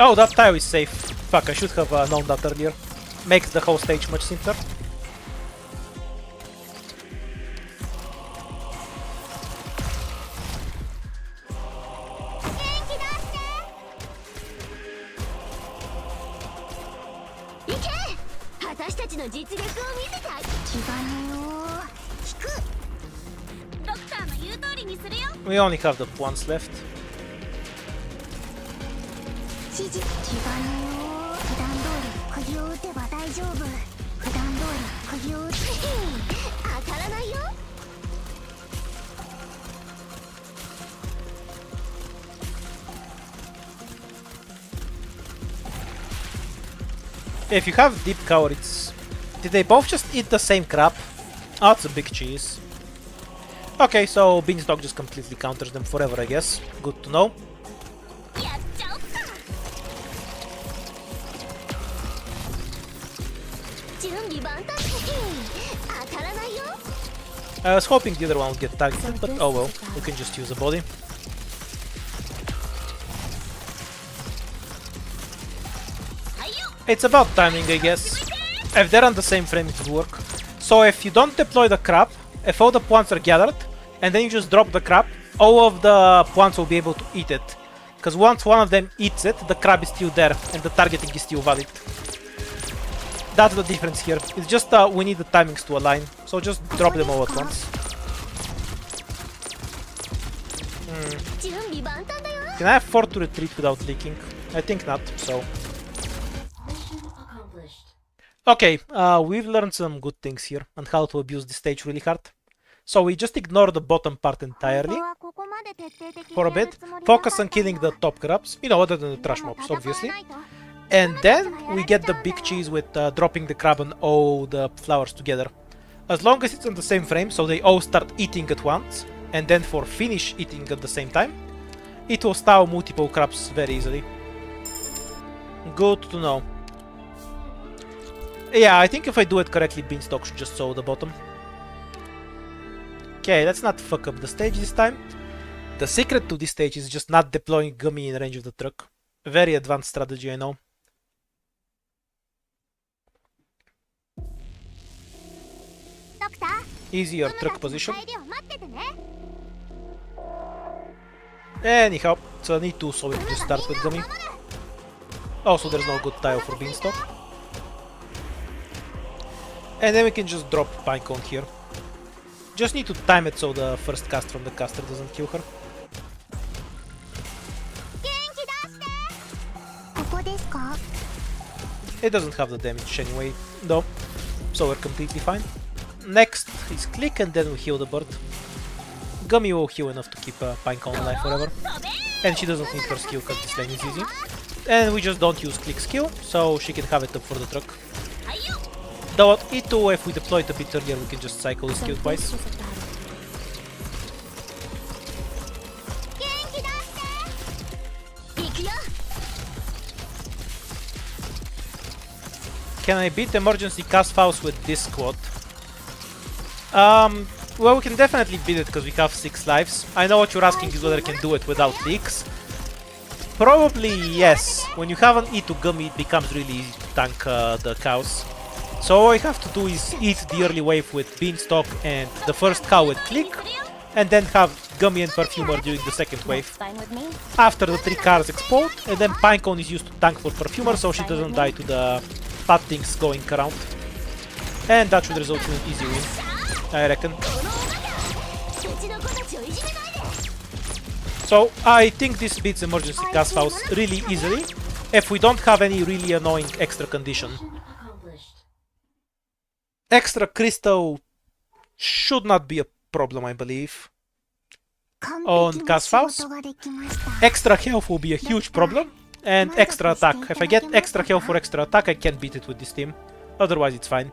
Oh, that tile is safe. Fuck, I should have known that earlier. Makes the whole stage much simpler. We only have the ones left. 指示。時間よ。普段通り釘を打てば大丈夫。普段通り釘を打って当たらないよ。 If you have deep cover, it's... Did they both just eat the same crap? Oh, that's a big cheese. Okay, so Beanstalk just completely counters them forever, I guess. Good to know. I was hoping the other one would get tagged, but oh well, we can just use a body. It's about timing, I guess. If they're on the same frame, it will work. So if you don't deploy the crap, if all the plants are gathered, and then you just drop the crap, all of the plants will be able to eat it. Because once one of them eats it, the crab is still there and the targeting is still valid. That's the difference here. It's just we need the timings to align. So just drop them all at once. Can I afford to retreat without leaking? I think not, so... Okay, we've learned some good things here on how to abuse this stage really hard. So we just ignore the bottom part entirely for a bit, focus on killing the top crabs, you know, other than the trash mobs, obviously. And then we get the big cheese with dropping the crab and all the flowers together. As long as it's on the same frame, so they all start eating at once, and then for finish eating at the same time, it will style multiple crabs very easily. Good to know. Yeah, I think if I do it correctly, Beanstalk should just sew the bottom. Okay, let's not fuck up the stage this time. The secret to this stage is just not deploying Gummy in range of the truck. Very advanced strategy, I know. Easier truck position. Anyhow, so I need to, so we can just start with Gummy. Also, there's no good tile for Beanstalk. And then we can just drop Pinecone here. Just need to time it so the first cast from the caster doesn't kill her. It doesn't have the damage anyway, though, so we're completely fine. Next is Click and then we heal the bird. Gummy will heal enough to keep Pinecone alive forever. And she doesn't need her skill because this lane is easy. And we just don't use Click skill, so she can have it up for the truck. Though at E2, if we deploy it a bit earlier, we can just cycle the skill twice. Can I beat emergency cast files with this squad? Well, we can definitely beat it because we have 6 lives. I know what you're asking is whether I can do it without leaks. Probably yes. When you have an E2 Gummy, it becomes really easy to tank the cows. So all I have to do is eat the early wave with Beanstalk and the first cow with Click, and then have Gummy and Perfumer during the second wave. After the 3 cars explode, and then Pinecone is used to tank for Perfumer so she doesn't die to the fat things going around. And that should result in an easy win, I reckon. So I think this beats emergency cast files really easily if we don't have any really annoying extra condition. Extra crystal should not be a problem, I believe, on cast files. Extra health will be a huge problem, and extra attack. If I get extra health for extra attack, I can beat it with this team. Otherwise, it's fine.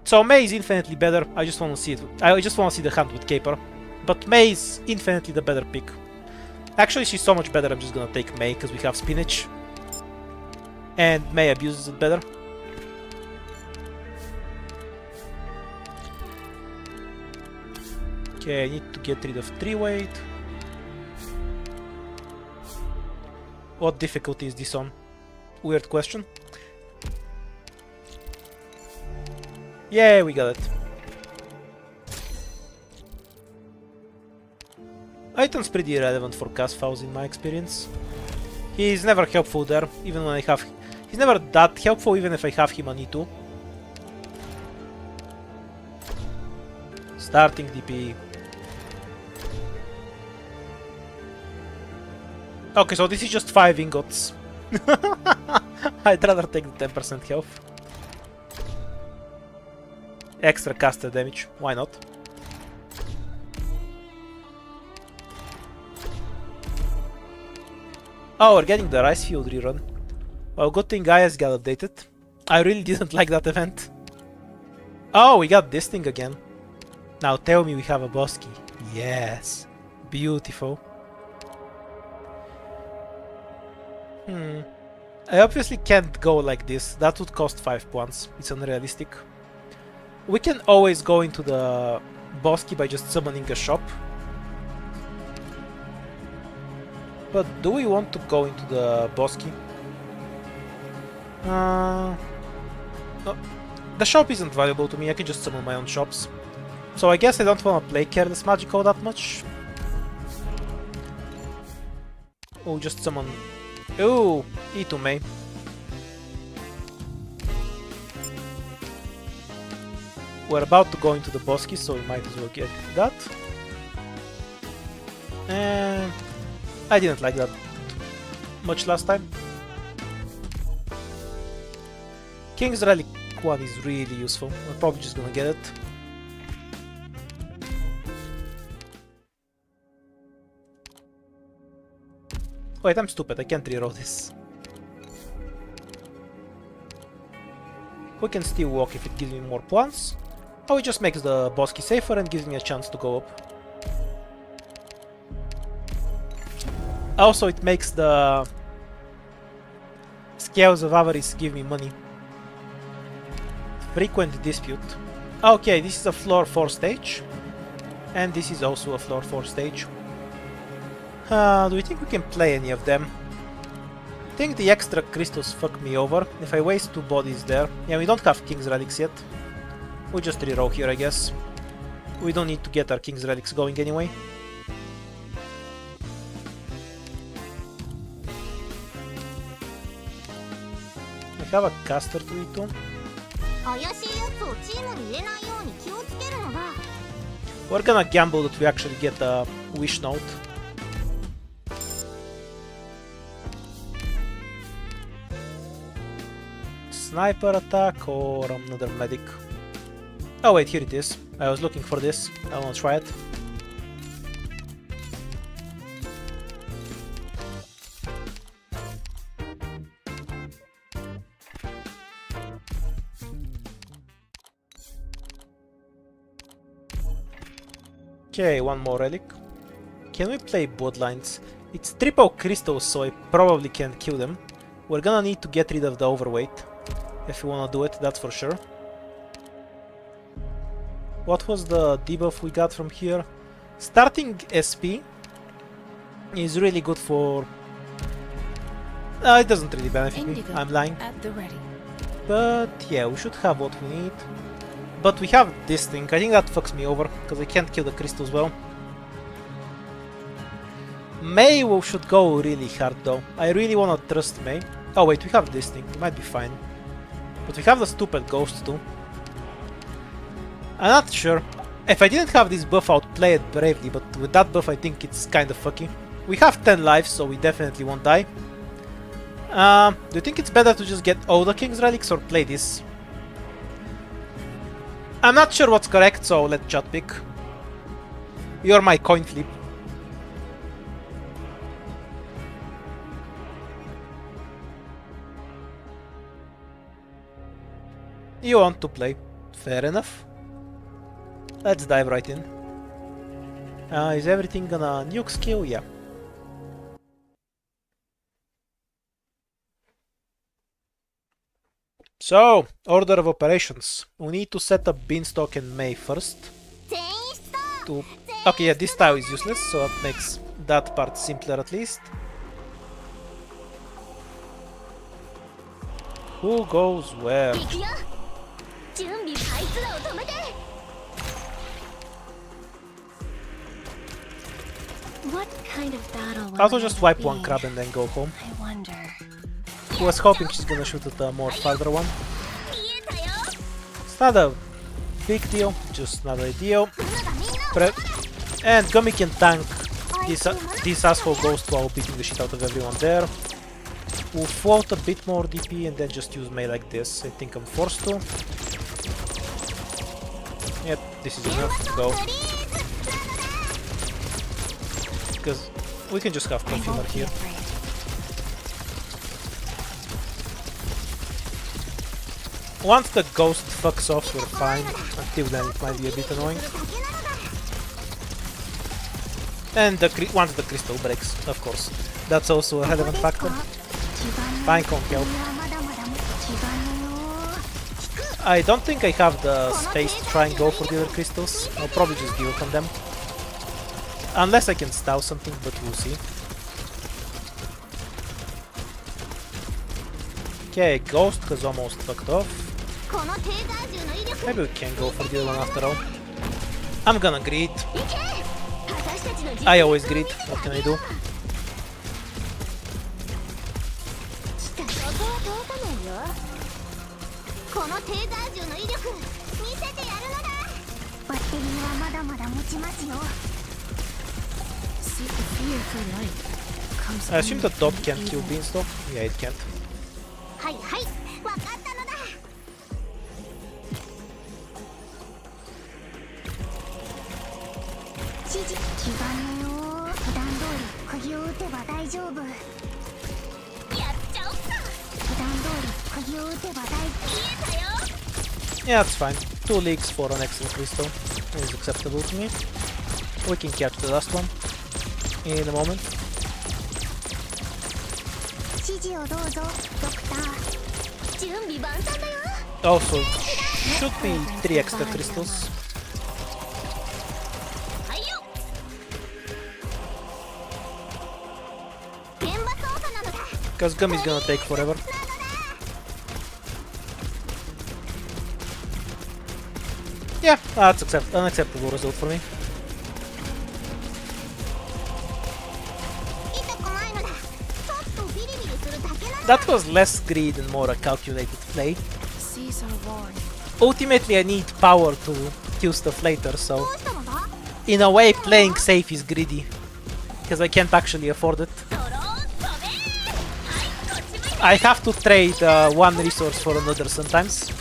So May is infinitely better. I just want to see it. I just want to see the hunt with Caper. But May is infinitely the better pick. Actually, she's so much better. I'm just gonna take May because we have Spinach, and May abuses it better. Okay, I need to get rid of 3 weight. What difficulty is this on? Weird question. Yeah, we got it. Item's pretty irrelevant for cast files in my experience. He's never helpful there, even when I have... He's never that helpful even if I have him on E2. Starting DP. Okay, so this is just 5 ingots. I'd rather take the 10% health. Extra caster damage, why not? Oh, we're getting the rice field rerun. Well, good thing IS got updated. I really didn't like that event. Oh, we got this thing again. Now tell me we have a boss key. Yes. Beautiful. I obviously can't go like this. That would cost 5 points. It's unrealistic. We can always go into the boss key by just summoning a shop. But do we want to go into the boss key? No, the shop isn't valuable to me. I can just summon my own shops. So I guess I don't want to play Careless Magico that much. Oh, just summon... Ooh, E2 May. We're about to go into the Bosky, so we might as well get that. And I didn't like that much last time. King's Relic 1 is really useful. I'm probably just gonna get it. Wait, I'm stupid. I can't reroll this. We can still walk if it gives me more points. Or it just makes the Bosky safer and gives me a chance to go up. Also, it makes the Scales of Avarice give me money. Frequent Dispute. Okay, this is a floor 4 stage. And this is also a floor 4 stage. Do we think we can play any of them? I think the extra crystals fuck me over. If I waste 2 bodies there... Yeah, we don't have King's Relics yet. We'll just reroll here, I guess. We don't need to get our King's Relics going anyway. I have a caster to E2. 怪しいやつをチームに入れないように気をつけるのだ。 We're gonna gamble that we actually get a wish note. Sniper attack or another medic. Oh wait, here it is. I was looking for this. I wanna try it. Okay, one more relic. Can we play bloodlines? It's triple crystals, so I probably can't kill them. We're gonna need to get rid of the overweight. If we wanna do it, that's for sure. What was the debuff we got from here? Starting SP is really good for... it doesn't really benefit me, I'm lying. At the ready. But yeah, we should have what we need. But we have this thing, I think that fucks me over, because I can't kill the crystals well. May we should go really hard though. I really wanna trust May. Oh wait, we have this thing, it might be fine. But we have the stupid ghost too. I'm not sure. If I didn't have this buff, I would play it bravely, but with that buff I think it's kinda fucky. We have 10 lives, so we definitely won't die. Do you think it's better to just get all the King's Relics or play this? I'm not sure what's correct, so let chat pick. You're my coin flip. You want to play. Fair enough. Let's dive right in. Is everything gonna nuke skill? Yeah. So, order of operations. We need to set up Beanstalk and May first. Okay, yeah, this tile is useless, so that makes that part simpler at least. Who goes where? What kind of battle will Also it just end wipe up one being? crab and then go home. I wonder. I was hoping she's gonna shoot at a more farther one. It's not a big deal, just not ideal. And Gummy can tank this asshole ghost while beating the shit out of everyone there. We'll float a bit more DP and then just use May like this. I think I'm forced to. Yep, this is enough. Go. Because we can just have Perfumer here. Once the ghost fucks off, we're fine. Until then, it might be a bit annoying. And once the crystal breaks, of course. That's also a relevant factor. Fine, can't help. I don't think I have the space to try and go for the other crystals. I'll probably just give up on them. Unless I can style something, but we'll see. Okay, Ghost has almost fucked off. Maybe we can go for the other one after all. I'm gonna greed. I always greed. What can I do? このテーザー銃の威力見せてやるのだ。バッテリーはまだまだ持ちますよ。 See, the fear for life comes I assume only the dot from can't kill evil. Beanstalk. Yeah, it can't. はいはい、わかったのだ。指示気がねよ。普段通り釘を打てば大丈夫。やっちゃおっか。普段通り釘を打てば大見えたよ。 Yeah, that's fine. 2 leaks for an excellent crystal is acceptable to me. We can catch the last one in a moment. 指示をどうぞ、ドクター。準備万端だよ。 Also, should be 3 extra crystals. はいよ。現場操作なのだ。 Because Gummy's gonna take forever. Yeah, that's an acceptable result for me. 痛くないのだ。ちょっとビリビリするだけなの。 That was less greed and more a calculated play. Seas are warm. Ultimately, I need power to kill stuff later, ど so うしたのだ。 in a way, playing safe is greedy. Because I can't actually afford it. ドローン飛べ。はい、こっち向いて。 I have to trade one resource for another sometimes.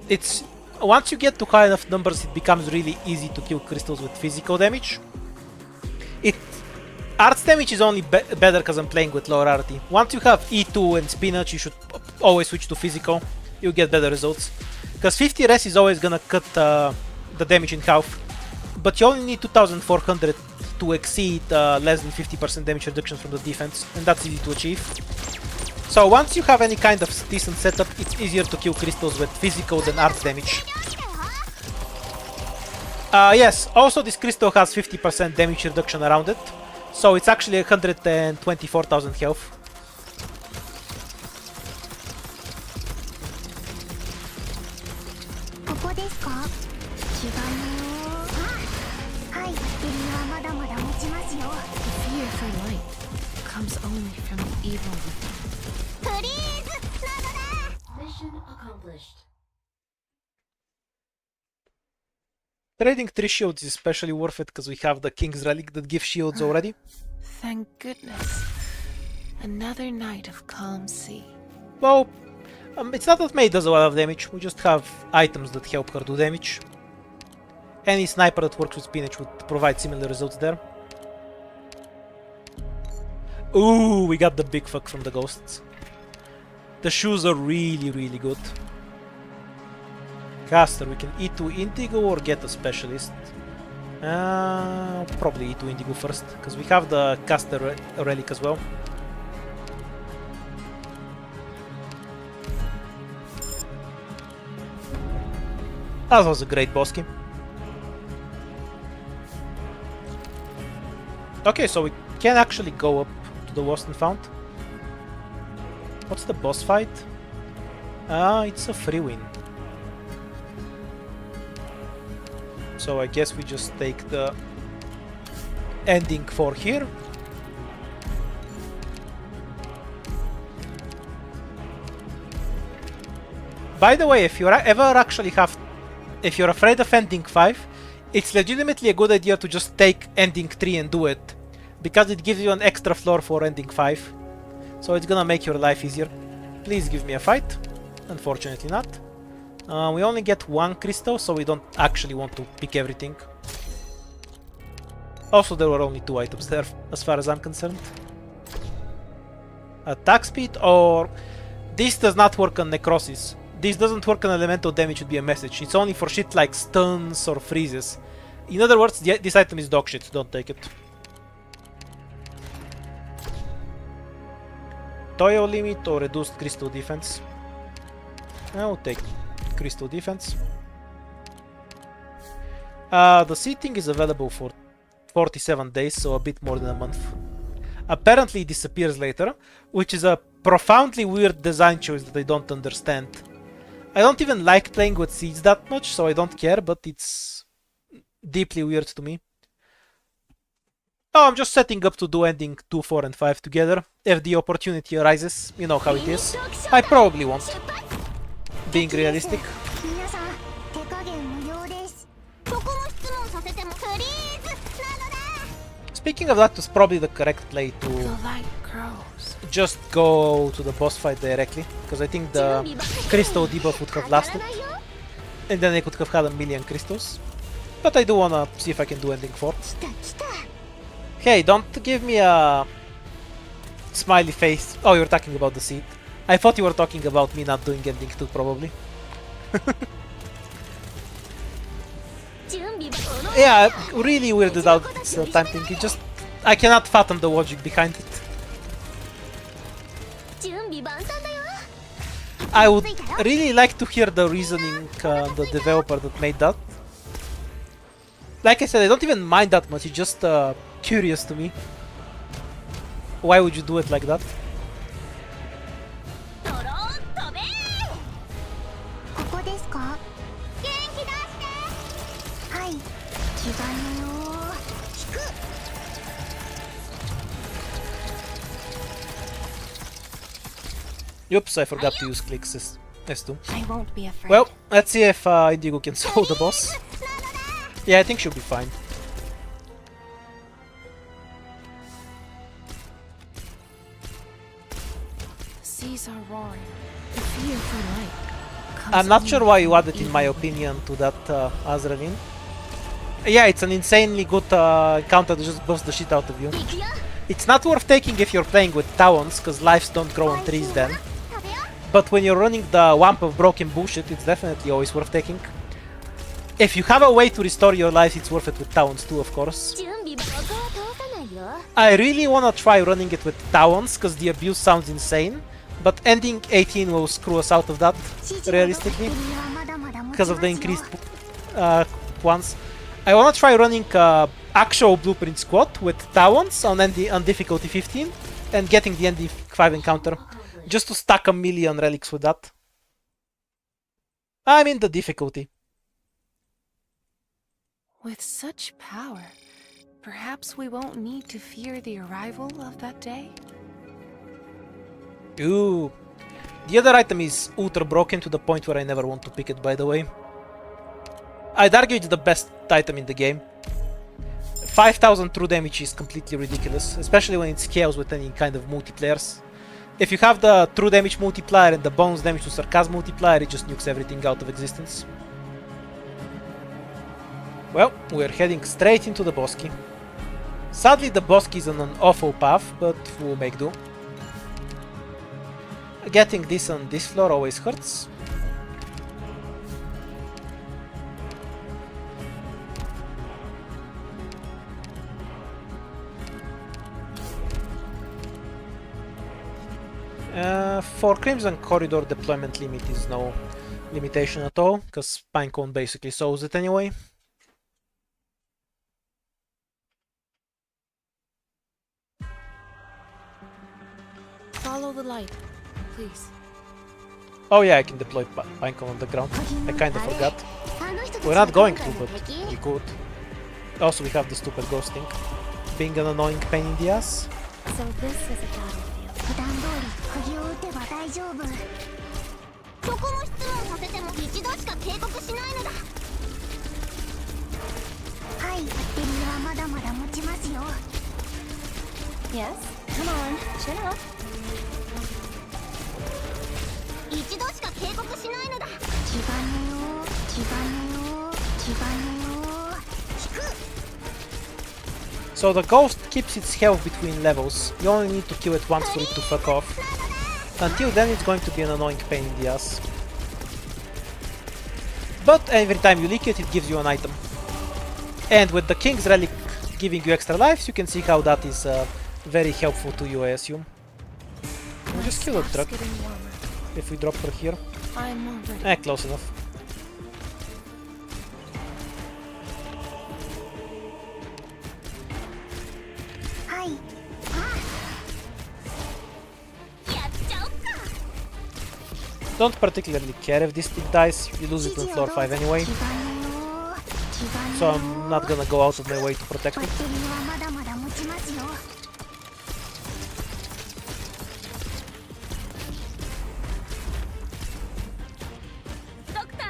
It's once you get to high enough numbers, it becomes really easy to kill crystals with physical damage. Arts damage is only better because I'm playing with lower rarity. Once you have E2 and Spinach, you should always switch to physical. You get better results. Because 50 res is always gonna cut the damage in half. But you only need 2400 to exceed less than 50% damage reduction from the defense, and that's easy to achieve. So once you have any kind of decent setup, it's easier to kill crystals with physical than arts damage. Yes, also this crystal has 50% damage reduction around it, so it's actually 124,000 health. ここですか。気がねよ。あ、はい、バッテリーはまだまだ持ちますよ。 The fear for life comes only from the evil within. フリーズなのだ。 Mission accomplished. Trading 3 shields is especially worth it because we have the King's Relic that gives shields already. Thank goodness. Another night of calm sea. Well, it's not that May does a lot of damage, we just have items that help her do damage. Any sniper that works with Spinach would provide similar results there. Ooh, we got the big fuck from the ghosts. The shoes are really, really good. Caster, we can E2 Indigo or get a specialist. Probably E2 Indigo first, because we have the Caster relic as well. That was a great boss game. Okay, so we can actually go up to the Lost and Found. What's the boss fight? It's a free win. So I guess we just take the ending for here. By the way, if you're if you're afraid of ending 5, it's legitimately a good idea to just take ending 3 and do it, because it gives you an extra floor for ending 5. So it's gonna make your life easier. Please give me a fight. Unfortunately not. We only get 1 crystal, so we don't actually want to pick everything. Also, there were only 2 items there, as far as I'm concerned. Attack speed, or... This does not work on necrosis. This doesn't work on elemental damage, would be a message. It's only for shit like stuns or freezes. In other words, this item is dog shit, don't take it. Toyo limit or reduced crystal defense. I'll take crystal defense. The seating is available for 47 days, so a bit more than a month. Apparently it disappears later, which is a profoundly weird design choice that I don't understand. I don't even like playing with seeds that much, so I don't care, but it's deeply weird to me. Oh, I'm just setting up to do ending 2, 4, and 5 together. If the opportunity arises, you know how it is. I probably won't. Being realistic. 皆さん手加減無料です。そこも質問させてもプリーズなのだ。 Speaking of that, was probably the correct play to The light grows. just go to the boss fight directly, because I think the crystal debuff would have lasted, and then I could have had a million crystals. But I do wanna see if I can do ending 4. 来た来た。 Hey, don't give me a smiley face. Oh, you're talking about the seed. I thought you were talking about me not doing ending 2, probably. 準備は Yeah, really weirded out this time thing. It just... I cannot fathom the logic behind it. 準備万端だよ。 I would really like to hear the reasoning the developer that made that. Like I said, I don't even mind that much, it's just curious to me. Why would you do it like that? ドローン飛べ。ここですか。元気出して。はい。着替えよ。引く。 Oops, I forgot to use clicks S2. I won't be afraid. Well, let's see if Indigo can solve the boss. Yeah, I think she'll be fine. The seas are roaring. The fear for light. I'm not sure why you added, in my opinion, to that Azraelin. Yeah, it's an insanely good encounter that just buffs the shit out of you. 行くよ。 It's not worth taking if you're playing with Talons, because lives don't grow on trees then. 食べよ。 But when you're running the Wamp of Broken Bullshit, it's definitely always worth taking. If you have a way to restore your lives, it's worth it with Talons too, of course. 準備はここは通さないよ。 I really wanna try running it with Talons, because the abuse sounds insane. But ending 18 will screw us out of that, realistically, 君はまだまだ持ち because of the ますよ。 increased ones. I wanna try running actual Blueprint Squad with Talons on difficulty 15 and getting the ND5 encounter, just to stack a million relics with that. I mean the difficulty. With such power, perhaps we won't need to fear the arrival of that day? Ooh. The other item is ultra broken to the point where I never want to pick it, by the way. I'd argue it's the best item in the game. 5000 true damage is completely ridiculous, especially when it scales with any kind of multiplayers. If you have the true damage multiplier and the bonus damage to sarcasm multiplier, it just nukes everything out of existence. Well, we're heading straight into the Bosky. Sadly, the Bosky is on an awful path, but we'll make do. Getting this on this floor always hurts. For Crimson Corridor, deployment limit is no limitation at all, because Pinecone basically solves it anyway. Follow the light, please. Oh yeah, I can deploy Pinecone on the ground. I kinda forgot. あの人たち We're not going to, 今 but 回の敵 we could. Also, we have the stupid ghosting, being an annoying pain in the ass. So this is a battlefield. 普段通り釘を打てば大丈夫。そこも質問させても一度しか警告しないのだ。はい、バッテリーはまだまだ持ちますよ。 Yes? Come on, chin up. 一度しか警告しないのだ。気兼ねよ、気兼ねよ、気兼ねよ。引く。 So the ghost keeps its health between levels. You only need to kill it once for it to fuck off. Until then, it's going to be an annoying pain in the ass. But every time you lick it, it gives you an item. And with the King's Relic giving you extra lives, you can see how that is very helpful to you, I assume. We'll just kill a truck Getting warmer. if we drop her here. I'm already. Close enough. はい。ああ。やっちゃおっか。Don't particularly care if this thing dies, you lose it on floor 5 anyway, 気兼ねよ気兼ね so よ I'm not gonna go out of my way to protect バ it. ッテリーはまだまだ持ちますよ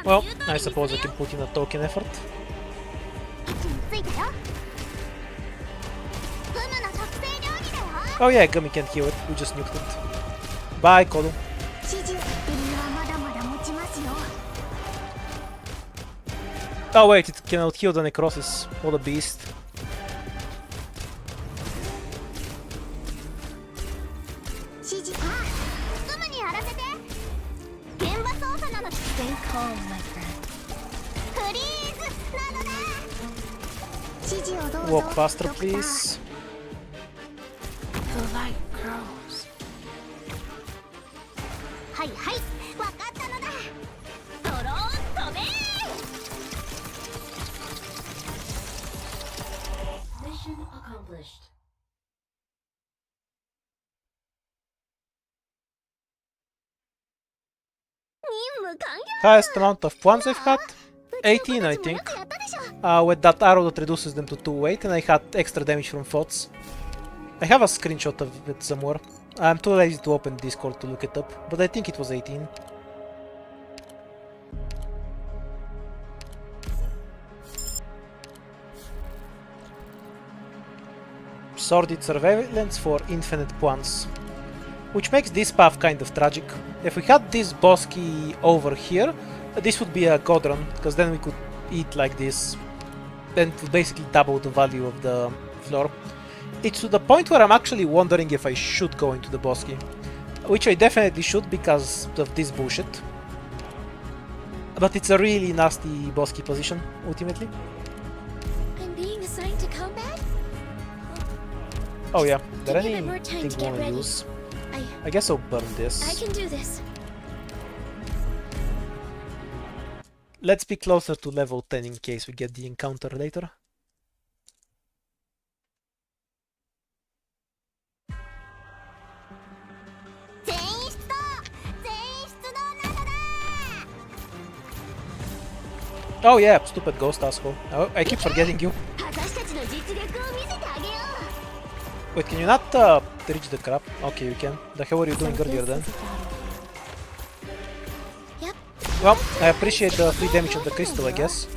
Well, I suppose I can put in a token effort. 位置についたよグムの特製料理だよ Oh yeah, Gummy can't heal it, we just nuked it. Bye, Kodo. 指示バッテリーはまだまだ持ちますよ Oh wait, it cannot heal the necrosis. What a beast. 指示あグムにやらせて現場操作なの Stay calm, my friend. フリーズなのだ指示をどうぞ Walk faster, ドクター please. The light grows. はいはいわかったのだドローン飛べ Mission accomplished. Highest amount of points I've had? 18, I think. やったでしょ With that arrow that reduces them to 2 weight, and I had extra damage from thoughts. I have a screenshot of it somewhere. I'm too lazy to open Discord to look it up, but I think it was 18. Sordid surveillance for infinite points. Which makes this path kind of tragic. If we had this boss key over here, this would be a god run, because then we could eat like this. Then it would basically double the value of the floor. It's to the point where I'm actually wondering if I should go into the boss key. Which I definitely should because of this bullshit. But it's a really nasty boss key position, ultimately. I'm being assigned to combat? Oh yeah, Give there me a bit more time anything to you get wanna ready. use? I I guess I'll burn I this. can do this. Let's be closer to level 10 in case we get the encounter later. Oh yeah, stupid ghost asshole. Oh, I keep forgetting you. 私たちの実力を見せてあげよ Wait, can you not reach the crab? Okay, you can. The hell were you doing earlier then? Yep. Well, I appreciate the free damage of the crystal, I guess.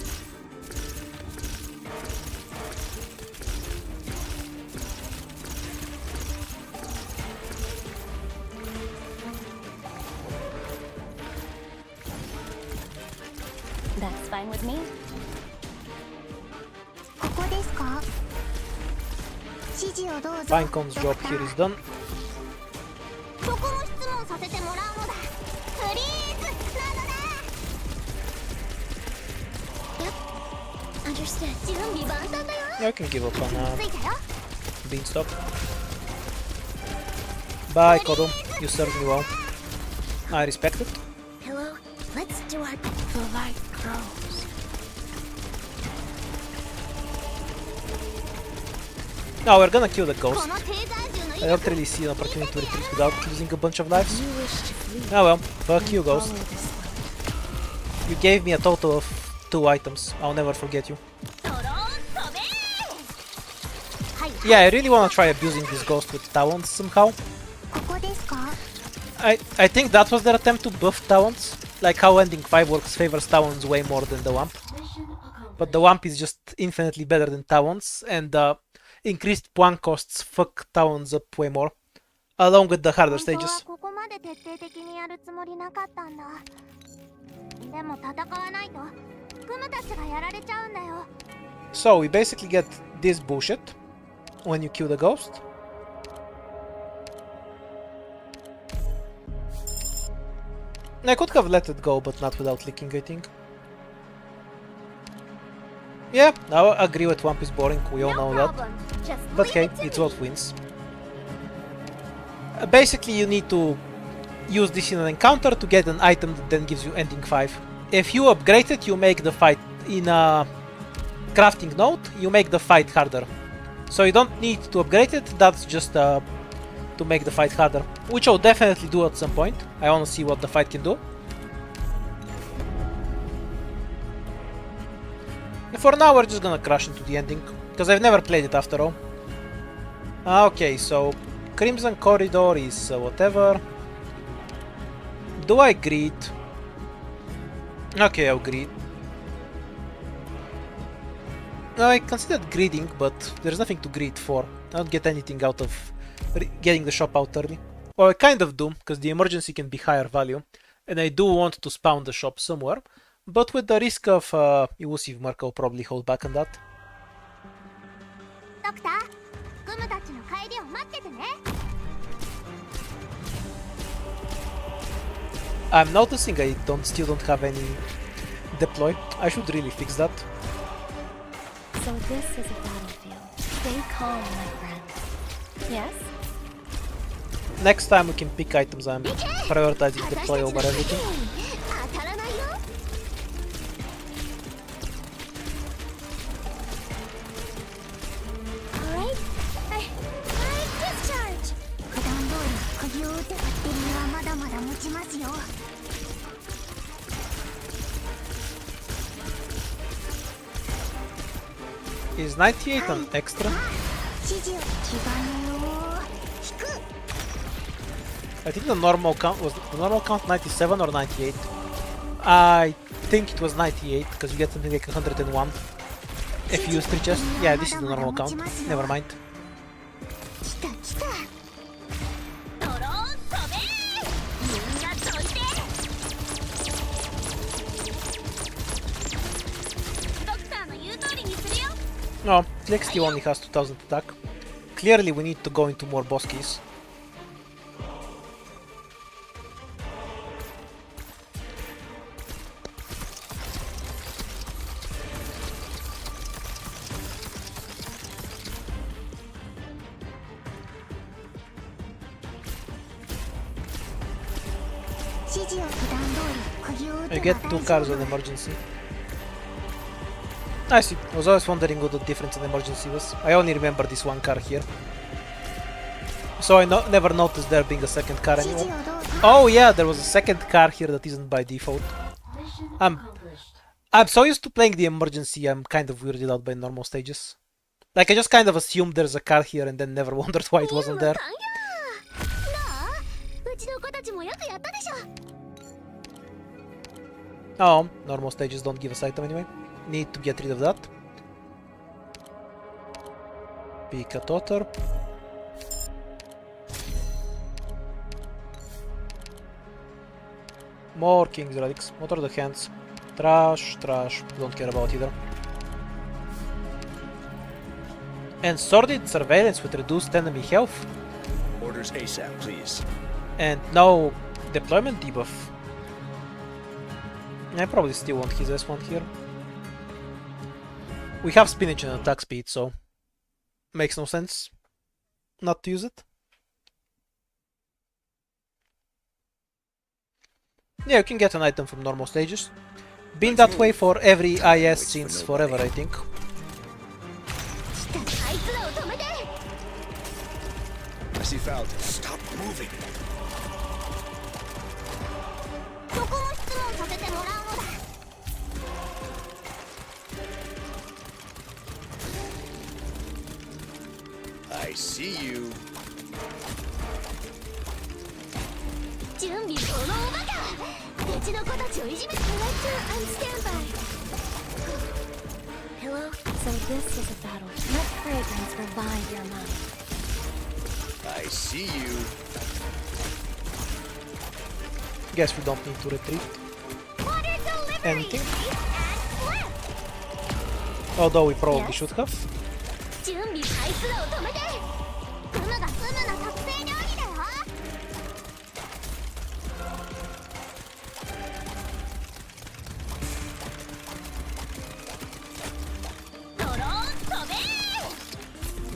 That's fine with me. うここですか指示をどうぞ Finecon's job here is done. そこも質問させてもらうのだフリーズなのだ Understood. 準備万端だよ Yeah, I can give up on ついたよ Beanstalk. Bye, Kodo. You served me well. I respect it. Hello. Let's do our The light grows. Now we're gonna kill the こ ghost. のテーザー銃の I 威 don't 力 really see an opportunity to retreat without losing a bunch of lives. You wish to flee. Oh well, fuck you, Follow ghost. this light. You gave me a total of 2 items. I'll never forget you. ドローン飛べはい Yeah, I really wanna try abusing this ghost with talents somehow. ここですか I think that was their attempt to buff talents. Like how ending 5 works favors talents way more than the wamp. Mission accomplished. But the wamp is just infinitely better than talents, and increased point costs fuck talents up way more. Along with the harder 本当は stages. ここまで徹底的にやるつもりなかったんだでも戦わないとグムたちがやられちゃうんだよ So we basically get this bullshit when you kill the ghost. I could have let it go, but not without leaking, I think. Yeah, I agree with Wamp is boring, we all know that. Just But leave hey, it to it's me. what wins. Basically, you need to use this in an encounter to get an item that then gives you ending 5. If you upgrade it, you make the fight in a crafting node, you make the fight harder. So you don't need to upgrade it, that's just to make the fight harder. Which I'll definitely do at some point. I wanna see what the fight can do. For now, we're just gonna crash into the ending, because I've never played it after all. Okay, so Crimson Corridor is whatever. Do I greed? Okay, I'll greed. I considered greeding, but there's nothing to greed for. I don't get anything out of getting the shop out early. Well, I kind of do, because the emergency can be higher value, and I do want to spawn the shop somewhere, but with the risk of elusive mark, I'll probably hold back on that. ドクター、グムたちの帰りを待っててね。 I'm noticing I still don't have any deploy. I should really fix that. So this is a battlefield. Stay calm, my friend. Yes? Next time we can pick items. I'm prioritizing deploy over everything. 当たらないよ。 Alright, I discharge. 普段通り釘を打てばデリはまだまだ持ちますよ。 Is 98 an extra? 指示を気兼ねを引く。 I think the normal count was the normal count 97 or 98. I think it was 98 because you get something like 101 if you use 3 chests. Yeah, this is the normal count. Never mind. 来た来た。ドローン飛べ。みんな飛んで。ドクターの言う通りにするよ。 No, TXT only has 2000 attack. Clearly we need to go into more boss keys. I get 2 cars on emergency. I see. I was always wondering what the difference in emergency was. I only remember this 1 car here. So I never noticed there being a second car anymore. Oh yeah, there was a second car here that isn't by default. I'm so used to playing the emergency, I'm kind of weirded out by normal stages. Like I just kind of assumed there's a car here and then never wondered why it wasn't there. Oh, normal stages don't give us item anyway. Need to get rid of that. Pick a totter. More King's Relics. What are the hands? Trash, trash. Don't care about either. And Sordid Surveillance with reduced enemy health. Orders ASAP, please. And no deployment debuff. I probably still want his S1 here. We have spinach and attack speed, so makes no sense not to use it. Yeah, you can get an item from normal stages. Been that way for every IS since forever, I think. I see Falcon. Stop moving. I see you. 準備このおバカ。うちの子たちをいじめ。I'm standby. Hello? So this is a battle. Let fragrance revive your mind. I see you. Guess we don't need to retreat. Water delivery. Anything? And flip. Although we probably should have. 準備回数を止めて。グムがスムな特製料理だよ。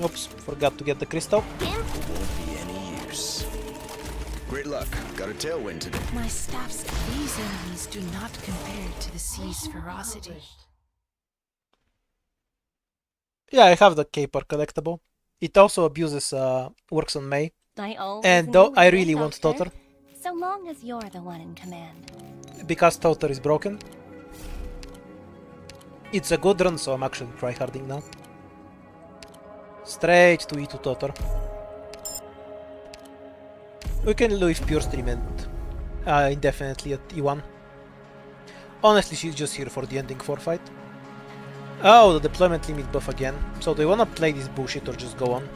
Oops, forgot to get the crystal. Won't be any use. Great luck. Got a tailwind today. My staff's these enemies do not compare to the sea's ferocity. Yeah, I have the caper collectible. It also abuses works on May. I always And though knew I it, really want Doctor. Totter, So long as you're the one in command. because Totter is broken. It's a good run, so I'm actually tryharding now. Straight to E2 Totor. We can leave Pure Stream and indefinitely at E1. Honestly, she's just here for the ending 4 fight. Oh, the deployment limit buff again. So do you wanna play this bullshit or just go on?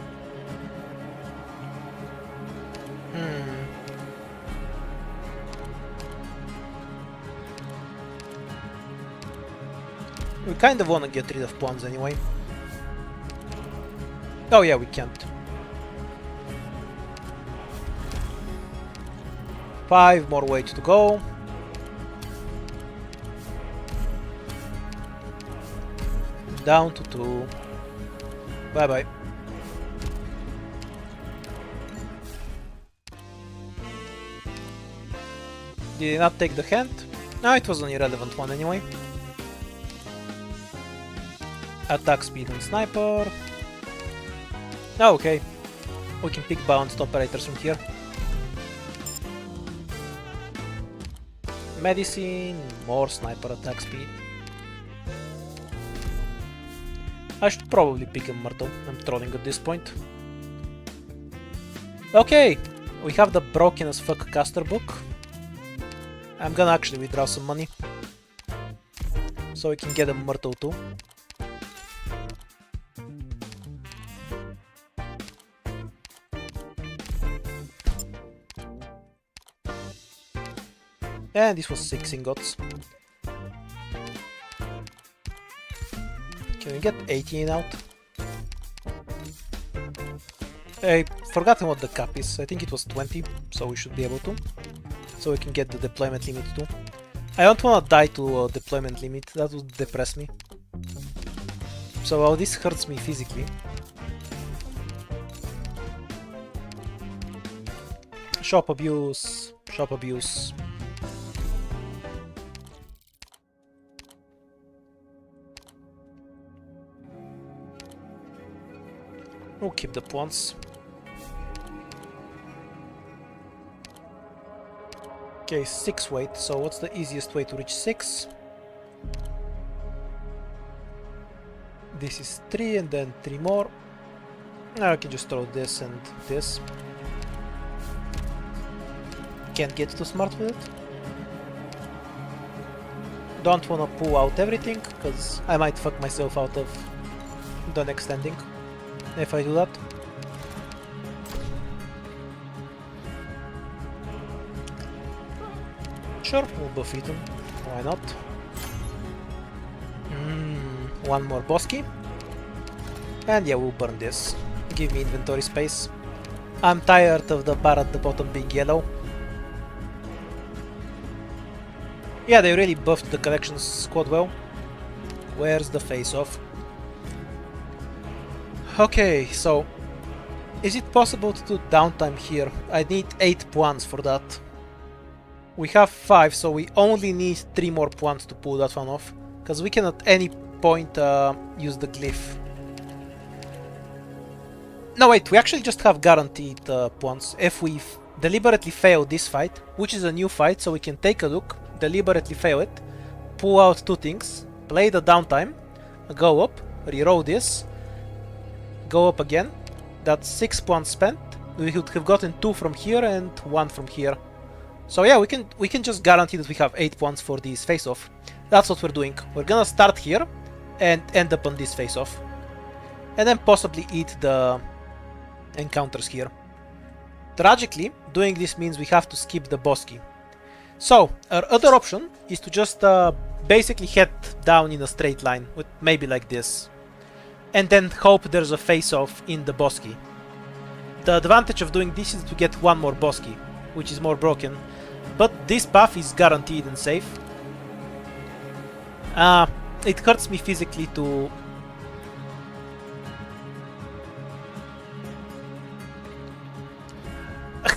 We kind of wanna get rid of pawns anyway. Oh yeah, we can't. 5 more ways to go. Down to 2. Bye bye. Did he not take the hand? No, it was an irrelevant one anyway. Attack speed and sniper. Oh, okay. We can pick balanced operators from here. Medicine, more sniper attack speed. I should probably pick a Myrtle. I'm trolling at this point. Okay, we have the broken as fuck caster book. I'm gonna actually withdraw some money so we can get a Myrtle too. And this was 6 ingots. Can we get 18 out? I forgot what the cap is. I think it was 20, so we should be able to. So we can get the deployment limit too. I don't want to die to a deployment limit. That would depress me. So this hurts me physically. Shop abuse. Shop abuse. We'll keep the pawns. Okay, 6 weight, so what's the easiest way to reach 6? This is 3 and then 3 more. Now I can just throw this and this. Can't get too smart with it. Don't wanna pull out everything, because I might fuck myself out of the next ending if I do that. Sure, we'll buff Ethan. Why not? One more Bosky. And yeah, we'll burn this. Give me inventory space. I'm tired of the bar at the bottom being yellow. Yeah, they really buffed the collections squad well. Where's the face-off? Okay, so is it possible to do downtime here? I need 8 points for that. We have 5, so we only need 3 more points to pull that one off. Because we can at any point use the glyph. No wait, we actually just have guaranteed points. If we deliberately fail this fight, which is a new fight, so we can take a look, deliberately fail it, pull out 2 things, play the downtime, go up, reroll this, go up again. That's 6 points spent. We would have gotten 2 from here and 1 from here. So yeah, we can just guarantee that we have 8 points for this face-off. That's what we're doing. We're gonna start here and end up on this face-off. And then possibly eat the encounters here. Tragically, doing this means we have to skip the Bosky. So, our other option is to just basically head down in a straight line, with maybe like this. And then hope there's a face-off in the Bosky. The advantage of doing this is to get 1 more Bosky, which is more broken. But this path is guaranteed and safe. It hurts me physically to...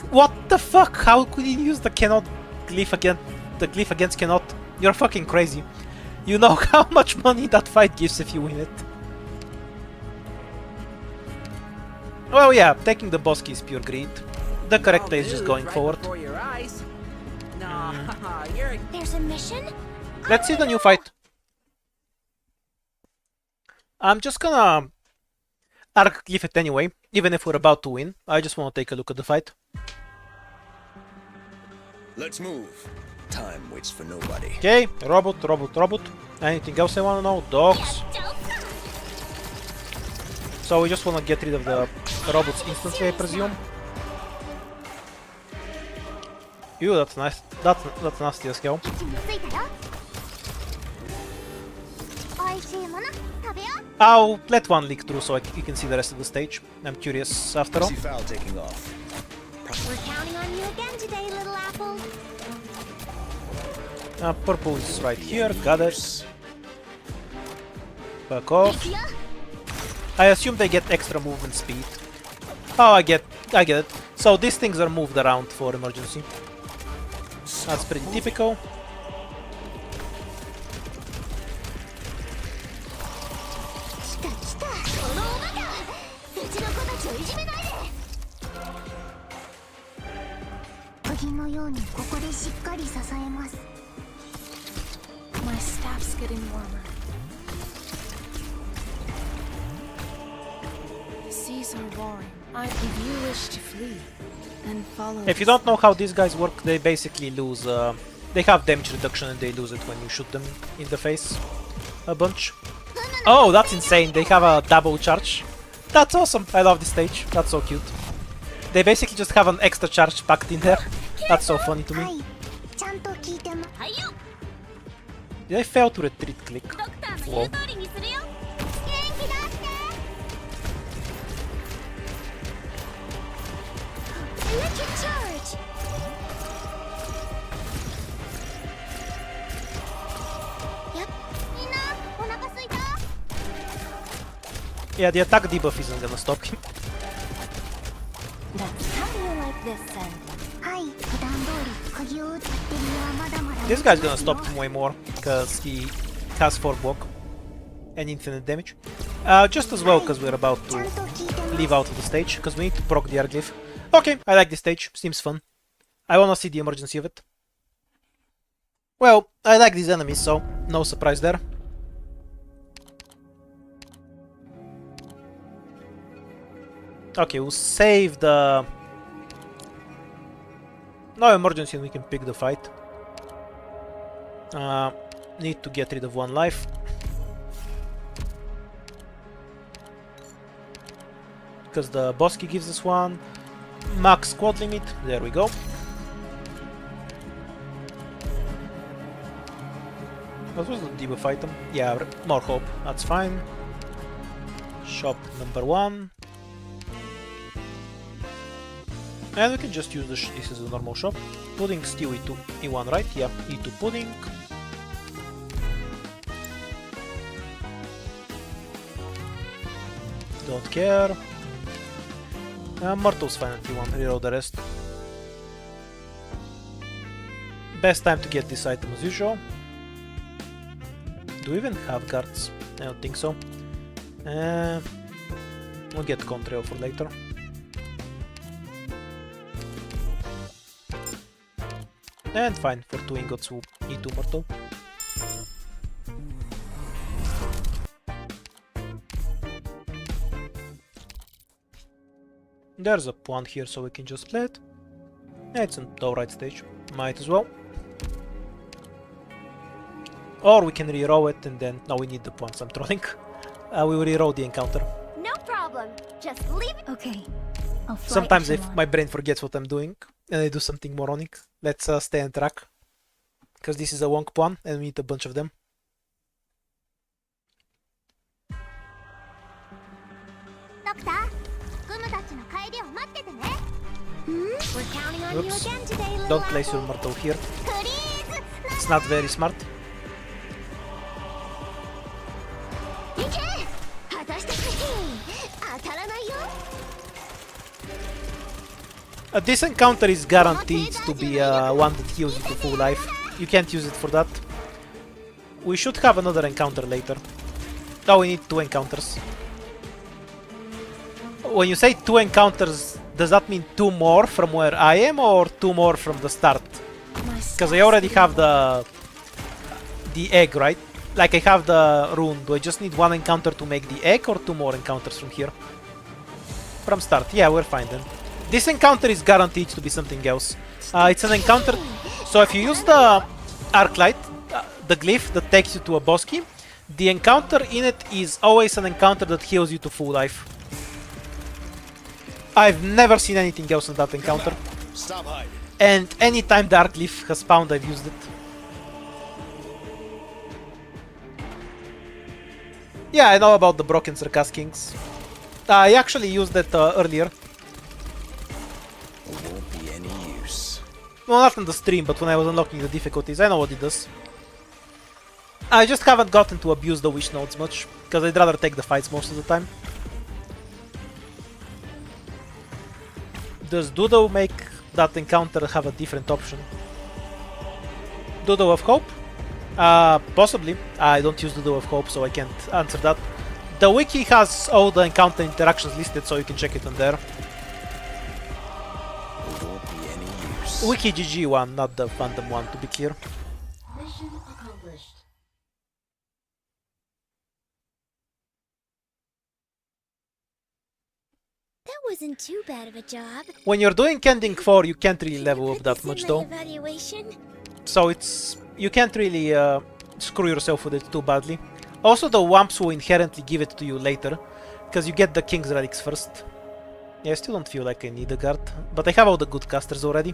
What the fuck? How could he use the cannot glyph against the glyph against cannot? You're fucking crazy. You know how much money that fight gives if you win it. Well, yeah, taking the Bosky is pure greed. The correct play is just going forward. There's a mission? Let's see the new fight. I'm just gonna arc give it anyway, even if we're about to win. I just want to take a look at the fight. Let's move. Time waits for nobody. Okay, robot. Anything else I want to know? Dogs. So we just want to get rid of the robots instantly, I presume. Ew, that's nice. That's nasty as hell. 位置についたよ美味しいもの食べよう I'll let one leak through so you can see the rest of the stage. I'm curious after all. See foul taking off. We're counting on you again today, little apple. Purple is right here, got it. Back off. 行くよ I assume they get extra movement speed. Oh, I get it. So these things are moved around for emergency. That's pretty typical. 来た来たこのおバカうちの子たちをいじめないで釘のようにここでしっかり支えます My staff's getting warmer. The seas are roaring. If you wish to flee, then follow. If you don't know how these guys work, they basically lose... they have damage reduction and they lose it when you shoot them in the face a bunch. Oh, that's insane. They have a double charge. That's awesome. I love this stage. That's so cute. They basically just have an extra charge packed in there. That's so funny to は me. いちゃんと聞いてまはいよ Did I fail to retreat click? ドクターの Whoa. 言う通りにするよ元気出して Electric charge やっみんなお腹すいた Yeah, the attack debuff isn't gonna stop him. That's how you like this, then. はい普段通り釘を打ったってるはまだまだ This guy's gonna stop him way more, because he has 4 block and infinite damage. Just as well, because we're about ちゃん to と聞いてます leave out of the stage, because we need to proc the Arglyph. Okay, I like this stage, seems fun. I wanna see the emergency of it. Well, I like these enemies, so no surprise there. Okay, we'll save the... No emergency and we can pick the fight. Need to get rid of 1 life. Because the boss key gives us 1. Max squad limit, there we go. What was the debuff item? Yeah, more hope, that's fine. Shop number 1. And we can just use this as a normal shop. Pudding, stew, E2, E1, right? Yeah, E2 pudding. Don't care. Myrtle's fine if you want, reroll the rest. Best time to get this item as usual. Do we even have cards? I don't think so. We'll get Contrail for later. And fine, for 2 ingots we'll E2 Myrtle. There's a pawn here so we can just play it. Yeah, it's an alright stage, might as well. Or we can reroll it and then... No, we need the pawns, I'm trolling. We will reroll the encounter. No problem just leave it Okay. I'll fly Sometimes if if you my want. brain forgets what I'm doing and I do something moronic. Let's stay on track. Because this is a wonk pawn and we need a bunch of them. ドクターグムたちの帰りを待っててね We're counting on you Oops. again today, little Don't place your apple. Myrtle here. Please It's not very smart. 行け果たして当たらないよ This encounter is guaranteed to be one that heals you to full life. You can't use it for that. We should have another encounter later. Oh, we need 2 encounters. When you say 2 encounters, does that mean 2 more from where I am or 2 more from the start? My Because I already have the egg, right? like I have the rune, do I just need one encounter to make the egg or two more encounters from here? From start, yeah, we're fine then. This encounter is guaranteed to be something else. It's an encounter, so if you use the arc light, the glyph that takes you to a boss key, the encounter in it is always an encounter that heals you to full life. I've never seen anything else in that encounter. Stop hiding. And anytime the arc glyph has spawned, I've used it. Yeah, I know about the broken Circus Kings. I actually used that earlier. Won't be any use. Well, not on the stream, but when I was unlocking the difficulties, I know what it does. I just haven't gotten to abuse the wish nodes much, because I'd rather take the fights most of the time. Does Doodle make that encounter have a different option? Doodle of Hope? Possibly. I don't use Doodle of Hope, so I can't answer that. The wiki has all the encounter interactions listed, so you can check it on there. Won't be any use. Wiki GG one, not the fandom one, to be clear. Mission accomplished. That wasn't too bad of a job. When you're doing Ending 4, you can't really level up Put that this in much my though. Evaluation. So you can't really screw yourself with it too badly. Also, the Wamps will inherently give it to you later, because you get the King's Relics first. Yeah, I still don't feel like I need a guard, but I have all the good casters already.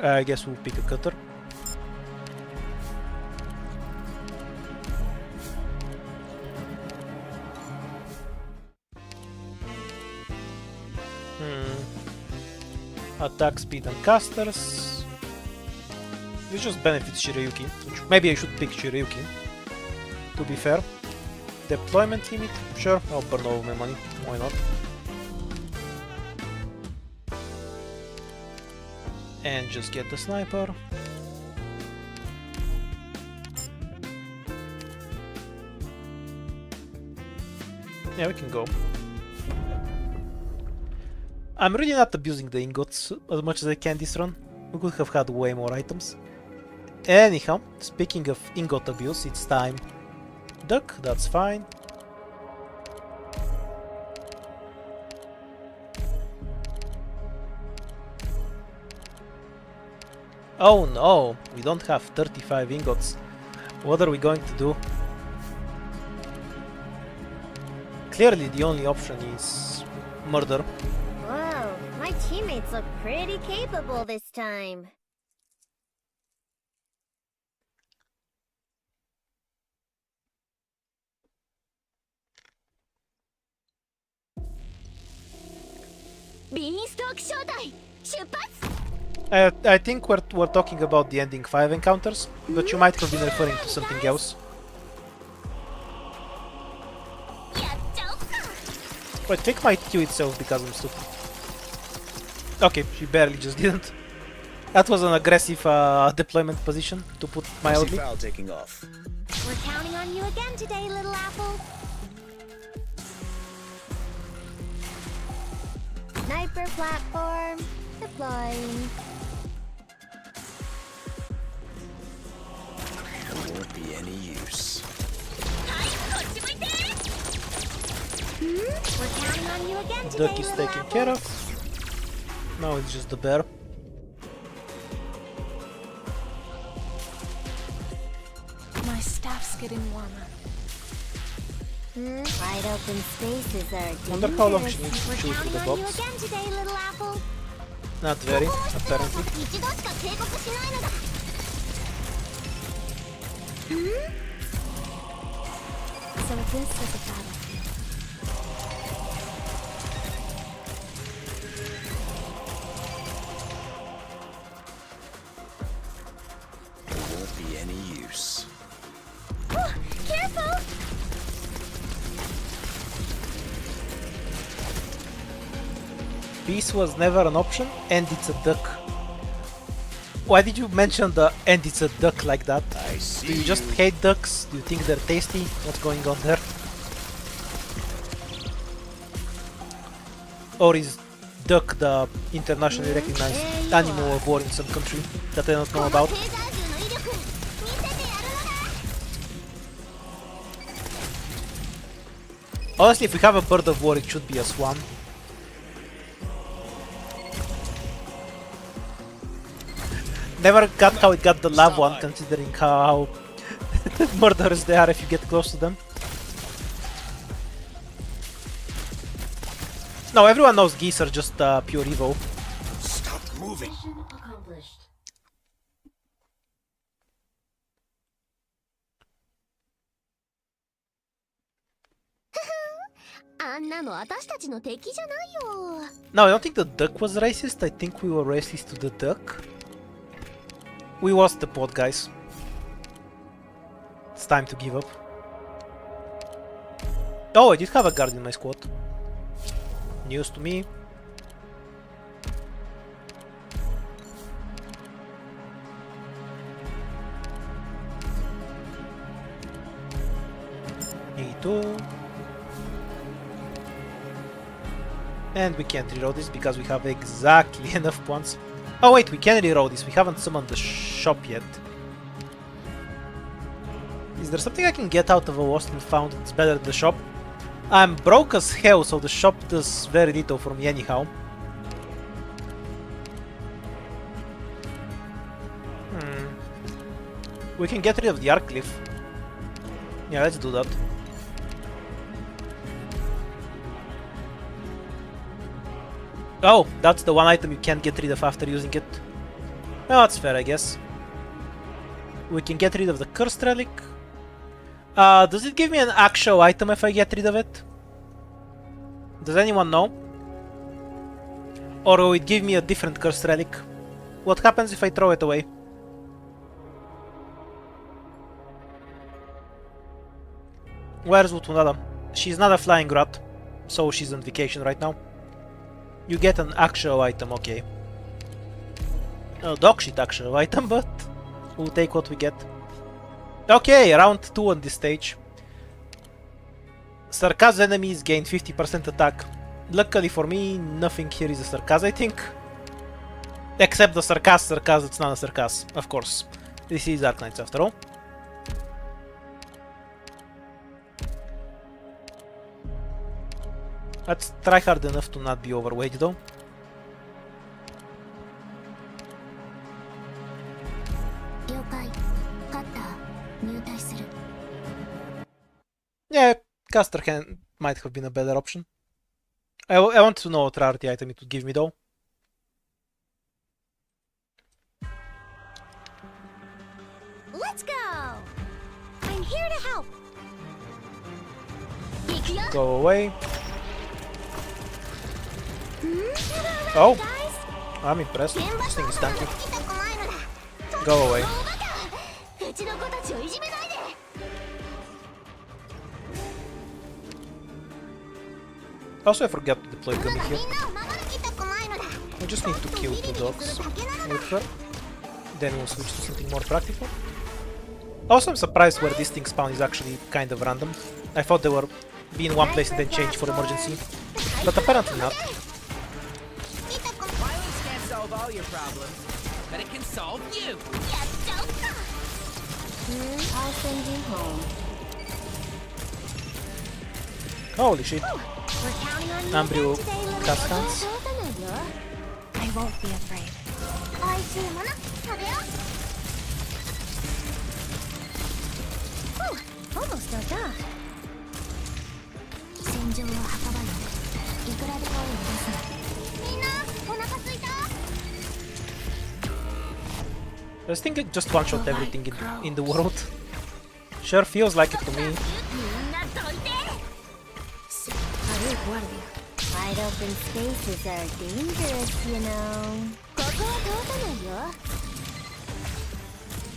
I guess we'll pick a cutter. Attack speed and casters. This just benefits Shirayuki, which maybe I should pick Shirayuki, to be fair. Deployment limit? Sure, I'll burn all my money, why not? And just get the sniper. Yeah, we can go. I'm really not abusing the ingots as much as I can this run. We could have had way more items. Anyhow, speaking of ingot abuse, it's time. Duck, that's fine. Oh no, we don't have 35 ingots. What are we going to do? Clearly the only option is murder. Whoa, my teammates look pretty capable this time. Beanstalk Shodai! 出発! I think we're talking about the ending 5 encounters, but you might have been referring to something else. Wait, click might kill itself because I'm stupid. Okay, she barely just didn't. That was an aggressive deployment position, to put mildly. Foul taking off. We're counting on you again today, little apple. Sniper platform deploying. Won't be any use. We're counting on you again today, Duck is little taken apple. care of. Now it's just the bear. My staff's getting warmer. Wide open spaces are Wonder how long she dangerous. needs to We're chew through counting the on you box. again today, little apple. Not very, apparently. 一度しか警告しないのだ。So this is a battlefield. Won't be any use. Careful! Peace was never an option, and it's a duck. Why did you mention the and it's a duck like that? I see. Do you just hate ducks? Do you think they're tasty? What's going on there? Or is duck the internationally recognized animal of war in some country that I don't know about? このテーザー銃の威力 Honestly, if we have a Bird of War, it should be a Swan. Never got how it got the love one, considering how murderous they are if you get close to them. No, everyone knows geese are just pure evil. Stop moving. Accomplished. あんなの私たちの敵じゃないよ。 No, I don't think the duck was racist. I think we were racist to the duck. We lost the pod, guys. It's time to give up. Oh, I did have a guard in my squad. News to me. E2. And we can't reroll this because we have exactly enough points. Oh wait, we can reroll this. We haven't summoned the shop yet. Is there something I can get out of a lost and found that's better than the shop? I'm broke as hell, so the shop does very little for me anyhow. We can get rid of the Arcliff. Yeah, let's do that. Oh, that's the one item you can't get rid of after using it. Well, that's fair, I guess. We can get rid of the Cursed Relic. Does it give me an actual item if I get rid of it? Does anyone know? Or will it give me a different Cursed Relic? What happens if I throw it away? Where's Utunada? She's not a flying rat, so she's on vacation right now. You get an actual item, okay. A dog shit actual item, but we'll take what we get. Okay, round 2 on this stage. Sarkaz enemies gain 50% attack. Luckily for me, nothing here is a Sarkaz, I think. Except the Sarkaz, it's not a Sarkaz, of course. This is Dark Knights after all. Let's try hard enough to not be overweight though. Yeah, caster might have been a better option. I want to know what rarity item it would give me though. Let's go. I'm here to help. Go away. Oh, I'm impressed. This thing is tanky. Go away. Also, I forgot to deploy Gummy here. I just need to kill 2 dogs with her. Then we'll switch to something more practical. Also, I'm surprised where this thing spawn is actually kind of random. I thought they were be in one place and then change for emergency, but apparently not. Violence can't solve all your problems, but it can solve you. I'll send you home. Holy shit. We're counting on you Ambrew again today, little cast brother. hands. I won't be afraid. 美味しいもの食べよう。Almost done. 戦場を墓場よ。いくらでも追い出す。みんなお腹すいた？ I think it just one-shot everything in the world. Sure feels like it to me. みんなどいて。 Wide open spaces are dangerous, you know. ここは通さないよ。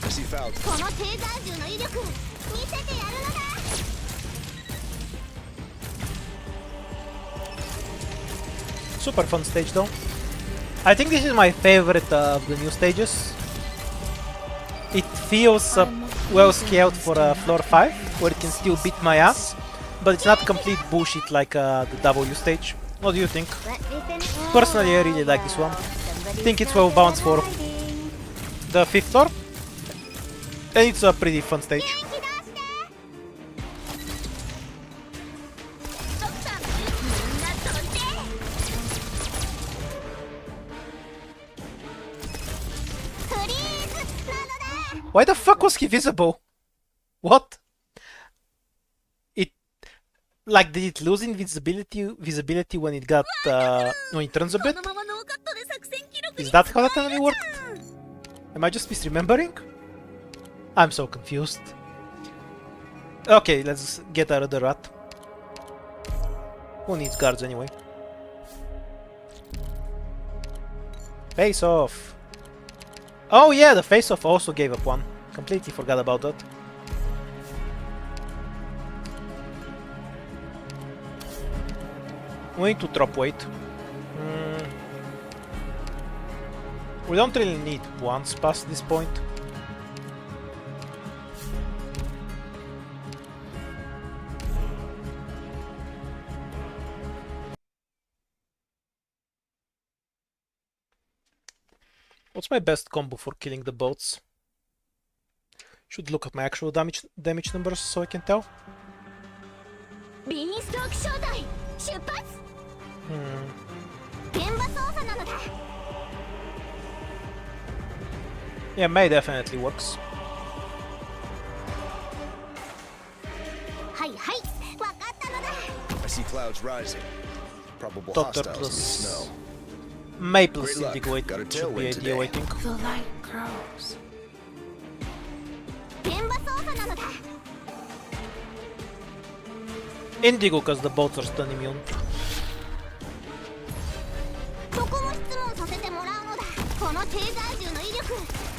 I see foul. このテーザー銃の威力見せてやるのだ。 Super fun stage though. I think this is my favorite of the new stages. It feels well scaled for floor 5, where it can still beat my ass, but it's not complete bullshit like the W stage. What do you think? Personally, I really like this one. I think it's well balanced for the 5th floor, and it's a pretty fun stage. Why the fuck was he visible? What? It like did it lose visibility when it got when it turns a bit? Is that how that enemy worked? Am I just misremembering? I'm so confused. Okay, let's get out of the rat. Who needs guards anyway? Face off. Oh yeah, the face off also gave up one. Completely forgot about that. We need to drop weight. We don't really need ones past this point. What's my best combo for killing the boats? Should look at my actual damage numbers so I can tell. Yeah, May definitely works. I see clouds rising. Probable Doctor hostiles in the plus snow. May plus Great luck. Indigo Got a should be tailwind today. ideal, I think. The light grows. Indigo, because the boats are stun immune.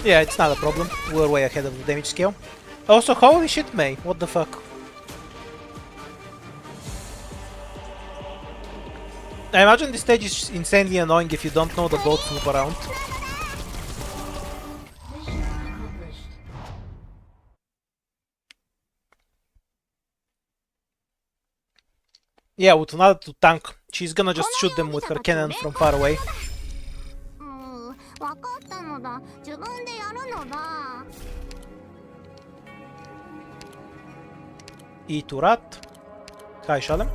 Yeah, it's not a problem. We're way ahead of the damage scale. Also, holy shit, May. What the fuck? I imagine this stage is insanely annoying if you don't know the boats move around. Yeah, with another to tank, she's gonna just shoot them with her cannon from far away. E to rat. Hi, Shalem.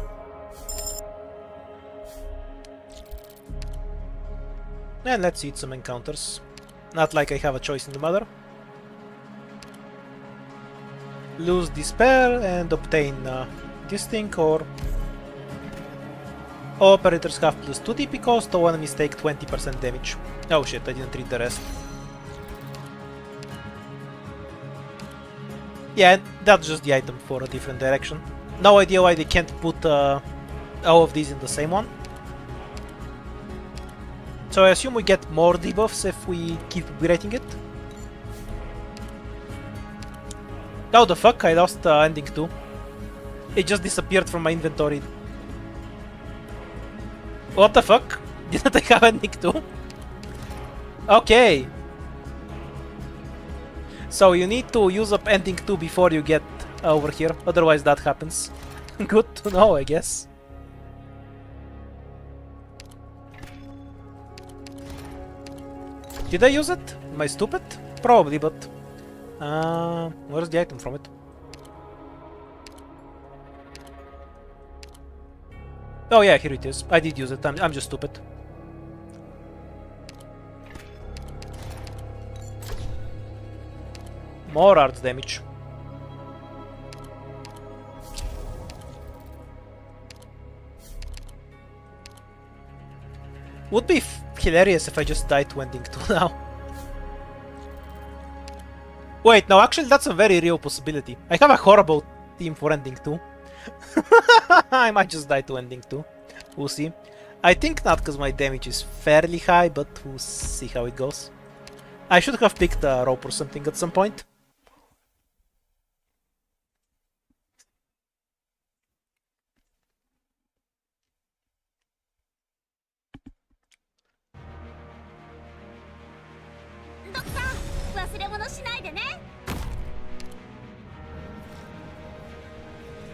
And let's eat some encounters. Not like I have a choice in the matter. Lose despair and obtain this thing, or operators have plus 2 TP cost, or enemies take 20% damage. Oh shit, I didn't read the rest. Yeah, that's just the item for a different direction. No idea why they can't put all of these in the same one. So I assume we get more debuffs if we keep upgrading it. Oh the fuck, I lost ending 2. It just disappeared from my inventory. What the fuck? Didn't I have ending 2? Okay. So you need to use up ending 2 before you get over here, otherwise that happens. Good to know, I guess. Did I use it? Am I stupid? Probably, but... where's the item from it? Oh yeah, here it is. I did use it, I'm just stupid. More arts damage. Would be hilarious if I just died to ending 2 now. Wait, no, actually that's a very real possibility. I have a horrible team for ending 2. I might just die to ending 2. We'll see. I think not, because my damage is fairly high, but we'll see how it goes. I should have picked a rope or something at some point.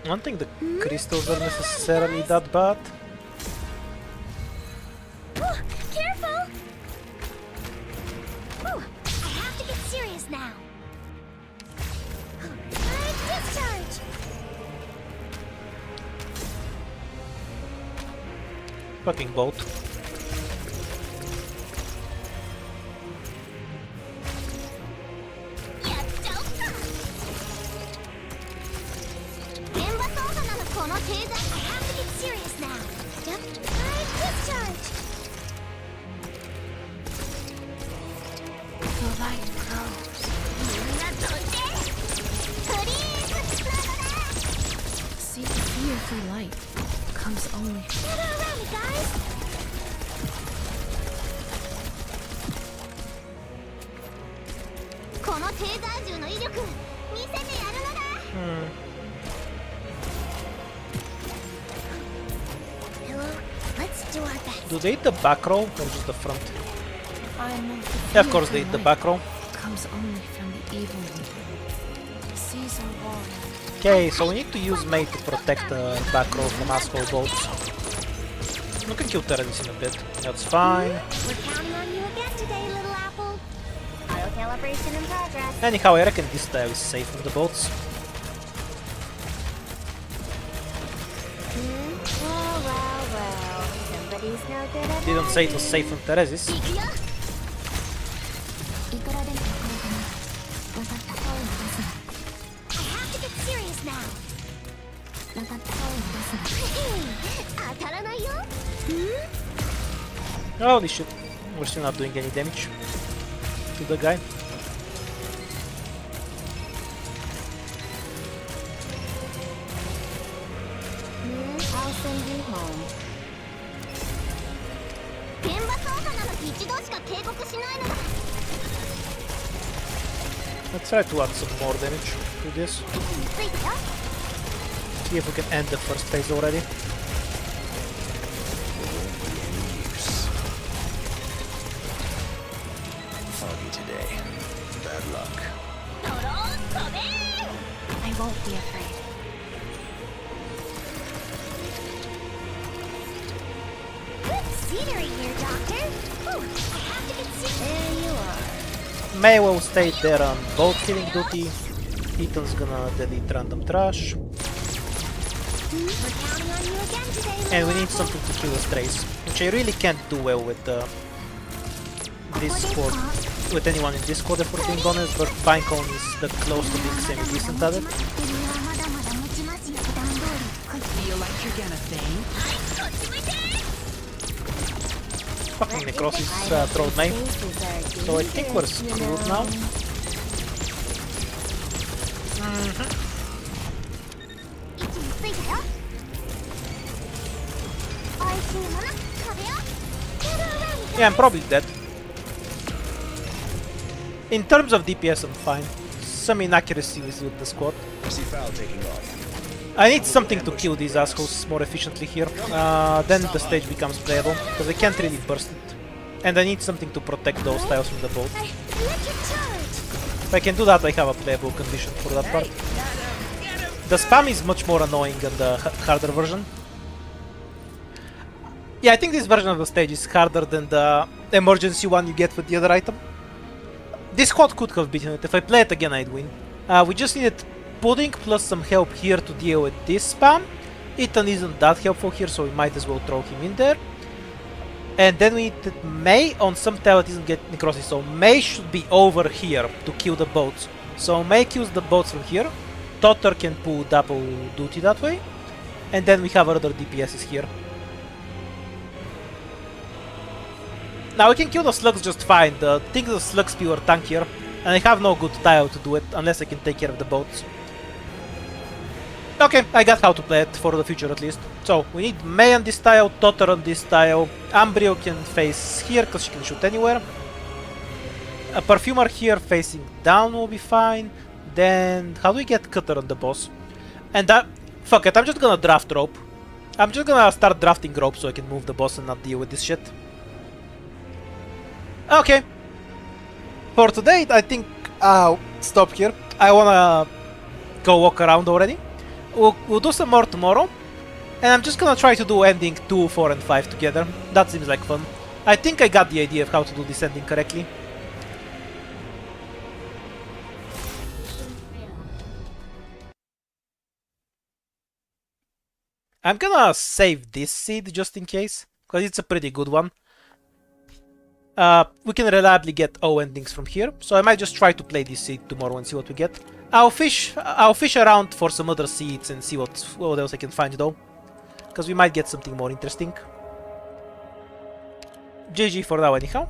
I don't think the crystals are necessarily that bad. Careful! Ooh, I have to get serious now. Discharge! Fucking boat. Yatta! light grows. みんな飛んでフリーズなのだ See, the fear for light comes only. Get around me, guys! このテーザー銃の威力見せてやるのだ Hello, let's do our best. Do they eat the back row or just the front? I know the Yeah, of fear course for they eat the light back row. comes only from the evil one. Caesar wall. Okay, so we need to use May to protect the back row from asshole boats. We can kill Terranis in a bit, that's fine. We're counting on you again today, little apple. Auto calibration in progress. Anyhow, I reckon this tile is safe from the boats. Well. Somebody's no good at Didn't say it was safe from Teresis. 行くよいくらでもこれかな。わかった。声を出すな。 I have to get serious now. わかった。声を出すな。当たらないよ Holy shit, we're still not doing any damage to the guy. I'll send you home. 現場操作なのに一度しか警告しないのだ Let's try to add some more damage to this. ついたよ See if we can end the first phase already. Use. Foggy today. Bad luck. ドローン飛べ I won't be afraid. Good scenery here, Doctor. Whew, I have to get serious. There you are. May will stay there on boat killing duty. Ethan's gonna delete random trash. We're counting on you again today, And we little need something to kill the strays, which I really can't do well with Discord, with anyone in Discord if we're being honest, but Pinecone is the close to being semi-decent at it. 首はまだまだ持ちますよ。普段通り Feel like you're gonna faint? こっち向いて Fucking Necrosis trolled May, so I think we're screwed now. 位置についたよおいしいもの食べよう Get around me, Yeah, I'm probably dead. In terms of DPS, I'm fine. Some inaccuracy is with the squad. I see foul taking off. I need something to kill these assholes more efficiently here. Then the stage becomes playable, because I can't really burst it. And I need something to protect those tiles from the boat. Electric charge. If I can do that, I have a playable condition for that part. The spam is much more annoying than the harder version. Yeah, I think this version of the stage is harder than the emergency one you get with the other item. This squad could have beaten it. If I play it again, I'd win. We just needed pudding plus some help here to deal with this spam. Ethan isn't that helpful here, so we might as well throw him in there. And then we needed May on some tile that isn't getting necrosis, so May should be over here to kill the boats. So May kills the boats from here. Totter can pull double duty that way. And then we have other DPSs here. Now we can kill the slugs just fine. The thing is the slugs spew are tankier. And I have no good tile to do it unless I can take care of the boats. Okay, I got how to play it for the future at least. So, we need May on this tile, Totter on this tile, Ambrio can face here because she can shoot anywhere. A Perfumer here facing down will be fine. Then, how do we get Cutter on the boss? And that... Fuck it, I'm just gonna draft rope. I'm just gonna start drafting rope so I can move the boss and not deal with this shit. Okay. For today, I think I'll stop here. I wanna go walk around already. We'll do some more tomorrow. And I'm just gonna try to do ending 2, 4 and 5 together. That seems like fun. I think I got the idea of how to do this ending correctly. I'm gonna save this seed just in case, because it's a pretty good one. We can reliably get O endings from here, so I might just try to play this seed tomorrow and see what we get. I'll fish around for some other seeds and see what else I can find though, because we might get something more interesting. GG for now anyhow.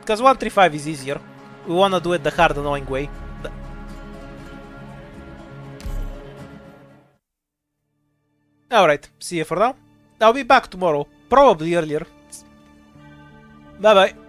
Because 135 is easier. We wanna do it the hard, annoying way. Alright, see you for now. I'll be back tomorrow. Probably earlier. Bye bye.